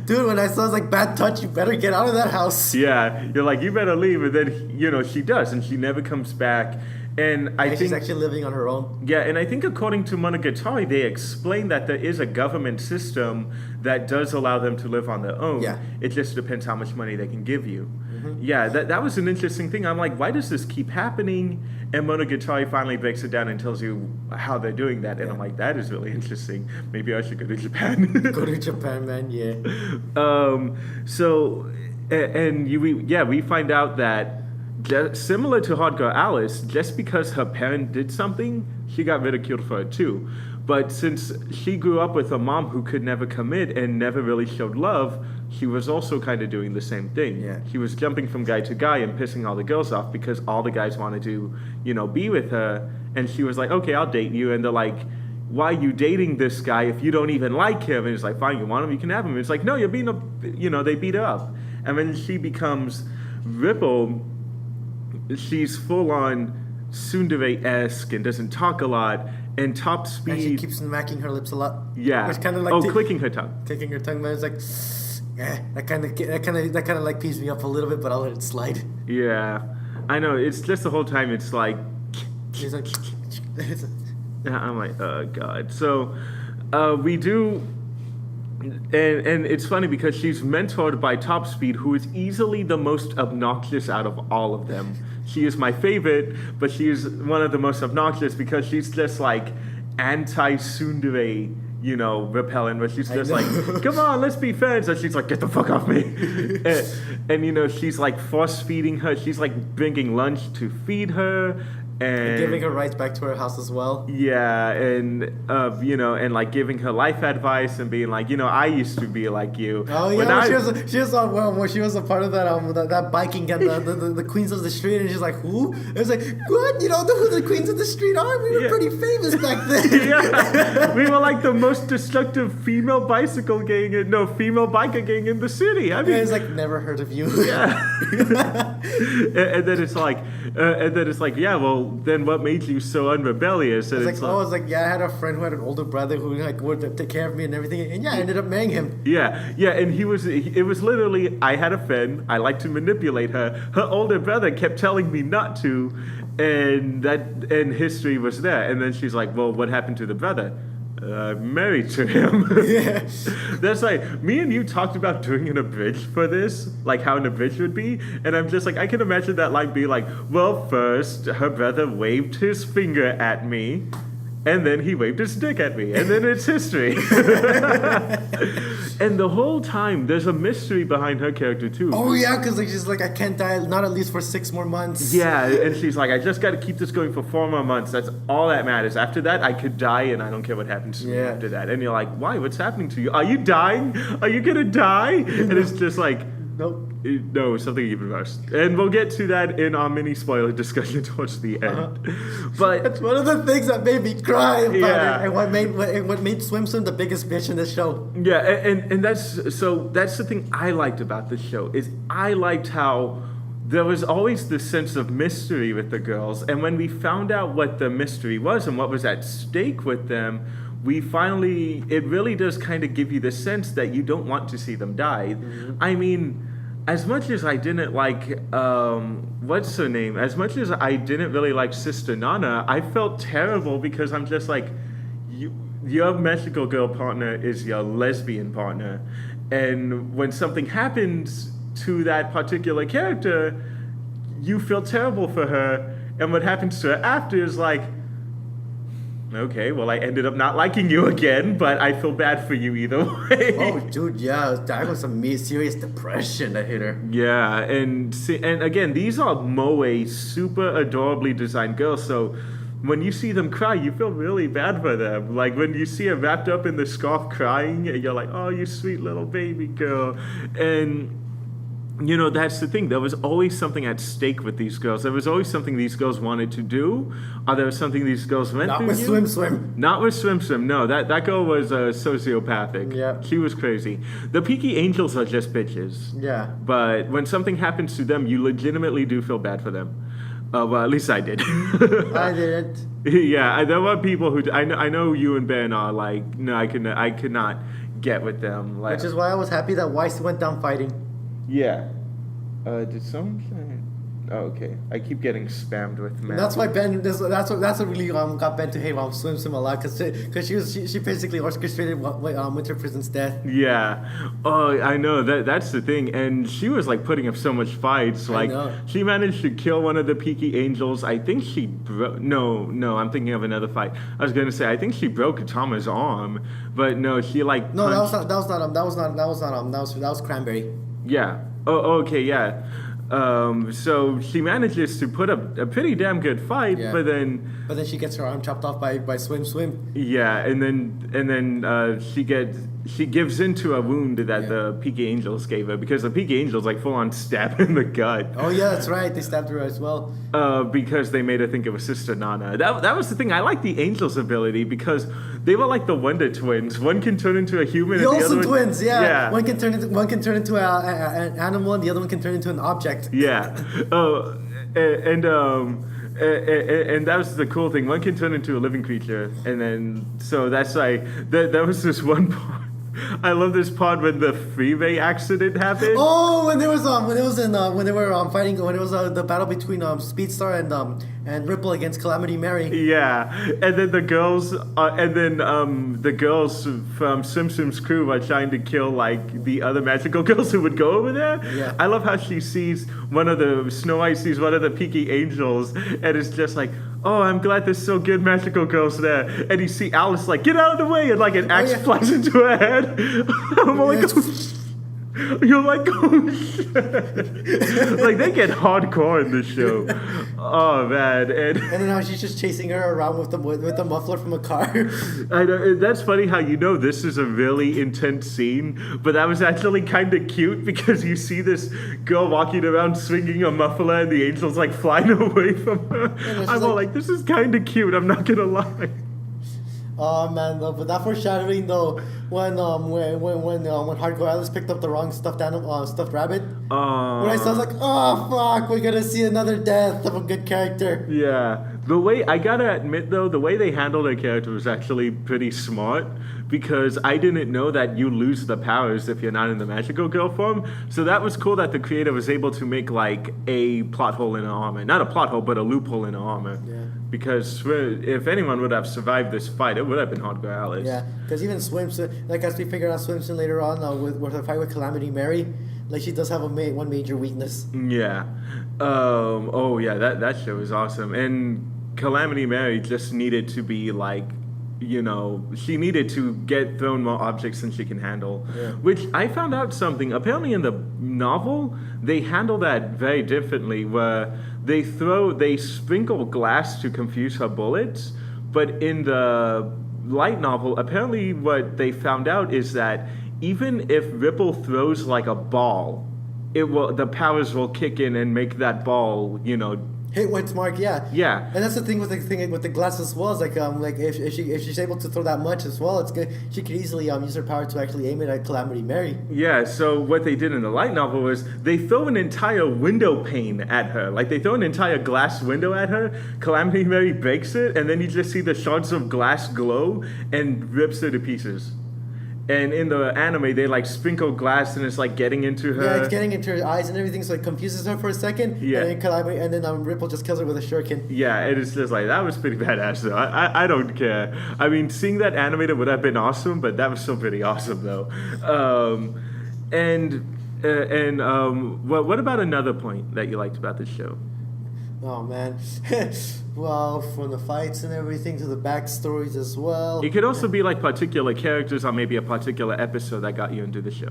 [SPEAKER 1] Dude, when I saw it, I was like, bad touch, you better get out of that house.
[SPEAKER 2] Yeah, you're like, you better leave. And then, you know, she does, and she never comes back. And I
[SPEAKER 1] And
[SPEAKER 2] think
[SPEAKER 1] she's actually living on her own.
[SPEAKER 2] yeah, and I think according to Monogatari, they explain that there is a government system that does allow them to live on their own.
[SPEAKER 1] Yeah.
[SPEAKER 2] It just depends how much money they can give you. Yeah, that was an interesting thing. I'm like, why does this keep happening? And Monogatari finally breaks it down and tells you how they're doing that. And I'm like, that is really interesting. Maybe I should go to Japan.
[SPEAKER 1] Go to Japan, man, yeah.
[SPEAKER 2] We find out that similar to Hot Girl Alice, just because her parent did something, she got ridiculed for it too. But since she grew up with a mom who could never commit and never really showed love, she was also kind of doing the same thing.
[SPEAKER 1] Yeah.
[SPEAKER 2] She was jumping from guy to guy and pissing all the girls off because all the guys wanted to, be with her. And she was like, okay, I'll date you. And they're like, why are you dating this guy if you don't even like him? And it's like, fine, you want him, you can have him. It's like, no, you're being they beat her up. And when she becomes Ripple, she's full on tsundere-esque and doesn't talk a lot. And top speed.
[SPEAKER 1] And she keeps smacking her lips a lot.
[SPEAKER 2] Yeah.
[SPEAKER 1] Which kind of like
[SPEAKER 2] clicking her tongue.
[SPEAKER 1] Clicking her tongue, man. It's like, that kind of like pees me up a little bit, but I'll let it slide.
[SPEAKER 2] Yeah, I know. It's just the whole time. It's like.
[SPEAKER 1] She's like.
[SPEAKER 2] I'm like, oh god. So, we do. And it's funny because she's mentored by Top Speed, who is easily the most obnoxious out of all of them. She is my favorite, but she is one of the most obnoxious because she's just like anti-tsundere, repellent, where she's just like, come on, let's be friends. And she's like, get the fuck off me. and she's like force feeding her. She's like bringing lunch to feed her. And
[SPEAKER 1] giving her rights back to her house as well.
[SPEAKER 2] Yeah, and and like giving her life advice and being like, I used to be like you.
[SPEAKER 1] Oh yeah, she was on when she was a part of that biking and the queens of the street, and she's like, who? It was like, what? You don't know who the queens of the street are? We were pretty famous back then.
[SPEAKER 2] Yeah, we were like the most destructive female biker gang in the city. I mean,
[SPEAKER 1] it's like never heard of you.
[SPEAKER 2] Yeah. and then it's like, yeah, well. Then what made you so unrebellious? And
[SPEAKER 1] it's like, I had a friend who had an older brother who like would take care of me and everything, and I ended up marrying him.
[SPEAKER 2] Yeah, and it was literally, I had a friend, I liked to manipulate her. Her older brother kept telling me not to, and history was there. And then she's like, well, what happened to the brother? I'm married to him.
[SPEAKER 1] Yeah.
[SPEAKER 2] That's like, me and you talked about doing an abridged for this, like how an abridged would be, and I'm just like, I can imagine that line be like, well, first, her brother waved his finger at me, and then he waved his dick at me, and then it's history. And the whole time, there's a mystery behind her character, too.
[SPEAKER 1] Oh, yeah, because she's like, I can't die, not at least for 6 more months.
[SPEAKER 2] Yeah, and she's like, I just got to keep this going for 4 more months. That's all that matters. After that, I could die, and I don't care what happens to me after that. And you're like, why? What's happening to you? Are you dying? Are you going to die? And it's just like...
[SPEAKER 1] Nope.
[SPEAKER 2] No, something even worse. And we'll get to that in our mini spoiler discussion towards the end. But
[SPEAKER 1] it's one of the things that made me cry about
[SPEAKER 2] Yeah.
[SPEAKER 1] it, and what made Swim the biggest bitch in this show.
[SPEAKER 2] Yeah, and that's the thing I liked about the show is I liked how there was always this sense of mystery with the girls, and when we found out what the mystery was and what was at stake with them, it really does kind of give you the sense that you don't want to see them die. Mm-hmm. I mean, as much as I didn't like, what's her name? As much as I didn't really like Sister Nana, I felt terrible because I'm just like, your magical girl partner is your lesbian partner. And when something happens to that particular character, you feel terrible for her. And what happens to her after is like, okay, well, I ended up not liking you again, but I feel bad for you either way.
[SPEAKER 1] Oh, dude, yeah, that was some serious depression that hit her.
[SPEAKER 2] Yeah, and again, these are moe, super adorably designed girls, so when you see them cry, you feel really bad for them. Like, when you see her wrapped up in the scarf crying, and you're like, oh, you sweet little baby girl. And... that's the thing. There was always something at stake with these girls. There was always something these girls wanted to do. Or there was something these girls went through.
[SPEAKER 1] Not with Swim.
[SPEAKER 2] Not with Swim. No, that girl was sociopathic.
[SPEAKER 1] Yeah.
[SPEAKER 2] She was crazy. The Peaky Angels are just bitches.
[SPEAKER 1] Yeah.
[SPEAKER 2] But when something happens to them, you legitimately do feel bad for them. Well, at least I did.
[SPEAKER 1] I didn't.
[SPEAKER 2] Yeah, there were people who... I know you and Ben are like, no, I could not get with them. Like,
[SPEAKER 1] which is why I was happy that Weiss went down fighting.
[SPEAKER 2] Yeah. Did someone say? Oh, okay. I keep getting spammed with math.
[SPEAKER 1] That's why Ben. That's what really got Ben to hate Swim a lot because she basically orchestrated Winter Prison's death.
[SPEAKER 2] Yeah. Oh, I know that's the thing, and she was like putting up so much fights. Like she managed to kill one of the Peaky Angels. I think she broke. No, I'm thinking of another fight. I was gonna say I think she broke Tama's arm, but no, she like.
[SPEAKER 1] No, that was Cranberry.
[SPEAKER 2] Yeah. Oh, okay, yeah. So she manages to put up a pretty damn good fight,
[SPEAKER 1] Yeah.
[SPEAKER 2] but then
[SPEAKER 1] But then she gets her arm chopped off by Swim.
[SPEAKER 2] yeah, and then she gives into a wound that the Peaky Angels gave her, because the Peaky Angels like full on stab her in the gut.
[SPEAKER 1] Oh yeah, that's right. They stabbed her as well.
[SPEAKER 2] Because they made her think of her sister Nana. That was the thing. I like the Angels' ability because they were like the Wonder Twins. One can turn into a human.
[SPEAKER 1] The
[SPEAKER 2] and the
[SPEAKER 1] Olsen
[SPEAKER 2] other one,
[SPEAKER 1] twins, yeah. One can turn into an animal, and the other one can turn into an object.
[SPEAKER 2] Yeah. Oh, and that was the cool thing. One can turn into a living creature, and then so that's like that was this one part. I love this part when the freeway accident happened.
[SPEAKER 1] Oh, when they were fighting, when it was the battle between Speedstar and Ripple against Calamity Mary.
[SPEAKER 2] Yeah, and then the girls from Simpsons crew are trying to kill like the other magical girls who would go over there.
[SPEAKER 1] Yeah.
[SPEAKER 2] I love how she sees Snow White sees one of the Peaky Angels, and it's just like, oh, I'm glad there's so good magical girls there. And you see Alice like, get out of the way, and like an axe flies into her head. I'm like, you're like, oh shit. Like they get hardcore in this show. Oh man, and
[SPEAKER 1] then how she's just chasing her around with the muffler from a car.
[SPEAKER 2] I know that's funny how this is a really intense scene, but that was actually kind of cute because you see this girl walking around swinging a muffler and the angel's like flying away from her. I'm all like, this is kind of cute. I'm not gonna lie.
[SPEAKER 1] Oh man, though, but that foreshadowing though, when Hardcore Alice picked up the wrong stuffed rabbit. When I was like, oh fuck, we're gonna see another death of a good character.
[SPEAKER 2] Yeah, I gotta admit though, the way they handled her character was actually pretty smart, because I didn't know that you lose the powers if you're not in the magical girl form. So that was cool that the creator was able to make like a plot hole in her armor, not a plot hole, but a loophole in her armor.
[SPEAKER 1] Yeah.
[SPEAKER 2] Because if anyone would have survived this fight, it would have been Hardcore Alice.
[SPEAKER 1] Yeah, because even Swimson, like as we figured out Swimson later on with her fight with Calamity Mary, like she does have one major weakness.
[SPEAKER 2] Yeah. Oh yeah, that show is awesome. And Calamity Mary just needed to be like, she needed to get thrown more objects than she can handle.
[SPEAKER 1] Yeah.
[SPEAKER 2] Which I found out something. Apparently in the novel, they handle that very differently, where they sprinkle glass to confuse her bullets. But in the light novel, apparently what they found out is that even if Ripple throws like a ball, the powers will kick in and make that ball,
[SPEAKER 1] Hit what's mark, yeah.
[SPEAKER 2] Yeah.
[SPEAKER 1] And that's the thing with the glass as well. Is like if she's able to throw that much as well, it's good. She could easily use her power to actually aim it at Calamity Mary.
[SPEAKER 2] Yeah. So what they did in the light novel was they throw an entire window pane at her. Like they throw an entire glass window at her. Calamity Mary breaks it, and then you just see the shards of glass glow and rips her to pieces. And in the anime, they like sprinkle glass, and it's like getting into her.
[SPEAKER 1] Yeah, it's getting into her eyes and everything, so it confuses her for a second.
[SPEAKER 2] Yeah.
[SPEAKER 1] And then Ripple just kills her with a shuriken.
[SPEAKER 2] Yeah, and it's just like, that was pretty badass though. I don't care. I mean, seeing that animated would have been awesome, but that was still pretty awesome though. What about another point that you liked about this show?
[SPEAKER 1] Oh man. Well, from the fights and everything to the backstories as well.
[SPEAKER 2] It could also be like particular characters or maybe a particular episode that got you into the show.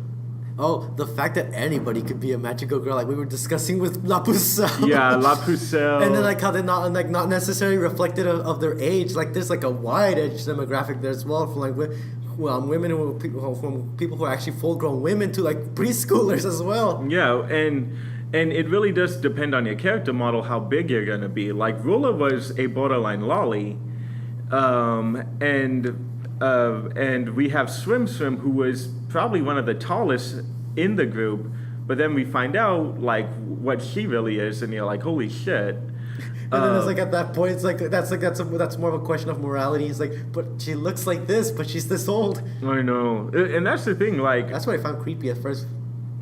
[SPEAKER 1] Oh, the fact that anybody could be a magical girl, like we were discussing with La Pucelle.
[SPEAKER 2] Yeah, La Pucelle.
[SPEAKER 1] And then like how they're not necessarily reflective of their age. Like there's like a wide age demographic there as well, from like women from people who are actually full grown women to like preschoolers as well.
[SPEAKER 2] Yeah, and it really does depend on your character model how big you're gonna be. Like Rula was a borderline lolly, and we have Swim who was probably one of the tallest in the group. But then we find out like what she really is, and you're like, holy shit.
[SPEAKER 1] And then it's like at that point, it's like that's more of a question of morality. It's like, but she looks like this, but she's this old.
[SPEAKER 2] I know, and that's the thing. Like
[SPEAKER 1] that's what I found creepy at first.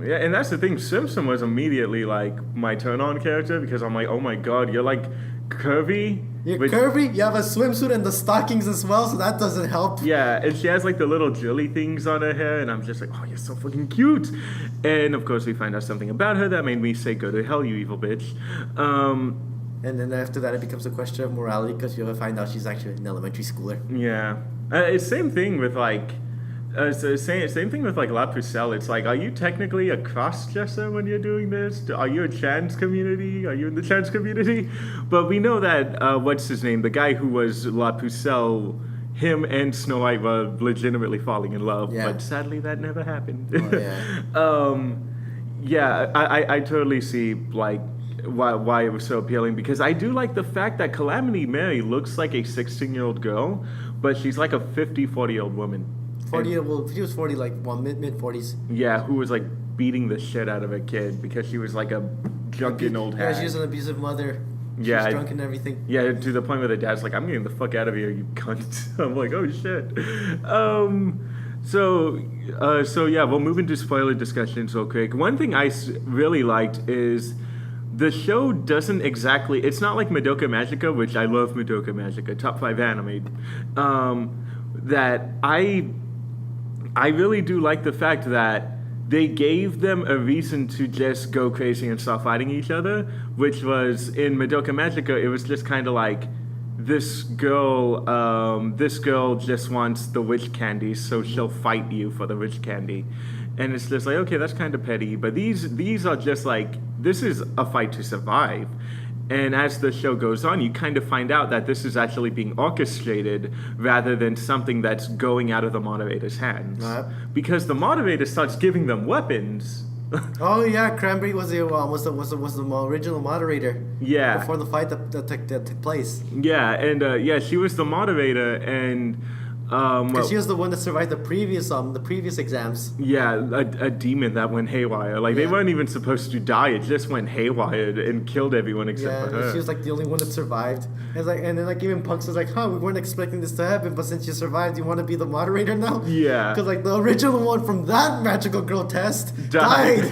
[SPEAKER 2] Yeah, and that's the thing. Simpson was immediately like my turn-on character because I'm like, oh my god, you're like curvy.
[SPEAKER 1] You're curvy. You have a swimsuit and the stockings as well, so that doesn't help.
[SPEAKER 2] Yeah, and she has like the little jelly things on her hair, and I'm just like, oh, you're so fucking cute. And of course, we find out something about her that made me say, go to hell, you evil bitch.
[SPEAKER 1] And then after that, it becomes a question of morality because you'll find out she's actually an elementary schooler.
[SPEAKER 2] Yeah, it's same thing with like. So same thing with like La Pucelle. It's like, are you technically a cross-dresser when you're doing this? Are you a trans community? Are you in the trans community? But we know that what's his name? The guy who was La Pucelle, him and Snow White were legitimately falling in love.
[SPEAKER 1] Yeah.
[SPEAKER 2] But sadly, that never happened.
[SPEAKER 1] Oh, yeah.
[SPEAKER 2] I totally see like why it was so appealing, because I do like the fact that Calamity Mary looks like a 16-year-old girl, but she's like a 40-year-old woman.
[SPEAKER 1] 40. Well, she was 40, like mid 40s.
[SPEAKER 2] Yeah, who was like beating the shit out of a kid because she was like a drunken old hag.
[SPEAKER 1] Yeah, she was an abusive mother. She
[SPEAKER 2] Yeah,
[SPEAKER 1] was drunk and everything.
[SPEAKER 2] Yeah, to the point where the dad's like, "I'm getting the fuck out of here, you cunt." I'm like, "Oh shit." So yeah, we'll move into spoiler discussions real quick. One thing I really liked is the show doesn't exactly. It's not like Madoka Magica, which I love Madoka Magica, top 5 anime. That I really do like the fact that they gave them a reason to just go crazy and start fighting each other, which was in Madoka Magica, it was just kind of like, this girl just wants the witch candy, so she'll fight you for the witch candy. And it's just like, okay, that's kind of petty, but these are just like, this is a fight to survive. And as the show goes on, you kind of find out that this is actually being orchestrated rather than something that's going out of the moderator's hands.
[SPEAKER 1] Right.
[SPEAKER 2] Because the moderator starts giving them weapons.
[SPEAKER 1] Oh yeah, Cranberry was the original moderator.
[SPEAKER 2] Yeah.
[SPEAKER 1] Before the fight that took place.
[SPEAKER 2] Yeah, and she was the moderator, and
[SPEAKER 1] Because she was the one that survived the previous exams.
[SPEAKER 2] yeah, a demon that went haywire. Like they
[SPEAKER 1] Yeah.
[SPEAKER 2] weren't even supposed to die; it just went haywire and killed everyone except for her.
[SPEAKER 1] She was like the only one that survived. And then like even Punks was like, "Huh, we weren't expecting this to happen, but since you survived, you want to be the moderator now?"
[SPEAKER 2] Yeah.
[SPEAKER 1] Because like the original one from that magical girl test
[SPEAKER 2] Died.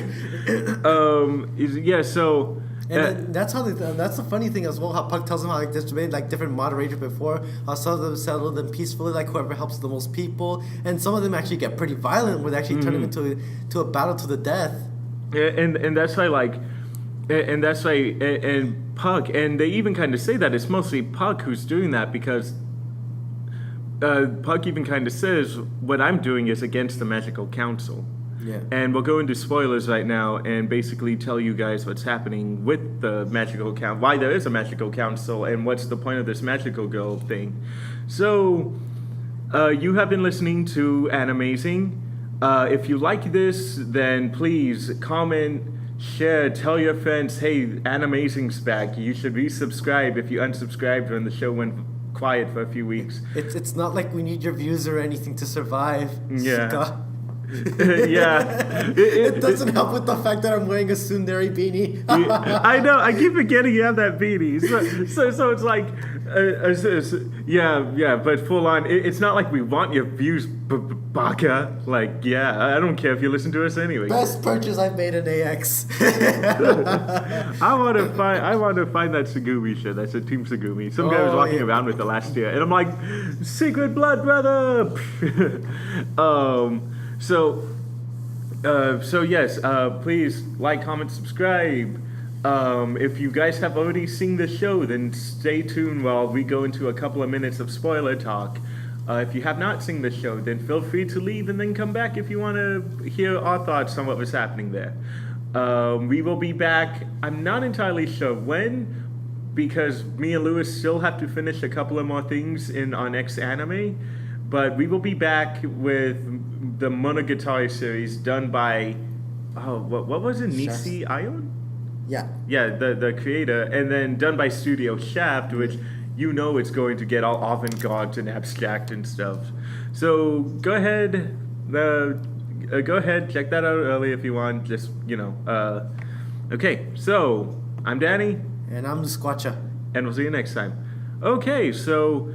[SPEAKER 1] died.
[SPEAKER 2] So.
[SPEAKER 1] And then that's the funny thing as well. How Puck tells him how like there's been like different moderators before. How some of them settle them peacefully, like whoever helps the most people, and some of them actually get pretty violent, where they actually turn them into a battle to the death.
[SPEAKER 2] And that's why and Puck, and they even kind of say that it's mostly Puck who's doing that, because Puck even kind of says what I'm doing is against the Magical Council.
[SPEAKER 1] Yeah.
[SPEAKER 2] And we'll go into spoilers right now and basically tell you guys what's happening with the Magical Council, why there is a Magical Council, and what's the point of this Magical Girl thing. So, you have been listening to Animazing. If you like this, then please comment, share, tell your friends, hey, Animazing's back. You should resubscribe if you unsubscribed when the show went quiet for a few weeks.
[SPEAKER 1] It's not like we need your views or anything to survive.
[SPEAKER 2] Yeah.
[SPEAKER 1] Stop.
[SPEAKER 2] Yeah.
[SPEAKER 1] It doesn't help with the fact that I'm wearing a tsundere beanie.
[SPEAKER 2] I know. I keep forgetting you have that beanie. So it's like, yeah. But full on, it's not like we want your views, baka. Like, yeah, I don't care if you listen to us anyway.
[SPEAKER 1] Best purchase I've made in AX.
[SPEAKER 2] I want to find that Segumi shirt. That's a Team Segumi. Some guy was walking around with it last year, and I'm like, secret blood brother. So yes, please like, comment, subscribe. If you guys have already seen the show, then stay tuned while we go into a couple of minutes of spoiler talk. If you have not seen the show, then feel free to leave and then come back if you want to hear our thoughts on what was happening there. We will be back. I'm not entirely sure when, because me and Lewis still have to finish a couple of more things in our next anime. But we will be back with the Monogatari series done by, what was it, Nisi Ion?
[SPEAKER 1] Yeah.
[SPEAKER 2] Yeah, the creator, and then done by Studio Shaft, which you know it's going to get all avant-garde and abstract and stuff. So go ahead, check that out early if you want. Just okay. So I'm Danny,
[SPEAKER 1] And I'm the Squatcha.
[SPEAKER 2] and we'll see you next time. Okay, so.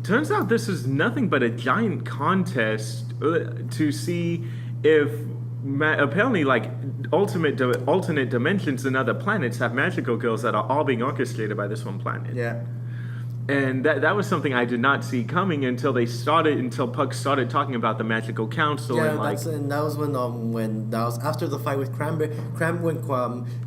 [SPEAKER 2] Turns out this is nothing but a giant contest to see if apparently like alternate dimensions and other planets have magical girls that are all being orchestrated by this one planet.
[SPEAKER 1] Yeah.
[SPEAKER 2] And that was something I did not see coming until Puck started talking about the magical council.
[SPEAKER 1] Yeah,
[SPEAKER 2] and
[SPEAKER 1] that was when that was after the fight with Cranberry.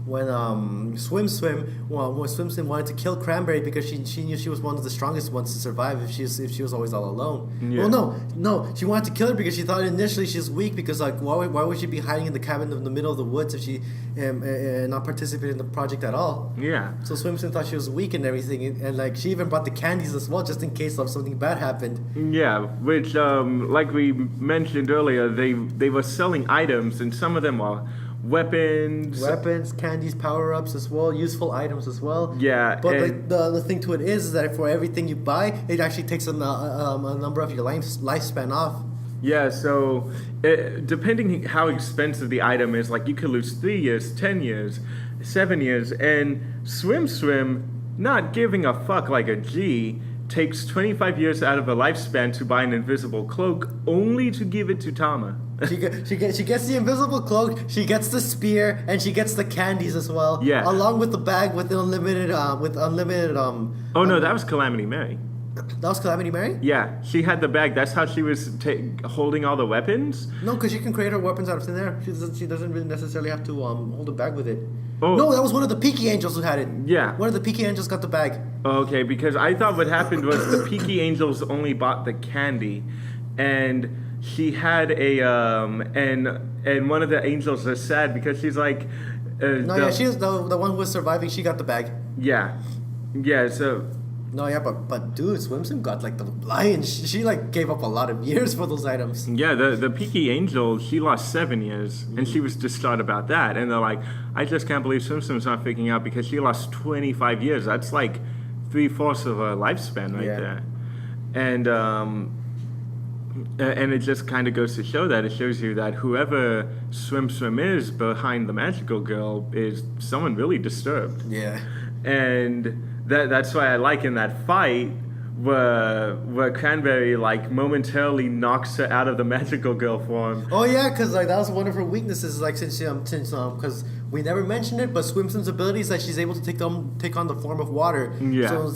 [SPEAKER 1] When Swim Swim wanted to kill Cranberry because she knew she was one of the strongest ones to survive if she was always all alone.
[SPEAKER 2] Yeah.
[SPEAKER 1] Well, no, she wanted to kill her because she thought initially she's weak because like why would she be hiding in the cabin in the middle of the woods if she not participated in the project at all?
[SPEAKER 2] Yeah.
[SPEAKER 1] So Swim Swim thought she was weak and everything, and like she even brought the candies as well just in case something bad happened.
[SPEAKER 2] Yeah, which like we mentioned earlier, they were selling items, and some of them are weapons,
[SPEAKER 1] candies, power-ups as well, useful items as well.
[SPEAKER 2] Yeah,
[SPEAKER 1] but like the thing to it is that for everything you buy, it actually takes a number of your lifespan off.
[SPEAKER 2] Yeah, so depending how expensive the item is, like you could lose 3 years, 10 years, 7 years, and Swim, not giving a fuck like a G, takes 25 years out of her lifespan to buy an invisible cloak, only to give it to Tama.
[SPEAKER 1] She gets the invisible cloak, she gets the spear, and she gets the candies as well.
[SPEAKER 2] Yeah.
[SPEAKER 1] Along with the bag with unlimited
[SPEAKER 2] Oh no, that was Calamity Mary.
[SPEAKER 1] That was Calamity Mary?
[SPEAKER 2] Yeah, she had the bag. That's how she was holding all the weapons.
[SPEAKER 1] No, because she can create her weapons out of thin air. She doesn't really necessarily have to hold a bag with it.
[SPEAKER 2] Oh.
[SPEAKER 1] No, that was one of the Peaky Angels who had it.
[SPEAKER 2] Yeah.
[SPEAKER 1] One of the Peaky Angels got the bag.
[SPEAKER 2] Okay, because I thought what happened was the Peaky Angels only bought the candy, and she had a and one of the angels is sad because she's like.
[SPEAKER 1] She was the one who was surviving. She got the bag.
[SPEAKER 2] Yeah, so.
[SPEAKER 1] No, yeah, but dude, Swim Swim got like the lion. She like gave up a lot of years for those items.
[SPEAKER 2] Yeah, the Peaky Angel, she lost 7 years, and she was distraught about that. And they're like, I just can't believe Swim Swim's not figuring out because she lost 25 years. That's like 3/4 of her lifespan right there. And it just kind of goes to show that. It shows you that whoever Swim is behind the magical girl is someone really disturbed.
[SPEAKER 1] Yeah.
[SPEAKER 2] And that's why I like in that fight where Cranberry like momentarily knocks her out of the magical girl form.
[SPEAKER 1] Oh yeah, because like that was one of her weaknesses. Like since because we never mentioned it, but Swim Swim's ability is that she's able to take on the form of water.
[SPEAKER 2] Yeah.
[SPEAKER 1] So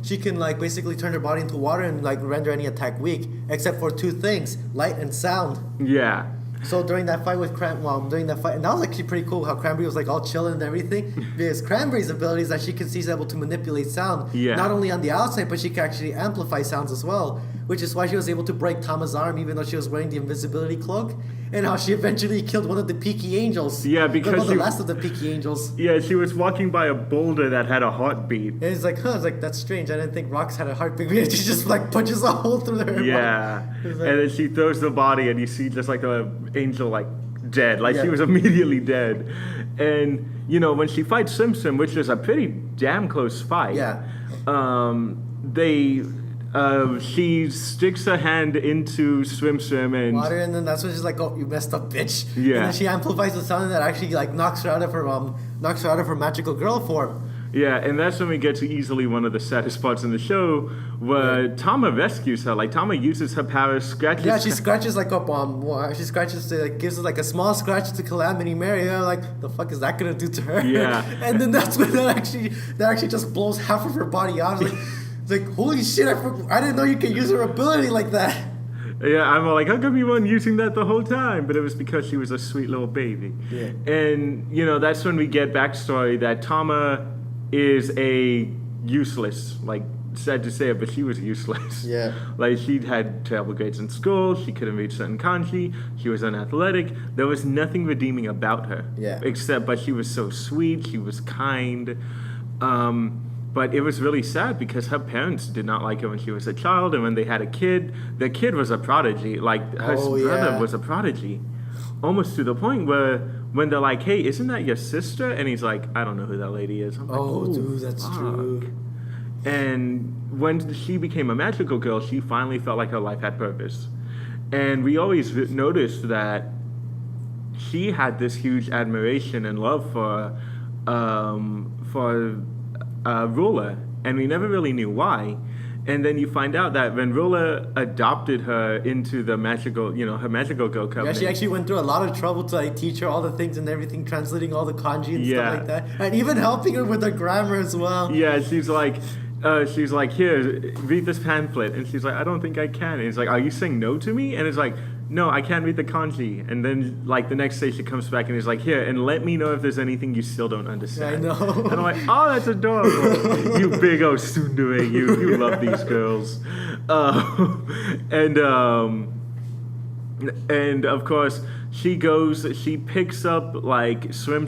[SPEAKER 1] she can like basically turn her body into water and like render any attack weak, except for two things: light and sound.
[SPEAKER 2] Yeah.
[SPEAKER 1] So during that fight with and that was actually pretty cool how Cranberry was like all chilling and everything. Because Cranberry's ability is that she's able to manipulate sound.
[SPEAKER 2] Yeah.
[SPEAKER 1] Not only on the outside, but she can actually amplify sounds as well. Which is why she was able to break Tama's arm even though she was wearing the invisibility cloak. And how she eventually killed one of the Peaky Angels.
[SPEAKER 2] Yeah, because
[SPEAKER 1] the last of the Peaky Angels.
[SPEAKER 2] Yeah, she was walking by a boulder that had a heartbeat.
[SPEAKER 1] And it's like, that's strange. I didn't think rocks had a heartbeat. She just like punches a hole through her.
[SPEAKER 2] Yeah.
[SPEAKER 1] Like,
[SPEAKER 2] and then she throws the body and you see just like the angel like dead. Like
[SPEAKER 1] Yeah.
[SPEAKER 2] she was immediately dead. And when she fights Simpson, which is a pretty damn close fight.
[SPEAKER 1] Yeah.
[SPEAKER 2] She sticks her hand into Swim and
[SPEAKER 1] water, and then that's when she's like, "Oh, you messed up, bitch!"
[SPEAKER 2] Yeah.
[SPEAKER 1] And then she amplifies the sound that actually like knocks her out of her magical girl form.
[SPEAKER 2] Yeah, and that's when we get to easily one of the saddest parts in the show, where Tama rescues her. Like Tama uses her powers, scratches.
[SPEAKER 1] Yeah, she scratches like up she scratches gives her like a small scratch to Calamity Mary. And I'm like, the fuck is that gonna do to her?
[SPEAKER 2] Yeah.
[SPEAKER 1] And then that's when that actually just blows half of her body out. It's like holy shit! I didn't know you could use her ability like that.
[SPEAKER 2] Yeah, I'm all like, how come you weren't using that the whole time? But it was because she was a sweet little baby.
[SPEAKER 1] Yeah.
[SPEAKER 2] And that's when we get backstory that Tama is a useless, like sad to say it, but she was useless.
[SPEAKER 1] Yeah.
[SPEAKER 2] Like she'd had terrible grades in school, she couldn't reach certain kanji, she was unathletic, there was nothing redeeming about her.
[SPEAKER 1] Yeah.
[SPEAKER 2] But she was so sweet, she was kind. But it was really sad because her parents did not like her when she was a child, and when they had a kid, the kid was a prodigy. Like her brother was a prodigy. Almost to the point where when they're like, hey, isn't that your sister? And he's like, I don't know who that lady is. I'm like,
[SPEAKER 1] dude, that's true.
[SPEAKER 2] And when she became a magical girl, she finally felt like her life had purpose. And we always noticed that she had this huge admiration and love for Ruler, and we never really knew why. And then you find out that when Ruler adopted her into the magical, her magical girl company.
[SPEAKER 1] Yeah, she actually went through a lot of trouble to like teach her all the things and everything, translating all the kanji and stuff like that, and even helping her with her grammar as well.
[SPEAKER 2] Yeah, she's like, she's like, here, read this pamphlet. And she's like, I don't think I can. And he's like, are you saying no to me? And it's like, no, I can't read the kanji. And then, like, the next day she comes back and he's like, here, and let me know if there's anything you still don't understand.
[SPEAKER 1] I know.
[SPEAKER 2] And I'm like, oh, that's adorable. You big old tsundere. You love these girls. And of course, she picks up, like, Swim,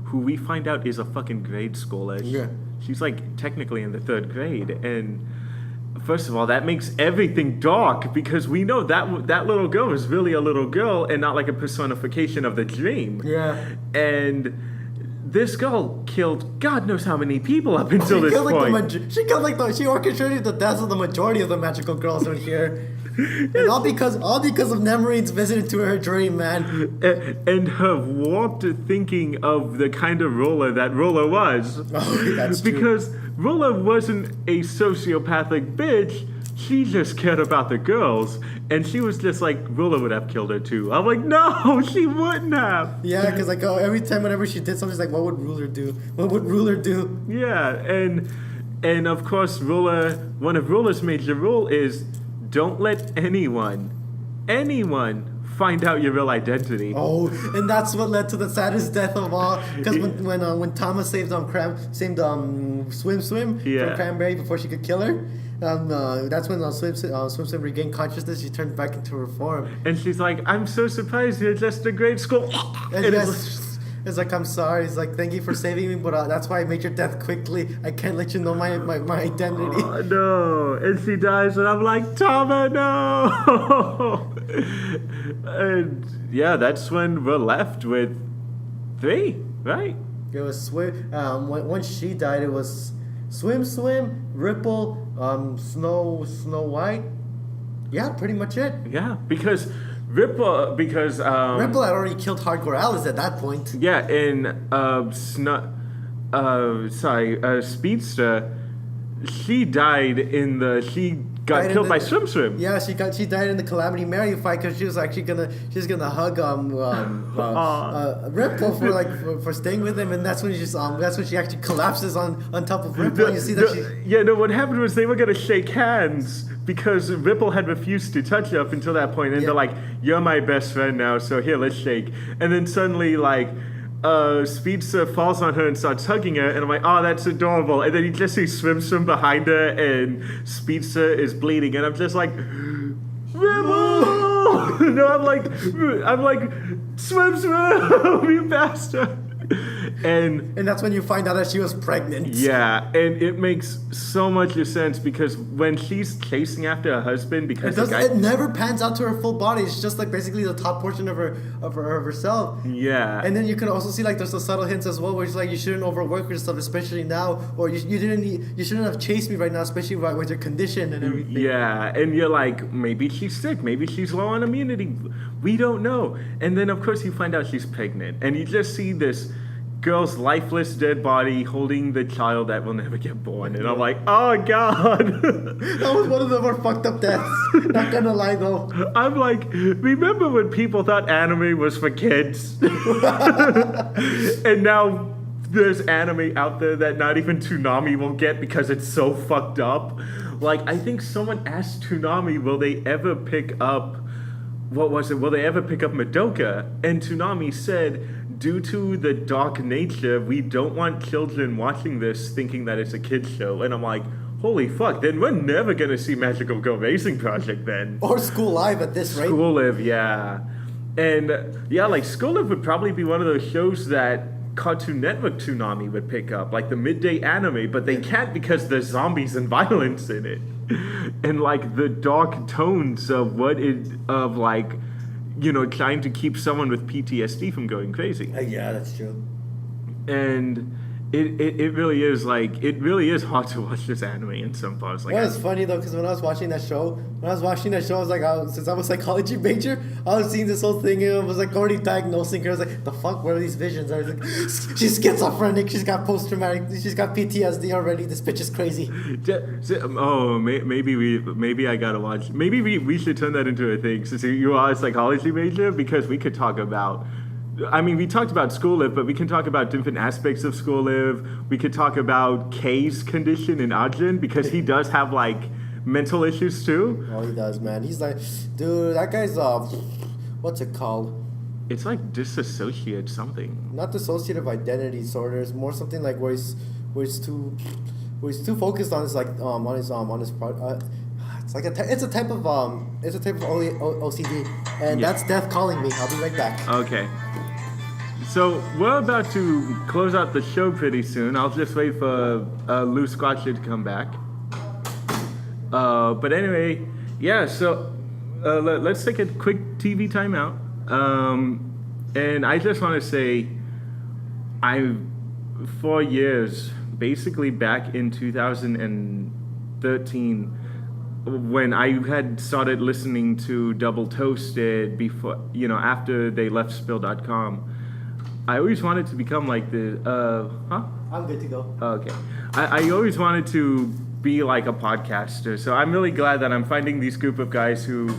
[SPEAKER 2] who we find out is a fucking grade schooler.
[SPEAKER 1] Yeah.
[SPEAKER 2] She's, like, technically in the 3rd grade. And first of all, that makes everything dark because we know that little girl is really a little girl and not like a personification of the dream.
[SPEAKER 1] Yeah.
[SPEAKER 2] And this girl killed God knows how many people up until this point.
[SPEAKER 1] She orchestrated the deaths of the majority of the magical girls in here. And all because of Nemrine's visit to her dream, man.
[SPEAKER 2] And her warped thinking of the kind of ruler that Ruler was.
[SPEAKER 1] Oh, that's true.
[SPEAKER 2] Because Ruler wasn't a sociopathic bitch. She just cared about the girls. And she was just like, Ruler would have killed her too. I'm like, no, she wouldn't have.
[SPEAKER 1] Yeah, because like every time whenever she did something, she's like, what would Ruler do? What would Ruler do?
[SPEAKER 2] Yeah, and of course, one of Ruler's major rule is don't let anyone find out your real identity.
[SPEAKER 1] Oh, and that's what led to the saddest death of all. Because when Thomas saved Swim from Cranberry before she could kill her, that's when Swim regained consciousness. She turned back into her form.
[SPEAKER 2] And she's like, I'm so surprised you're just a grade school.
[SPEAKER 1] It's like, I'm sorry. It's like, thank you for saving me, but that's why I made your death quickly. I can't let you know my identity.
[SPEAKER 2] Oh, no. And she dies, and I'm like, Tama, no. And yeah, that's when we're left with 3, right?
[SPEAKER 1] It was Swim. Once she died, it was Swim, Ripple, Snow White. Yeah, pretty much it.
[SPEAKER 2] Yeah, because Ripple had
[SPEAKER 1] already killed Hardcore Alice at that point.
[SPEAKER 2] Yeah, in Speedster, she got killed by Swim.
[SPEAKER 1] Yeah, she died in the Calamity Mary fight because she was actually gonna hug Ripple for staying with him, and that's when she actually collapses on top of Ripple. You see that
[SPEAKER 2] what happened was they were gonna shake hands because Ripple had refused to touch her up until that point, and they're like, "You're my best friend now, so here, let's shake." And then suddenly, like, Speedster falls on her and starts hugging her, and I'm like, oh, that's adorable. And then you just see Swim behind her, and Speedster is bleeding, and I'm just like, Ripple! No, I'm like, Swim, you bastard! And
[SPEAKER 1] that's when you find out that she was pregnant.
[SPEAKER 2] Yeah, and it makes so much sense because when she's chasing after her husband, because
[SPEAKER 1] it never pans out to her full body. It's just like basically the top portion of herself.
[SPEAKER 2] Yeah,
[SPEAKER 1] and then you can also see like there's the subtle hints as well, where it's like you shouldn't overwork yourself, especially now, or you shouldn't have chased me right now, especially with your condition and everything.
[SPEAKER 2] Yeah, and you're like, maybe she's sick, maybe she's low on immunity. We don't know. And then of course you find out she's pregnant, and you just see this girl's lifeless dead body holding the child that will never get born, and I'm like, oh god.
[SPEAKER 1] That was one of the more fucked up deaths. Not gonna lie though.
[SPEAKER 2] I'm like, remember when people thought anime was for kids? And now there's anime out there that not even Toonami will get because it's so fucked up. Like, I think someone asked Toonami, will they ever pick up Madoka? And Toonami said, due to the dark nature, we don't want children watching this thinking that it's a kid's show. And I'm like, holy fuck, then we're never gonna see Magical Girl Racing Project then.
[SPEAKER 1] Or School Live at this rate.
[SPEAKER 2] School Live, yeah. And yeah, like School Live would probably be one of those shows that Cartoon Network Toonami would pick up, like the midday anime, but they can't because there's zombies and violence in it. And like the dark tones of trying to keep someone with PTSD from going crazy.
[SPEAKER 1] Yeah, that's true.
[SPEAKER 2] And it really is hard to watch this anime in some parts. Like,
[SPEAKER 1] it's funny though, because when I was watching that show, I was like, since I'm a psychology major, I was seeing this whole thing and I was like already diagnosing her. I was like, the fuck, what are these visions? I was like, she's schizophrenic, she's got post-traumatic, she's got PTSD already, this bitch is crazy.
[SPEAKER 2] Oh, maybe I gotta watch. Maybe we should turn that into a thing. Since you are a psychology major, because we could talk about I mean, we talked about School Live, but we can talk about different aspects of School Live. We could talk about Kay's condition in Arjun, because he does have, like, mental issues, too.
[SPEAKER 1] Oh, he does, man. He's like, dude, that guy's, what's it called?
[SPEAKER 2] It's like disassociate something.
[SPEAKER 1] Not dissociative identity disorder. It's more something like where he's too focused on his it's like it's a type of OCD, and
[SPEAKER 2] Yeah.
[SPEAKER 1] that's death calling me. I'll be right back.
[SPEAKER 2] Okay. So we're about to close out the show pretty soon. I'll just wait for Lou Squatcher to come back. But anyway, yeah. So let's take a quick TV timeout. And I just want to say, for years, basically back in 2013, when I had started listening to Double Toasted before, after they left Spill.com, I always wanted to become like the,
[SPEAKER 1] I'm good to go.
[SPEAKER 2] Okay. I always wanted to be like a podcaster, so I'm really glad that I'm finding these group of guys who,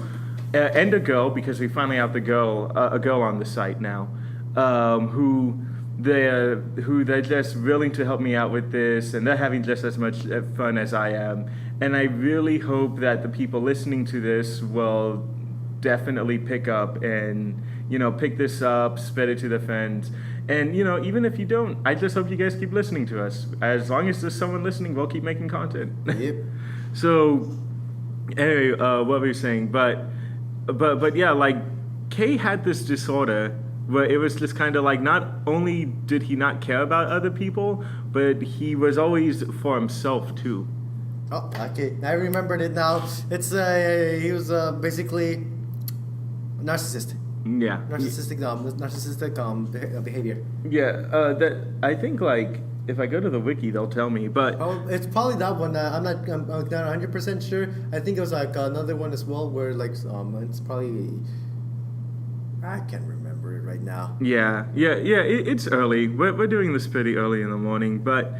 [SPEAKER 2] and a girl, because we finally have a girl on the site now, who they're just willing to help me out with this, and they're having just as much fun as I am. And I really hope that the people listening to this will definitely pick up and, pick this up, spread it to their friends. And, even if you don't, I just hope you guys keep listening to us. As long as there's someone listening, we'll keep making content.
[SPEAKER 1] Yep.
[SPEAKER 2] So, anyway, what were you saying? But yeah, like, Kay had this disorder where it was just kind of like, not only did he not care about other people, but he was always for himself, too.
[SPEAKER 1] Oh, okay. I remembered it now. It's he was basically narcissist.
[SPEAKER 2] Yeah.
[SPEAKER 1] Narcissistic behavior.
[SPEAKER 2] Yeah. That I think, like, if I go to the wiki, they'll tell me. But
[SPEAKER 1] Oh, it's probably that one. I'm not 100% sure. I think it was like another one as well, where like it's probably, I can't remember it right now.
[SPEAKER 2] yeah. It's early. We're doing this pretty early in the morning, but.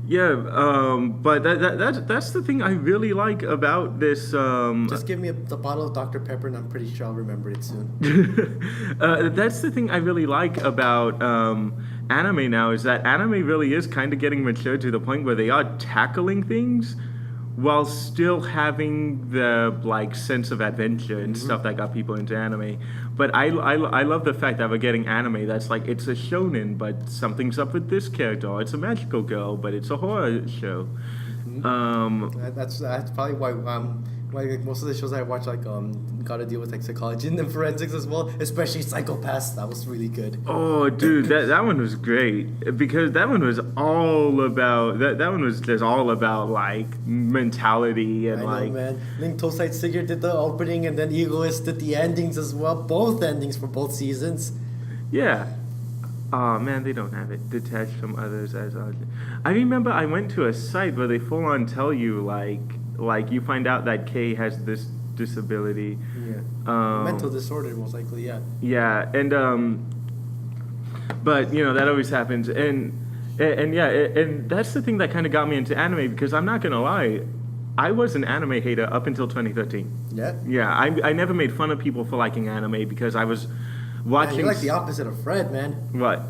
[SPEAKER 2] Yeah, but that's the thing I really like about this.
[SPEAKER 1] Just give me the bottle of Dr. Pepper, and I'm pretty sure I'll remember it soon.
[SPEAKER 2] That's the thing I really like about anime now, is that anime really is kind of getting mature to the point where they are tackling things while still having the like sense of adventure and stuff that got people into anime. But I love the fact that we're getting anime that's like, it's a shonen, but something's up with this character. Or it's a magical girl, but it's a horror show.
[SPEAKER 1] That's probably why like most of the shows I watch got to deal with like psychology and then forensics as well, especially Psychopaths. That was really good.
[SPEAKER 2] Oh, dude, that one was great, because that one was all about that one was just all about like mentality and
[SPEAKER 1] I know, man. Link Tosite Sigurd did the opening, and then Egoist did the endings as well. Both endings for both seasons.
[SPEAKER 2] Yeah. Oh man, they don't have it detached from others as I remember I went to a site where they full on tell you like you find out that Kay has this disability.
[SPEAKER 1] Yeah. Mental disorder, most likely. Yeah.
[SPEAKER 2] Yeah, and but that always happens, and yeah, and that's the thing that kind of got me into anime, because I'm not gonna lie, I was an anime hater up until 2013.
[SPEAKER 1] Yeah.
[SPEAKER 2] Yeah, I never made fun of people for liking anime, because I was watching.
[SPEAKER 1] You're like the opposite of Fred, man.
[SPEAKER 2] What?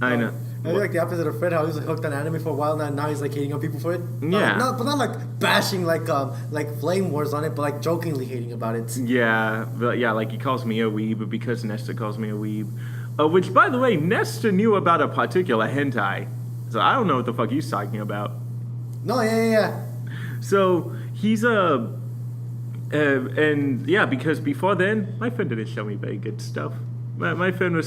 [SPEAKER 2] I know.
[SPEAKER 1] You're like the opposite of Fred. How he was hooked on anime for a while now he's like hating on people for it.
[SPEAKER 2] Yeah.
[SPEAKER 1] But not like bashing like flame wars on it, but like jokingly hating about it.
[SPEAKER 2] Yeah, but yeah, like he calls me a weeb because Nesta calls me a weeb. Which, by the way, Nesta knew about a particular hentai, so I don't know what the fuck he's talking about.
[SPEAKER 1] No, yeah.
[SPEAKER 2] So he's and yeah, because before then, my friend didn't show me very good stuff. My friend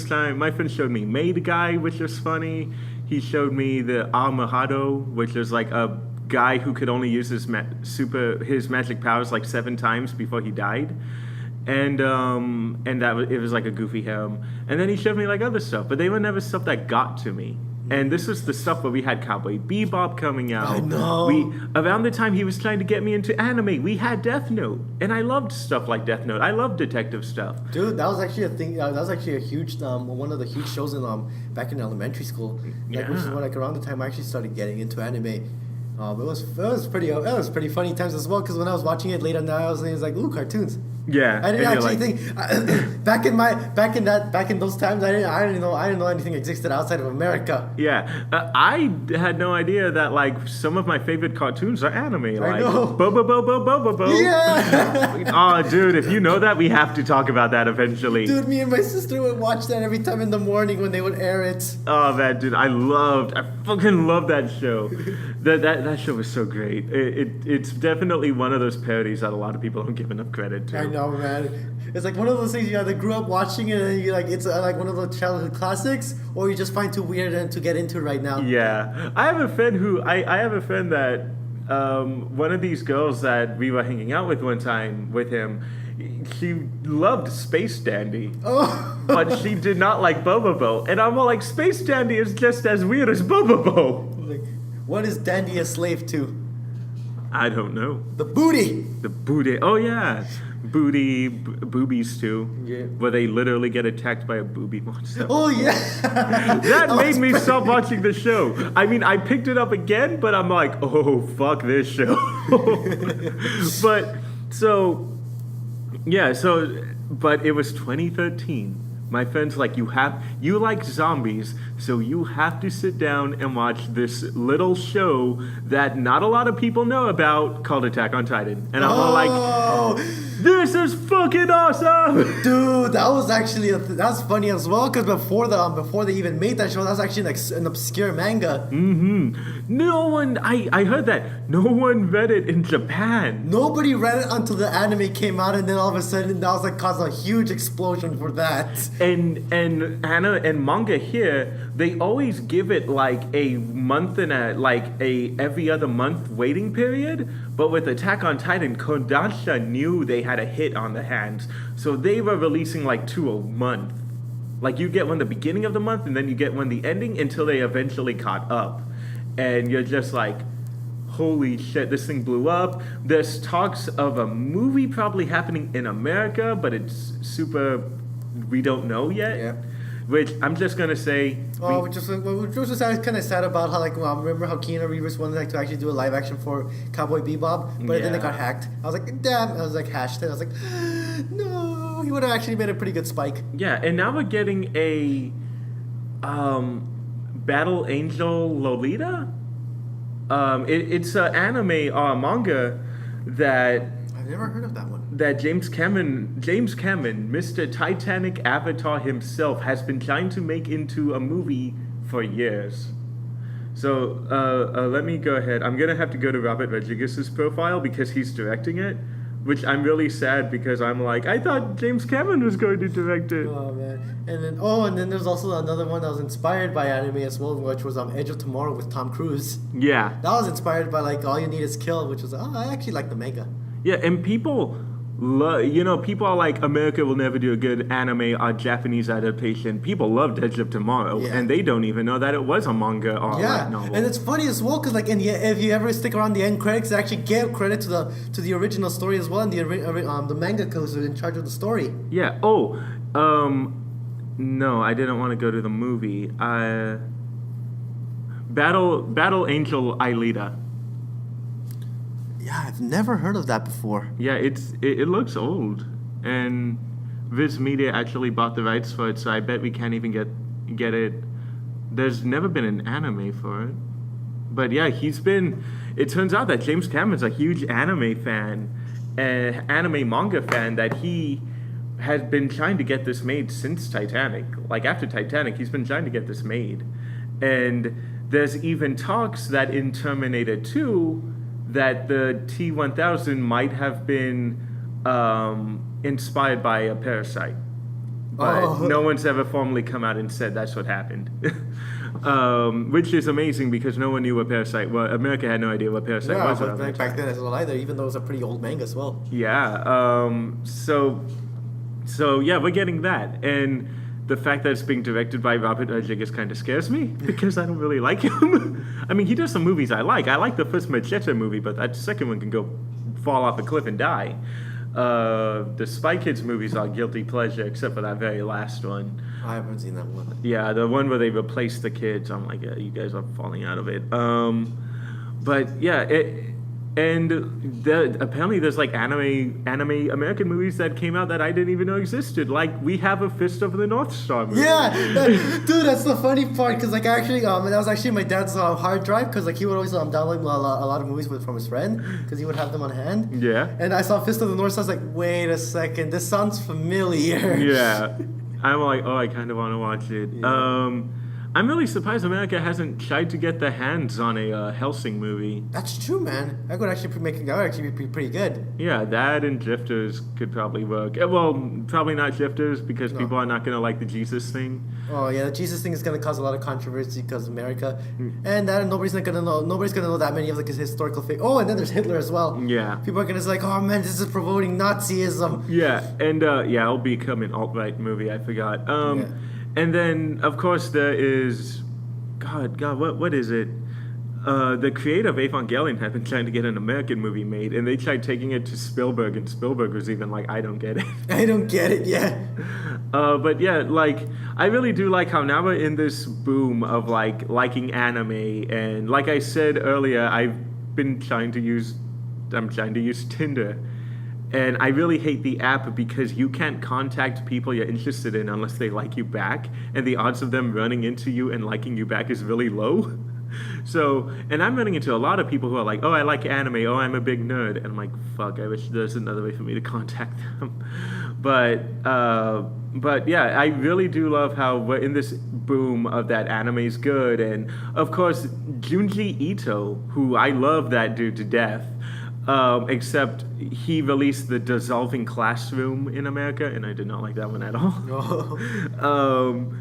[SPEAKER 2] showed me Maid Guy, which was funny. He showed me the Almahado, which is like a guy who could only use his magic powers like 7 times before he died, and it was like a goofy harem. And then he showed me like other stuff, but they were never stuff that got to me. And this was the stuff where we had Cowboy Bebop coming out.
[SPEAKER 1] I know.
[SPEAKER 2] Around the time he was trying to get me into anime, we had Death Note, and I loved stuff like Death Note. I loved detective stuff.
[SPEAKER 1] Dude, that was actually a thing. That was actually a huge, one of the huge shows in back in elementary school. Like, which is when around the time I actually started getting into anime. It was pretty funny times as well, because when I was watching it later now, I was like, ooh, cartoons.
[SPEAKER 2] Yeah,
[SPEAKER 1] I didn't
[SPEAKER 2] and you're
[SPEAKER 1] actually think back in those times. I didn't know anything existed outside of America.
[SPEAKER 2] Yeah, I had no idea that like some of my favorite cartoons are anime. Like
[SPEAKER 1] know.
[SPEAKER 2] Bobo Bobo Bobo Bo.
[SPEAKER 1] Yeah.
[SPEAKER 2] Oh, dude, if you know that, we have to talk about that eventually.
[SPEAKER 1] Dude, me and my sister would watch that every time in the morning when they would air it.
[SPEAKER 2] Oh man, dude, I fucking loved that show. That show was so great. It's definitely one of those parodies that a lot of people don't give enough credit to.
[SPEAKER 1] I know, man. It's like one of those things you either grew up watching it and you like it's like one of those childhood classics, or you just find too weird and to get into right now.
[SPEAKER 2] Yeah, I have a friend I have a friend that one of these girls that we were hanging out with one time with him. She loved Space Dandy, but she did not like Bobobo. And I'm all like, Space Dandy is just as weird as Bobobo.
[SPEAKER 1] Like, what is Dandy a slave to?
[SPEAKER 2] I don't know.
[SPEAKER 1] The booty.
[SPEAKER 2] The booty. Oh yeah, boobies too.
[SPEAKER 1] Yeah.
[SPEAKER 2] Where they literally get attacked by a booby monster.
[SPEAKER 1] Oh yeah.
[SPEAKER 2] That made me stop watching the show. I mean, I picked it up again, but I'm like, oh fuck this show. But so. Yeah, but it was 2013. My friend's like, you like zombies, so you have to sit down and watch this little show that not a lot of people know about called Attack on Titan. And I'm all like, this is fucking awesome!
[SPEAKER 1] Dude, that was actually that's funny as well because before they even made that show, that's actually like an obscure manga.
[SPEAKER 2] No one, I heard that. No one read it in Japan.
[SPEAKER 1] Nobody read it until the anime came out, and then all of a sudden that was like caused a huge explosion for that.
[SPEAKER 2] And manga here, they always give it like a month and a every other month waiting period. But with Attack on Titan, Kodansha knew they had a hit on the hands, so they were releasing like 2 a month. Like you get one the beginning of the month, and then you get one the ending until they eventually caught up, and you're just like, holy shit, this thing blew up. There's talks of a movie probably happening in America, but it's super. We don't know yet.
[SPEAKER 1] Yeah.
[SPEAKER 2] Which I'm just gonna say.
[SPEAKER 1] Which was kind of sad about how remember how Keanu Reeves wanted like to actually do a live action for Cowboy Bebop, but then it got hacked. I was like, damn. I was like hashed it. I was like, no. He would have actually made a pretty good Spike.
[SPEAKER 2] Yeah, and now we're getting a Battle Angel Lolita. It's an anime manga that.
[SPEAKER 1] I've never heard of that one.
[SPEAKER 2] That James Cameron, Mr. Titanic Avatar himself, has been trying to make into a movie for years. So let me go ahead. I'm gonna have to go to Robert Rodriguez's profile because he's directing it, which I'm really sad because I'm like, I thought James Cameron was going to direct it.
[SPEAKER 1] Oh man, and then there's also another one that was inspired by anime as well, which was Edge of Tomorrow with Tom Cruise.
[SPEAKER 2] Yeah,
[SPEAKER 1] that was inspired by like All You Need Is Kill, which was I actually like the manga.
[SPEAKER 2] Yeah, and people are like, America will never do a good anime or Japanese adaptation. People loved Edge of Tomorrow, and they don't even know that it was a manga or a light novel.
[SPEAKER 1] And it's funny as well because like if you ever stick around the end credits, they actually give credit to the original story as well, and the mangaka who's in charge of the story.
[SPEAKER 2] Yeah. Oh, no, I didn't want to go to the movie. Battle Angel Aelita.
[SPEAKER 1] Yeah, I've never heard of that before.
[SPEAKER 2] Yeah, it looks old, and Viz Media actually bought the rights for it, so I bet we can't even get it. There's never been an anime for it, but yeah, it turns out that James Cameron's a huge anime fan, anime manga fan, that he has been trying to get this made since Titanic. Like after Titanic, he's been trying to get this made, and there's even talks that in Terminator 2. That the T-1000 might have been inspired by a parasite. But no one's ever formally come out and said that's what happened. Which is amazing because no one knew what parasite was. America had no idea what parasite was.
[SPEAKER 1] Yeah, back then as well either, even though it was a pretty old manga as well.
[SPEAKER 2] Yeah. So yeah, we're getting that. And the fact that it's being directed by Robert Rodriguez kind of scares me because I don't really like him. I mean, he does some movies I like. I like the first Machete movie, but that second one can go fall off a cliff and die. The Spy Kids movies are guilty pleasure, except for that very last one.
[SPEAKER 1] I haven't seen that one.
[SPEAKER 2] Yeah, the one where they replace the kids. I'm like, you guys are falling out of it. But yeah, And apparently there's like anime American movies that came out that I didn't even know existed. Like we have a Fist of the North Star movie.
[SPEAKER 1] Yeah, dude, that's the funny part because like actually, that was actually my dad's hard drive because like he would always download a lot of movies from his friend because he would have them on hand.
[SPEAKER 2] Yeah.
[SPEAKER 1] And I saw Fist of the North Star. I was like, wait a second, this sounds familiar.
[SPEAKER 2] Yeah. I'm like, oh, I kind of want to watch it.
[SPEAKER 1] Yeah.
[SPEAKER 2] I'm really surprised America hasn't tried to get their hands on a Helsing movie.
[SPEAKER 1] That's true, man. That would actually be pretty good.
[SPEAKER 2] Yeah, that and Drifters could probably work. Well, probably not Drifters because people are not going to like the Jesus thing.
[SPEAKER 1] Oh yeah, the Jesus thing is gonna cause a lot of controversy because America, and that nobody's gonna know that many of like his historical figures. Oh, and then there's Hitler as well.
[SPEAKER 2] Yeah.
[SPEAKER 1] People are gonna say like, oh man, this is promoting Nazism.
[SPEAKER 2] Yeah, and it'll become an alt-right movie. I forgot. And then of course there is, God, what is it? The creator of Evangelion had been trying to get an American movie made, and they tried taking it to Spielberg, and Spielberg was even like, I don't get it.
[SPEAKER 1] I don't get it, yeah.
[SPEAKER 2] But yeah, like, I really do like how now we're in this boom of like liking anime, and like I said earlier, I'm trying to use Tinder. And I really hate the app because you can't contact people you're interested in unless they like you back, and the odds of them running into you and liking you back is really low. So, and I'm running into a lot of people who are like, oh, I like anime, oh, I'm a big nerd. And I'm like, fuck, I wish there's another way for me to contact them. But yeah, I really do love how we're in this boom of that anime's good. And of course, Junji Ito, who I love that dude to death, except he released The Dissolving Classroom in America, and I did not like that one at all.
[SPEAKER 1] Oh.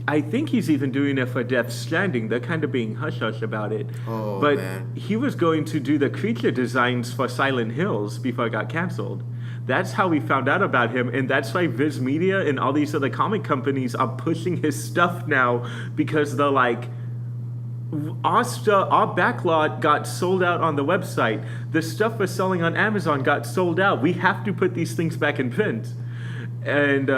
[SPEAKER 2] I think he's even doing it for Death Stranding. They're kind of being hush-hush about it.
[SPEAKER 1] Oh,
[SPEAKER 2] but
[SPEAKER 1] man.
[SPEAKER 2] he was going to do the creature designs for Silent Hills before it got canceled. That's how we found out about him, and that's why Viz Media and all these other comic companies are pushing his stuff now, because they're like, our backlot got sold out on the website. The stuff we're selling on Amazon got sold out. We have to put these things back in print. And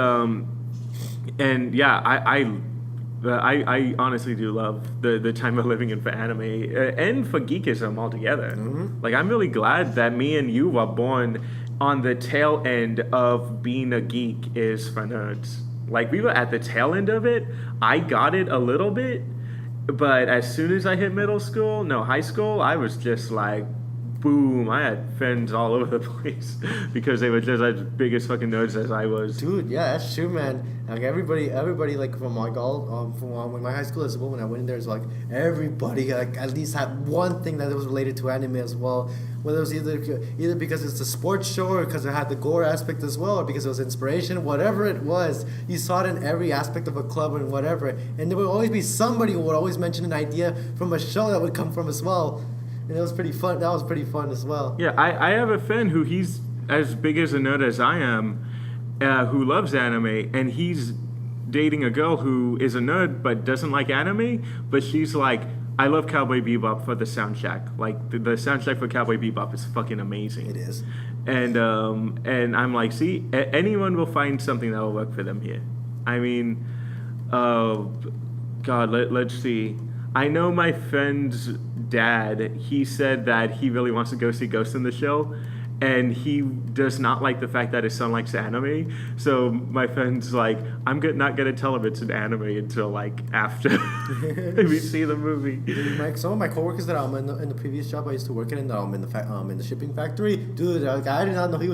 [SPEAKER 2] yeah, I honestly do love the time we're living in for anime and for geekism altogether. Mm-hmm. Like, I'm really glad that me and you were born on the tail end of being a geek is for nerds. Like, we were at the tail end of it. I got it a little bit. But as soon as I hit high school, I was just like, boom, I had friends all over the place because they were just as big as fucking nerds as I was.
[SPEAKER 1] Dude, yeah, that's true, man. Like everybody, like from my from my high school as well. When I went in there, it's like everybody like at least had one thing that was related to anime as well. Whether it was either because it's a sports show or because it had the gore aspect as well, or because it was inspiration, whatever it was, you saw it in every aspect of a club and whatever. And there would always be somebody who would always mention an idea from a show that would come from as well. And it was pretty fun. That was pretty fun as well.
[SPEAKER 2] Yeah, I have a friend who he's as big as a nerd as I am, who loves anime, and he's dating a girl who is a nerd but doesn't like anime, but she's like, I love Cowboy Bebop for the soundtrack. Like, the soundtrack for Cowboy Bebop is fucking amazing.
[SPEAKER 1] It is.
[SPEAKER 2] And I'm like, see, anyone will find something that will work for them here. I mean, God, let's see. I know my friend's dad, he said that he really wants to go see Ghost in the Shell, and he does not like the fact that his son likes anime. So my friend's like, I'm not going to tell him it's an anime until like after we see the movie.
[SPEAKER 1] Some of my coworkers that in the previous job I used to work in the shipping factory, dude, like, I did not know he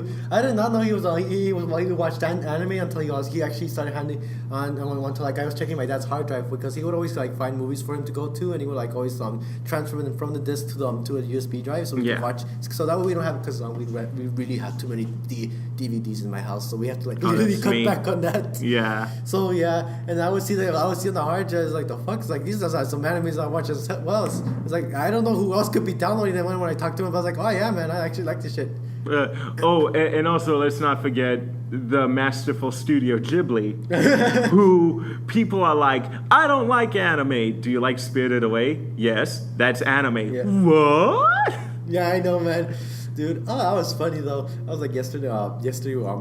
[SPEAKER 1] watched anime until he actually started handing on one to like I was checking my dad's hard drive because he would always like find movies for him to go to, and he would like always transfer them from the disc to a USB drive so we could watch. So that way we don't have, because we really have too many DVDs in my house, so we have to like really cut back on that.
[SPEAKER 2] Yeah.
[SPEAKER 1] So yeah, and I would see on the hard drive, like the fuck, it's like these are some animes I watch as well. It's like I don't know who else could be downloading them. When I talked to him, I was like, oh yeah, man, I actually like this shit.
[SPEAKER 2] And also let's not forget the masterful Studio Ghibli, who people are like, I don't like anime. Do you like Spirited Away? Yes, that's anime. Yeah. What?
[SPEAKER 1] Yeah, I know, man. Dude, oh, that was funny though. I was like yesterday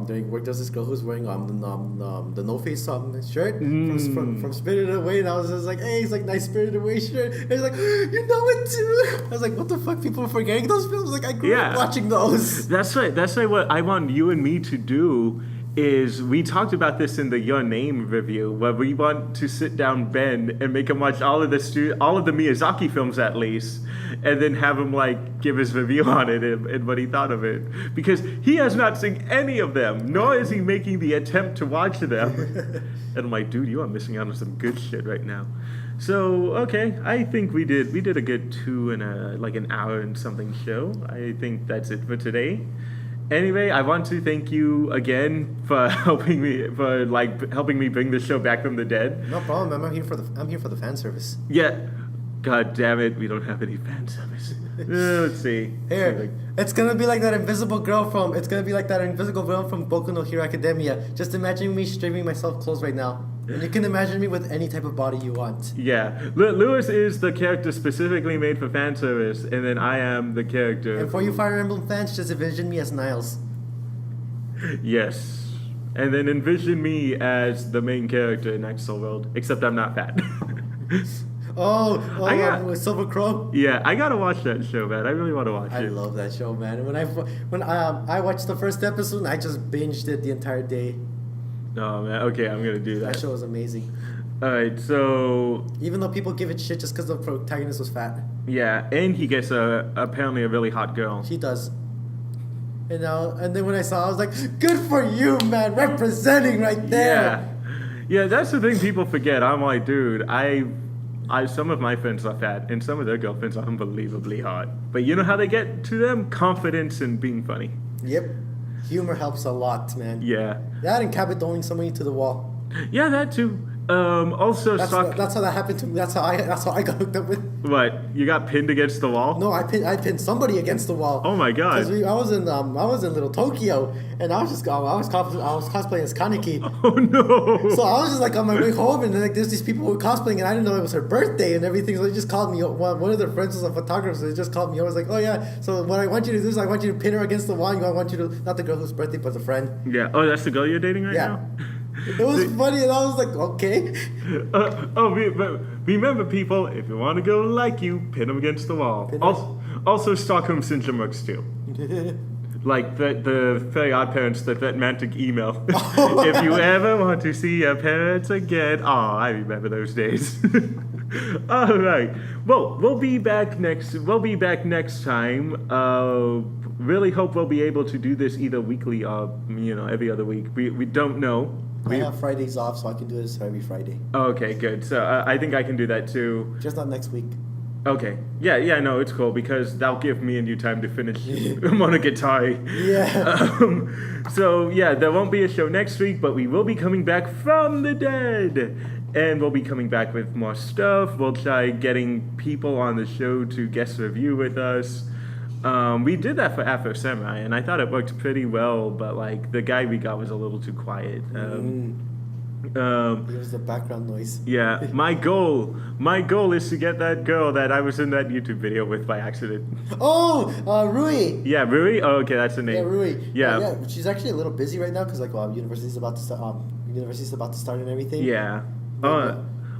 [SPEAKER 1] during work, there's this girl who's wearing the No Face shirt from Spirited Away, and I was just like, hey, it's like nice Spirited Away shirt. And he's like, you know it too. I was like, what the fuck? People are forgetting those films. Like I grew up watching those.
[SPEAKER 2] That's right. That's right. What I want you and me to do is we talked about this in the Your Name review, where we want to sit down Ben and make him watch all of the Miyazaki films at least, and then have him like give his review on it and what he thought of it, because he has not seen any of them, nor is he making the attempt to watch them. And I'm like, dude, you are missing out on some good shit right now. So okay, I think we did a good an hour and something show. I think that's it for today. Anyway, I want to thank you again for helping me bring the show back from the dead.
[SPEAKER 1] No problem. I'm here for the fan service.
[SPEAKER 2] Yeah. God damn it, we don't have any fan service. Let's see.
[SPEAKER 1] Here, it's gonna be like that invisible girl from Boku no Hero Academia. Just imagine me streaming myself clothes right now. And you can imagine me with any type of body you want.
[SPEAKER 2] Yeah. Lewis is the character specifically made for fan service, and then I am the character.
[SPEAKER 1] And for you Fire Emblem fans, just envision me as Niles.
[SPEAKER 2] Yes. And then envision me as the main character in Axel World, except I'm not fat.
[SPEAKER 1] Silver Crow.
[SPEAKER 2] Yeah, I gotta watch that show, man. I really want to watch it.
[SPEAKER 1] I love that show, man. When I watched the first episode, and I just binged it the entire day.
[SPEAKER 2] Oh man, okay, I'm gonna do that.
[SPEAKER 1] That show was amazing.
[SPEAKER 2] All right, so
[SPEAKER 1] even though people give it shit just because the protagonist was fat.
[SPEAKER 2] Yeah, and he gets apparently a really hot girl.
[SPEAKER 1] He does. And then when I saw, I was like, "Good for you, man! Representing right there."
[SPEAKER 2] Yeah, that's the thing people forget. I'm like, dude, I some of my friends are fat, and some of their girlfriends are unbelievably hot. But you know how they get to them? Confidence and being funny.
[SPEAKER 1] Yep. Humor helps a lot, man.
[SPEAKER 2] Yeah.
[SPEAKER 1] That and Cabot throwing somebody to the wall.
[SPEAKER 2] Yeah, that too. Also,
[SPEAKER 1] that's how that happened to me. That's how I got hooked up with.
[SPEAKER 2] What? You got pinned against the wall?
[SPEAKER 1] No, I pinned somebody against the wall.
[SPEAKER 2] Oh my god!
[SPEAKER 1] Because I was in Little Tokyo, and I was cosplaying as Kaneki.
[SPEAKER 2] Oh no!
[SPEAKER 1] So I was just like on my way home, and then like there's these people who were cosplaying, and I didn't know it was her birthday and everything. So they just called me. One of their friends was a photographer, so they just called me. I was like, oh yeah. So what I want you to do is I want you to pin her against the wall. And I want you to, not the girl whose birthday, but the friend.
[SPEAKER 2] Yeah. Oh, that's the girl you're dating right now.
[SPEAKER 1] It was funny, and I was like, okay.
[SPEAKER 2] Remember, people, if you want a girl to like you, pin them against the wall. Also, Stockholm Syndrome works too. Like the Very Odd Parents, that romantic email. If you ever want to see your parents again. Oh, I remember those days. All right. Well, we'll be back next time. Really hope we'll be able to do this either weekly or every other week. We don't know.
[SPEAKER 1] I have Fridays off, so I can do this every Friday.
[SPEAKER 2] Okay, good. So I think I can do that too.
[SPEAKER 1] Just not next week.
[SPEAKER 2] Okay. Yeah, no, it's cool because that'll give me and you time to finish Monogatari.
[SPEAKER 1] Yeah.
[SPEAKER 2] So, yeah, there won't be a show next week, but we will be coming back from the dead. And we'll be coming back with more stuff. We'll try getting people on the show to guest review with us. We did that for Afro Samurai, and I thought it worked pretty well, but like the guy we got was a little too quiet.
[SPEAKER 1] It was the background noise.
[SPEAKER 2] Yeah, my goal is to get that girl that I was in that YouTube video with by accident.
[SPEAKER 1] Oh, Rui.
[SPEAKER 2] Yeah, Rui. Oh, okay, that's the name.
[SPEAKER 1] Yeah, Rui.
[SPEAKER 2] Yeah.
[SPEAKER 1] She's actually a little busy right now because university's about to start. University's about to start and everything.
[SPEAKER 2] Yeah.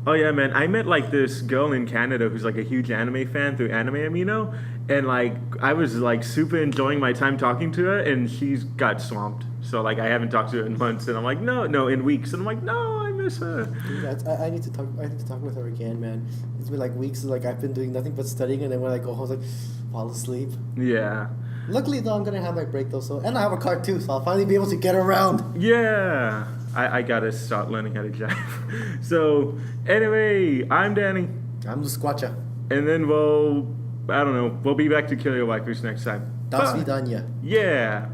[SPEAKER 2] Oh yeah, man. I met like this girl in Canada who's like a huge anime fan through Anime Amino, and like I was like super enjoying my time talking to her, and she's got swamped. So like I haven't talked to her in months, and I'm like no, in weeks, and I'm like no, I miss her.
[SPEAKER 1] Dude, I need to talk. I need to talk with her again, man. It's been like weeks. Like I've been doing nothing but studying, and then when I go home, I was like fall asleep.
[SPEAKER 2] Yeah.
[SPEAKER 1] Luckily though, I'm gonna have my break though, and I have a car too, so I'll finally be able to get around.
[SPEAKER 2] Yeah. I gotta start learning how to drive. So, anyway, I'm Danny.
[SPEAKER 1] I'm the Squatcha.
[SPEAKER 2] And then we'll be back to kill your waifus next time.
[SPEAKER 1] Das vidanya.
[SPEAKER 2] Yeah.